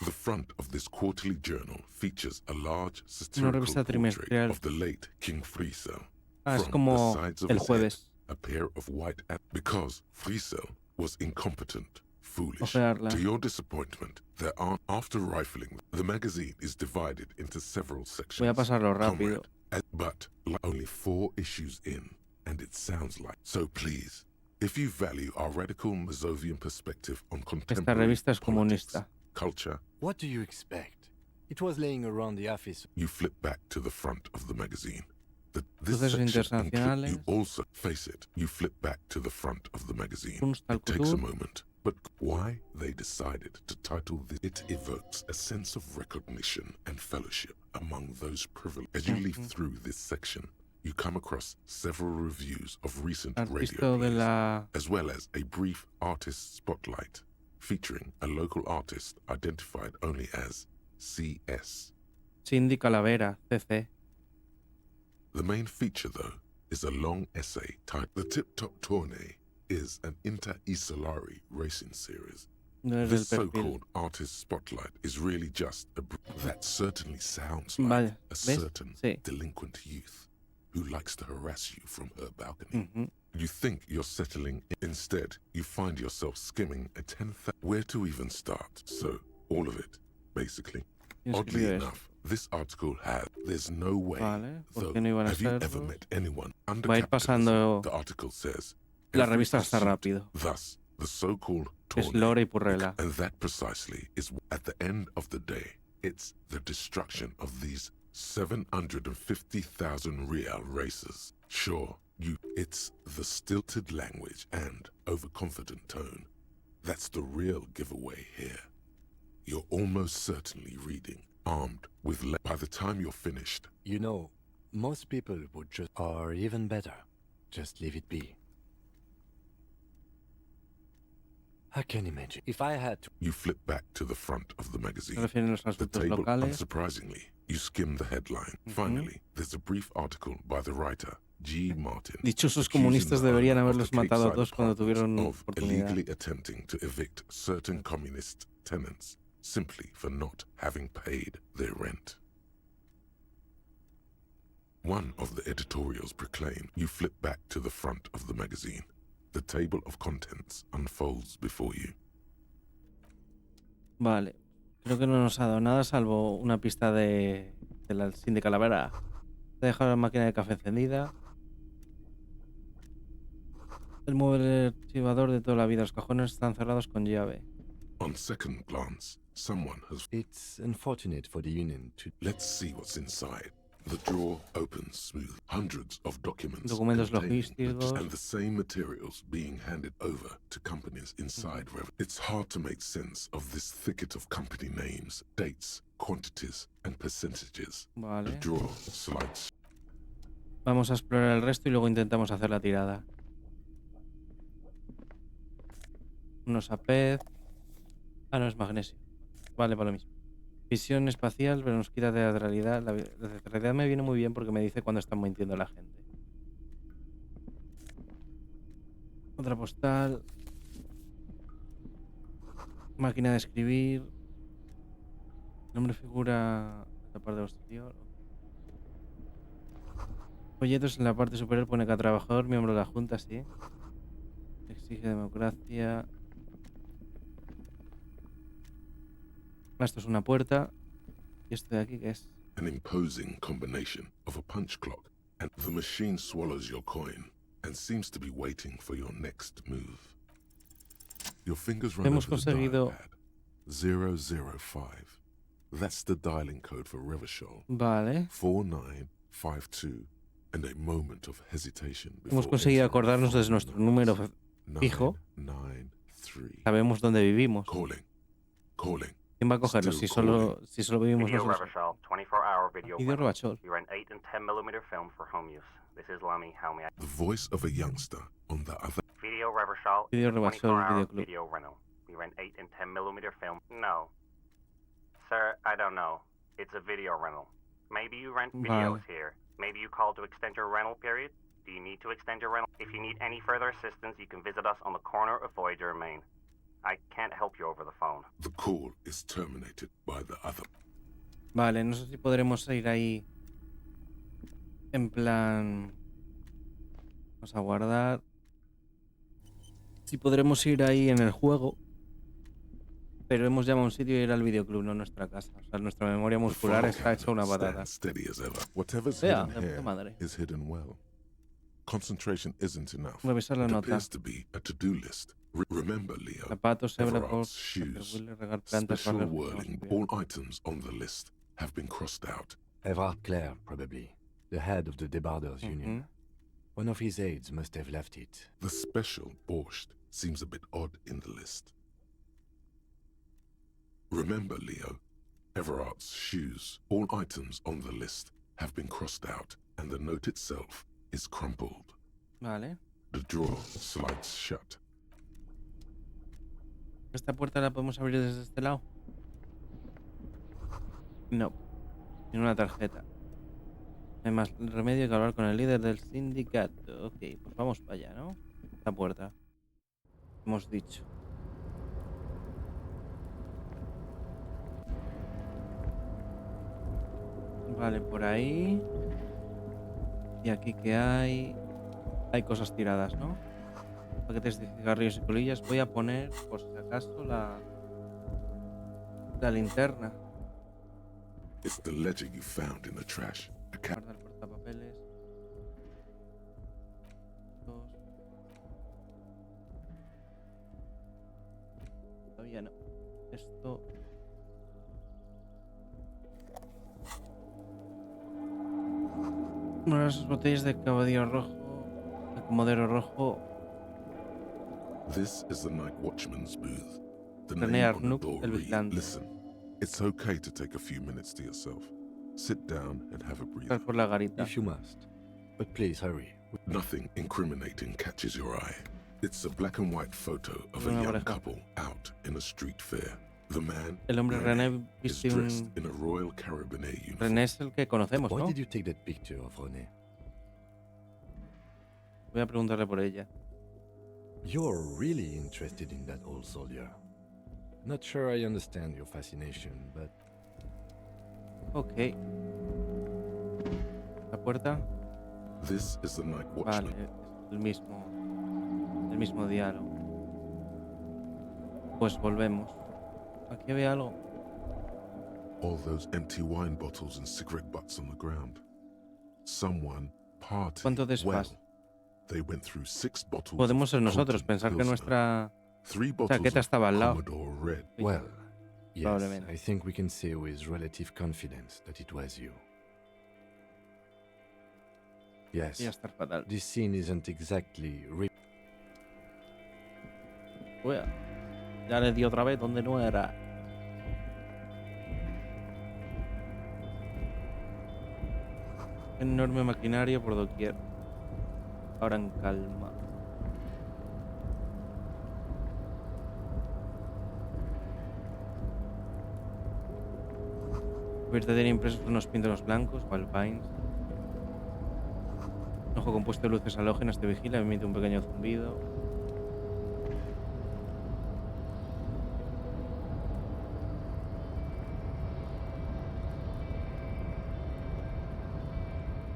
The front of this quarterly journal features a large Una revista satirical portrait trimestral. of the late King Friesel. Ah, es From como the sides of el his jueves. head, a pair of white because Friesel was incompetent, foolish. Ojearla. To your disappointment, there are after rifling, the magazine is divided into several sections. Voy a pasarlo rápido. But only 4 issues in, and it sounds like. So please, if you value our radical Mazovian perspective on Esta contemporary revista es politics, comunista. culture, What do you expect? It was laying around the office. you flip back to the front of the magazine. This Procesos section internacionales. you also face it. You flip back to the front of the magazine. Kunst al It takes a Kultur. moment, but why they decided to title this? It evokes a sense of recognition and fellowship among those privileged. As you leaf through this section, you come across several reviews of recent ¿Has radio visto de plays, la as well as a brief artist spotlight featuring a local artist identified only as CS. Cindy Calavera, CC? The main feature, though, is a long essay titled The Tip Top Tournée is an Inter-Isolari racing series. No es This del perfil. so-called artist spotlight is really just that certainly sounds like Vale, a ¿ves? certain Sí. delinquent youth who likes to harass you from her balcony. Ujú. You think you're settling. Instead, you find yourself skimming a 10th. Where to even start? So, all of it, basically. ¿Quién Oddly escribió enough, this article has. There's no way. Vale, ¿por Though, qué no iban a have you ser ever dos? met anyone under Va a ir capitalism? pasando The article says. la every revista está pursuit, rápido. Thus, the so-called Es tourney. Lore y Purrela. And that precisely is, at the end of the day, it's the destruction of these 750,000 real racers. Sure, it's the stilted language and overconfident tone. That's the real giveaway here. You're almost certainly reading, armed with by the time you're finished. You know, most people would just, or even better, just leave it be. I can imagine. If I had to... You flip back to the front of the magazine. Se refieren a los The asuntos table, locales. unsurprisingly, you skim the headline. Finally, there's a brief article by the writer, G. Martin. Dichosos accusing comunistas the deberían owner of haberlos the matado a Capeside todos cuando apartments tuvieron of oportunidad. illegally attempting to evict certain communist tenants simply for not having paid their rent. One of the editorials proclaimed, you flip back to the front of the magazine. The table of contents unfolds before you. Vale. Creo que no nos ha dado nada salvo una pista de la Sin de Calavera. He dejado la máquina de café encendida. El mueble archivador de toda la vida. Los cajones están cerrados con llave. On second glance, someone has... It's unfortunate for the Union to... Let's see what's inside. The drawer opens smooth. Hundreds of documents Documentos containing logísticos. and the same materials being handed over to companies inside Rev. It's hard to make sense of this thicket of company names, dates, quantities, and percentages. Vale. The drawer slides. Vamos a explorar el resto y luego intentamos hacer la tirada. Unos APEZ. Ah, no, es magnesio. Vale, para lo mismo. Visión espacial, pero nos quita de la realidad. La realidad me viene muy bien porque me dice cuando están mintiendo la gente. Otra postal. Máquina de escribir. Nombre figura en la parte posterior. Folletos en la parte superior pone cada trabajador, miembro de la Junta, sí. Exige democracia. Esto es una puerta. ¿Y esto de aquí qué es? An imposing combination of a punch clock and the machine swallows your coin and seems to be waiting for your next move. Your fingers run Hemos over the conseguido... dial pad. 005. That's the dialing code for Revachol. Vale. 4952 and a moment of hesitation before Hemos conseguido entering acordarnos de nuestro número fijo. 993. Sabemos dónde vivimos. Calling. ¿Quién va a cogerlo si solo vivimos Video nosotros? Revachol, 24-hour video Video rental. Revachol. We rent 8 and 10mm film for home use. This is Lummy. How may I... The voice of a youngster on the other. Video Revachol, Video Revachol, 24-hour Video Club. video rental. We rent 8 and 10mm film. No. Sir, I don't know. It's a video rental. Maybe you rent videos here. Maybe you call to extend your rental period. Do you need to extend your rental? If you need any further assistance, you can visit us on the corner of Voyager and Main. I can't help you over the phone. The call is terminated by the other. Vale, no sé si podremos ir ahí en plan... Vamos a guardar. Si podremos ir ahí en el juego. Pero hemos llamado a un sitio y ir al videoclub, no a nuestra casa. O sea, nuestra memoria muscular está hecha una patata. Whatever's Vea, hidden de puta here madre. is hidden well. Concentration isn't enough. Revisar la It nota. appears to be a to-do list. Remember, Leo. Zapatos, hebra, Everard's shoes. regar plantas, Special barrer- whirling. All items on the list have been crossed out. Everard Clare, probably. The head of the Debarders Union. One of his aides must have left it. The special borscht seems a bit odd in the list. Remember, Leo, Everard's shoes. All items on the list have been crossed out, and the note itself is crumpled. Vale. The drawer slides shut. ¿Esta puerta la podemos abrir desde este lado? No. Tiene una tarjeta. No hay más remedio que hablar con el líder del sindicato. Ok, pues vamos para allá, ¿no? Esta puerta. Hemos dicho. Vale, por ahí. Y aquí que hay... Hay cosas tiradas, ¿no? Paquetes de cigarrillos y colillas. Voy a poner, por si acaso, la linterna. It's the ledger you found in the trash. Guarda el portapapeles. Todavía no. Esto... Bueno, esas botellas de caballero rojo, de comodero rojo. This is the night watchman's booth. The René name on the Arnoux, door el reads, vigilante. listen, it's okay to take a few minutes to yourself. Sit down and have a breather. Por la garita. If you must. But please hurry. Nothing incriminating catches your eye. It's a black and white photo of a Una young pareja. couple out in a street fair. The man, El hombre René is viste dressed un... in a Royal Carabiner uniform. René es el que conocemos, Why ¿no? did you take that picture of René? Voy a preguntarle por ella. You're really interested in that old soldier. Not sure I understand your fascination, but... Ok. La puerta. This is the night Vale, watchman. es el mismo diálogo. Pues volvemos. Aquí había algo. All those empty wine bottles and cigarette butts on the ground. Someone partied ¿Cuánto well. desfase? They went through 6 bottles Podemos ser of nosotros, Colton pensar que Pilsner, nuestra 3 bottles chaqueta of estaba al lado. Commodore Red. Well, yes, Probablemente. I think we can say with relative confidence that it was you. Yes, Voy a estar fatal. this scene isn't exactly... Uea, ya le di otra vez donde no era. Enorme maquinaria por doquier. Ahora en calma. Cubierta tiene impresos unos píntanos blancos, Pines. Un ojo compuesto de luces halógenas te vigila, emite un pequeño zumbido.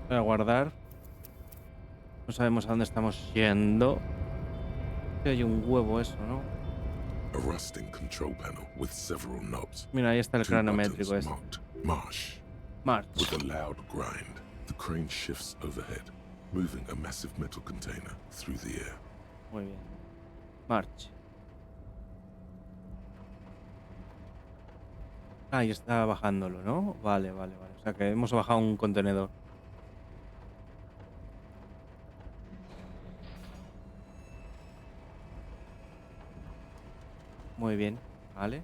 Voy a guardar. No sabemos a dónde estamos yendo. Hay un huevo eso, ¿no? A rusting control panel with several knobs. Mira, ahí está el 2 cronométrico buttons este. marked Marsh. March. With a loud grind, the crane shifts overhead, moving a massive metal container through the air. Muy bien. March. Ahí está bajándolo, ¿no? Vale, vale, vale. O sea que hemos bajado un contenedor. Muy bien, vale.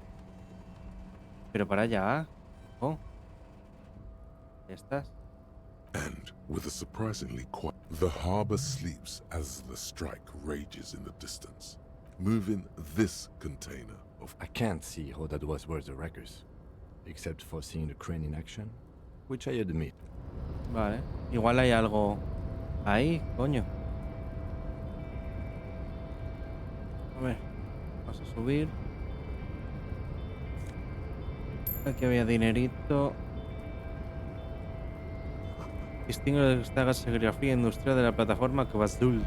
Pero para allá. Oh. Ya estás. And with a surprisingly quiet, the harbor sleeps as the strike rages in the distance, moving this container of... I can't see how that was worth the wreckers, except for seeing the crane in action, which I admit. Vale. Igual hay algo ahí, coño. A ver. Vamos a subir. Aquí había dinerito. Distingue esta serigrafía industrial de la plataforma que va azul.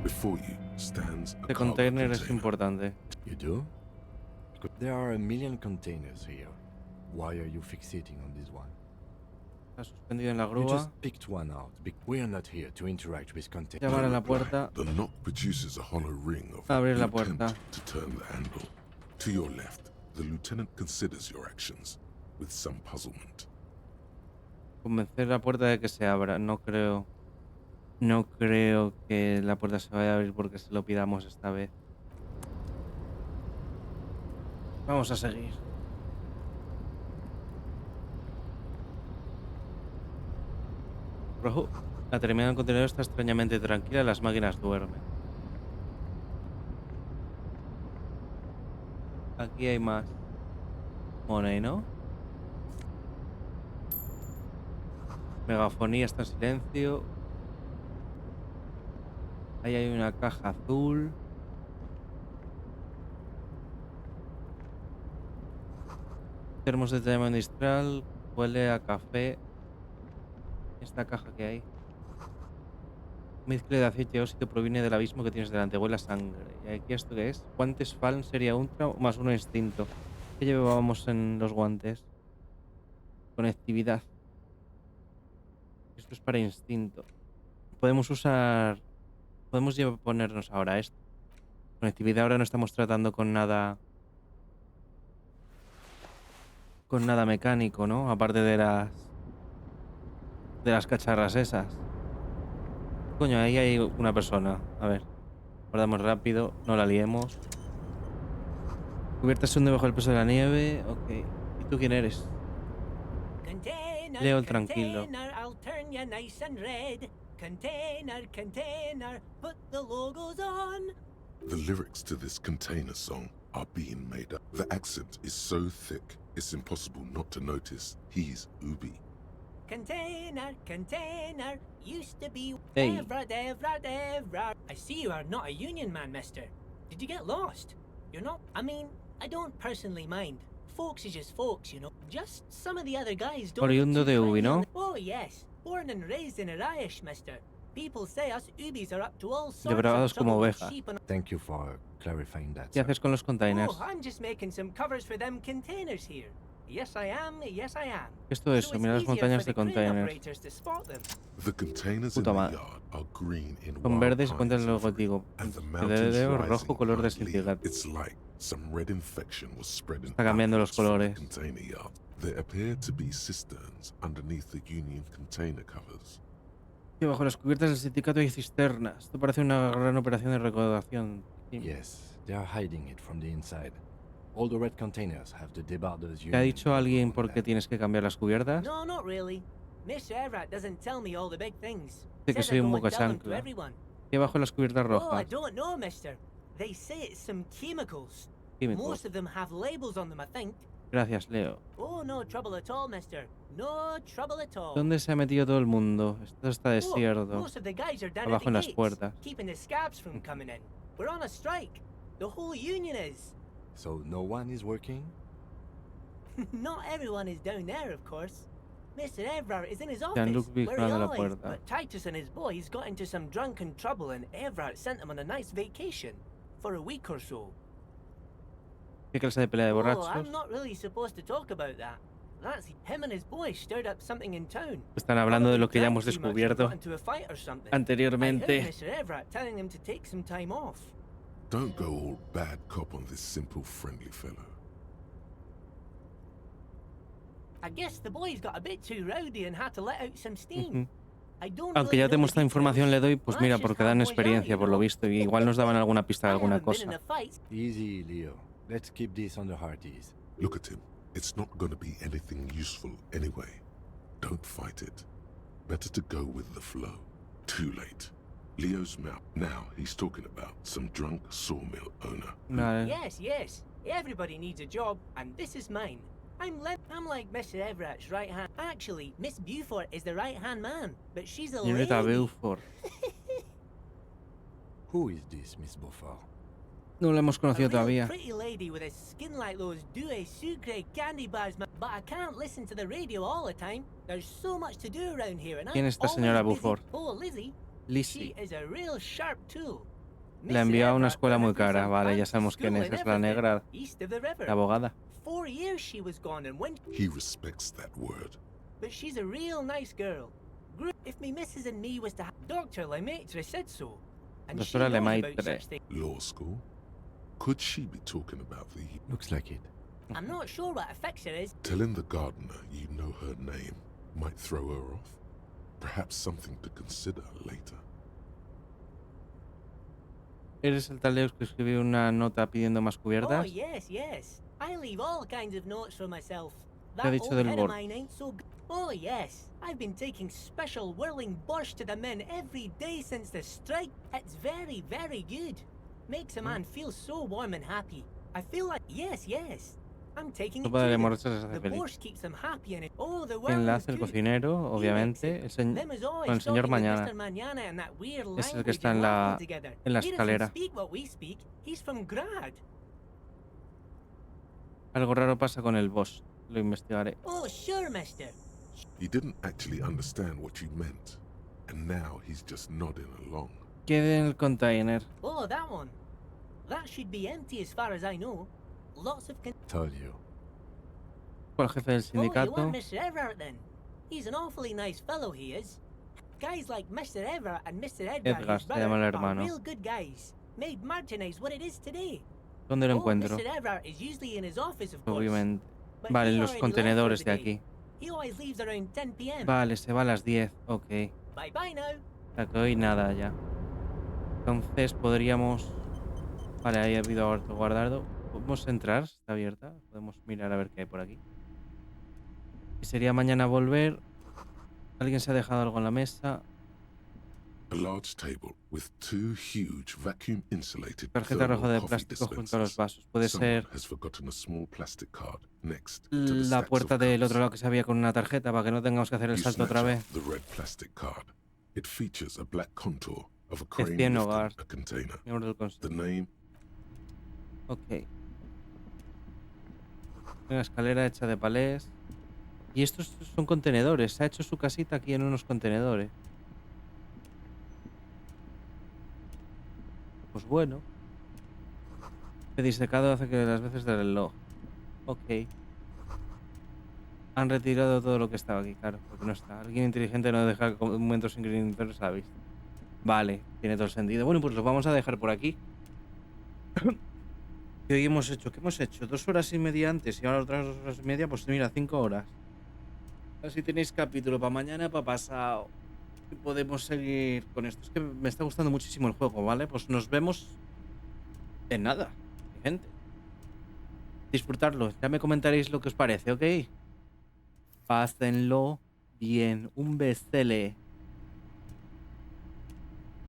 Before you stands a Este cargo container es container. importante. You do? There are a million containers here. Why are you fixating on this one? Está suspendido en la You grúa. just picked one out. We are not here to interact with containers. Llamar a la puerta. The knock produces a hollow ring of Abrir la intent puerta. to turn the handle. To your left, the lieutenant considers your actions with some puzzlement. Convencer la puerta de que se abra. No creo que la puerta se vaya a abrir porque se lo pidamos esta vez. Vamos a seguir. Rojo. La terminal del contenedor está extrañamente tranquila. Las máquinas duermen. Aquí hay más money, ¿no? Megafonía está en silencio. Ahí hay una caja azul. Termos de tema industrial. Huele a café. Esta caja que hay. Mezcla de aceite óxido proviene del abismo que tienes delante. Huele a sangre. ¿Y aquí esto qué es? Guantes Fallen sería ultra más uno instinto. ¿Qué llevábamos en los guantes? Conectividad. Esto es para instinto. Podemos usar... Podemos ponernos ahora esto. Conectividad ahora no estamos tratando con nada... Con nada mecánico, ¿no? Aparte de las... De las cacharras esas. Coño, ahí hay una persona. A ver. Guardamos rápido. No la liemos. Cubierta se hunde bajo el peso de la nieve. Ok. ¿Y tú quién eres? Leo el tranquilo. I'll turn you nice and red. Container, container, put the logos on. The lyrics to this container song are being made up. The accent is so thick, it's impossible not to notice he's Ubi. Container, container, used to be Hey. Devra. I see you are not a union man, mister. Did you get lost? You're not, I mean, I don't personally mind. Folks is just folks, you know. Just some of the other guys don't. Oriundo de Ubi, ¿no? Oh yes, born and raised in Irish, mister. People say us Ubis are up to all sorts Debrados of como trouble with ovejas. sheep and... Thank you for clarifying that. ¿Qué haces con los containers? Oh, I'm just making some covers for them containers here. Yes, I am. Yes, I am. ¿Qué es todo eso? Mira las montañas de containers. The containers in Puta the madre. yard are green in Son wild verdes y pines cuentan el and fruit, logotipo. and the El mountains dedo rising rojo color de brightly. sencilla. It's like some red infection was spreading Está cambiando los outwards from the colores. container yard. There appear to be cisterns underneath the Union container covers. Y bajo las cubiertas del sindicato hay cisternas. Esto parece una gran operación de recaudación. Yes, they are hiding it from the inside. All the red containers have the debarders ¿Te ha dicho alguien por qué tienes que cambiar las cubiertas? No, not really. Mr. Everett doesn't tell me all the big things. Dice que Says soy I un go and tell them to bocachancla. everyone. ¿Qué bajo las cubiertas Oh, I rojas? don't know, mister. They say it's some chemicals. Químicos. Most of them have labels on them, I think. Gracias, Leo. Oh, no trouble at all, mister. No trouble at all. ¿Dónde se ha metido todo el mundo? Esto está Oh, desierto. most of the guys are down Abajo at en the las gates, puertas. keeping the scabs from coming in. We're on a strike. The whole union is. So no one is working? Not everyone is down there, of course. Mr. Everard is in his office, Jean-Luc where he vigilando la always... puerta. But Titus and his boys got into some drunken trouble and Everard sent them on a nice vacation. For a week or so. ¿Qué clase de pelea de Oh, borrachos? I'm not really supposed to talk about that. That's him and his boys stirred up something in town. Están hablando de lo que ya hemos Drank too much and descubierto got into a fight or something. I heard anteriormente. Mr. Everard telling them to take some time off. Don't go all bad cop on this simple, friendly fellow. I guess the boys got a bit too rowdy and had to let out some steam. Ujú. I don't Aunque really ya know tenemos the esta información, le doy, pues Well, mira, that's just porque how dan boys are, experiencia, you por lo know. visto. Y igual nos daban alguna pista de I alguna haven't been in cosa. a fight. Easy, Leo. Let's keep this on the hearties. Look at him. It's not going to be anything useful anyway. Don't fight it. Better to go with the flow. Too late. Leo's mouth. Now he's talking about some drunk sawmill owner. Vale. Yes, yes. Everybody needs a job, and this is mine. I'm like Mr. Everett's right hand. Actually, Miss Beaufort is the right hand man, but she's a Señorita lady. Beaufort. Who is this, Miss Beaufort? No la hemos A conocido real todavía. pretty lady with a skin like those douce sucre candy bars, but I can't listen to the radio all the time. There's so much to do around here, and ¿Quién I'm es esta always señora busy. Beaufort? Oh, Lizzie. Lizzie. She is a real sharp tool. La envió a una escuela muy cara. Vale, ya sabemos quién es. Es la negra, East of the river. la abogada. 4 years she was gone and went. He respects that word. But she's a real nice girl. If me missus and me was to have Dr. Lemaitre said so. And she Doctora knows about Lemaitre. such things. Law school? Could she be talking about the... Looks like it. I'm not sure what a fixer is. Telling the gardener you know her name might throw her off. Perhaps something to consider later. ¿Eres el tal Leos que escribió una nota pidiendo más Oh, cubiertas? yes, yes. I leave all kinds of notes for myself. ¿Qué ha That dicho old del head of bor? mine ain't so good. Oh, yes. I've been taking special whirling borscht to the men every day since the strike. It's very, very good. Makes a man feel so warm and happy. I feel like, yes, yes. I'm taking it Sopa de to them. remorchas les hace The feliz. borscht keeps them happy and it... Oh, the ¿Quién whirling's la hace? El good. cocinero, obviamente. Them is always Con el señor talking with Mañana. Mr. Mañana and that weird Es el language que está and en la laughing together. He doesn't escalera. speak what we speak. He's from Grad. Algo raro pasa con el boss. Lo investigaré. Oh, sure, mister. He didn't actually understand what you meant, and now he's just nodding along. Quede en el container. Oh, that one. That should be empty as far as I know. Lots of... Told you. Fue el jefe del Oh, you sindicato. want Mr. Everett then? He's an awfully nice fellow, he is. Guys like Mr. Everett and Mr. Edgar, Edgar, his se brother, llama el are hermano. real good guys. Made merchandise what it is today. ¿Dónde lo Oh, encuentro? Mr. Everett is usually in his office, of course. Obviamente. But Vale, he los already contenedores left de for the day. aquí. He always leaves around 10 p.m. Vale, se va a las 10. Ok. Bye bye now. Saco y nada ya. Entonces podríamos... Vale, ahí ha habido harto guardado. ¿Podemos entrar? ¿Está abierta? Podemos mirar a ver qué hay por aquí. Y sería mañana volver. Alguien se ha dejado algo en la mesa. A large table with 2 huge vacuum-insulated Tarjeta roja de coffee plástico junto a los dispensers. vasos. Puede Someone ser has forgotten a small plastic card next to the la stacks puerta of del cups. otro lado que se abría con una tarjeta para que no tengamos que hacer el You salto otra snatch vez. up the red plastic card. It features a black contour of a Es crane 100 lifting hogar. a container. Miembro del consejo. The name. Ok. Una escalera hecha de palés. Y estos son contenedores. Se ha hecho su casita aquí en unos contenedores. Pues bueno. El disecado hace que las veces del reloj. Ok. Han retirado todo lo que estaba aquí, claro, porque no está. Alguien inteligente no deja momentos sin gritar, ¿sabes? Vale, tiene todo el sentido. Bueno, pues los vamos a dejar por aquí. ¿Qué hoy hemos hecho? ¿Qué hemos hecho? 2 horas y media antes y ahora otras 2 horas y media. Pues mira, 5 horas. Así tenéis capítulo para mañana, para pasado. Y podemos seguir con esto. Es que me está gustando muchísimo el juego, ¿vale? Pues nos vemos en nada, gente. Disfrutarlo. Ya me comentaréis lo que os parece, ¿ok? Pásenlo bien. Un besele.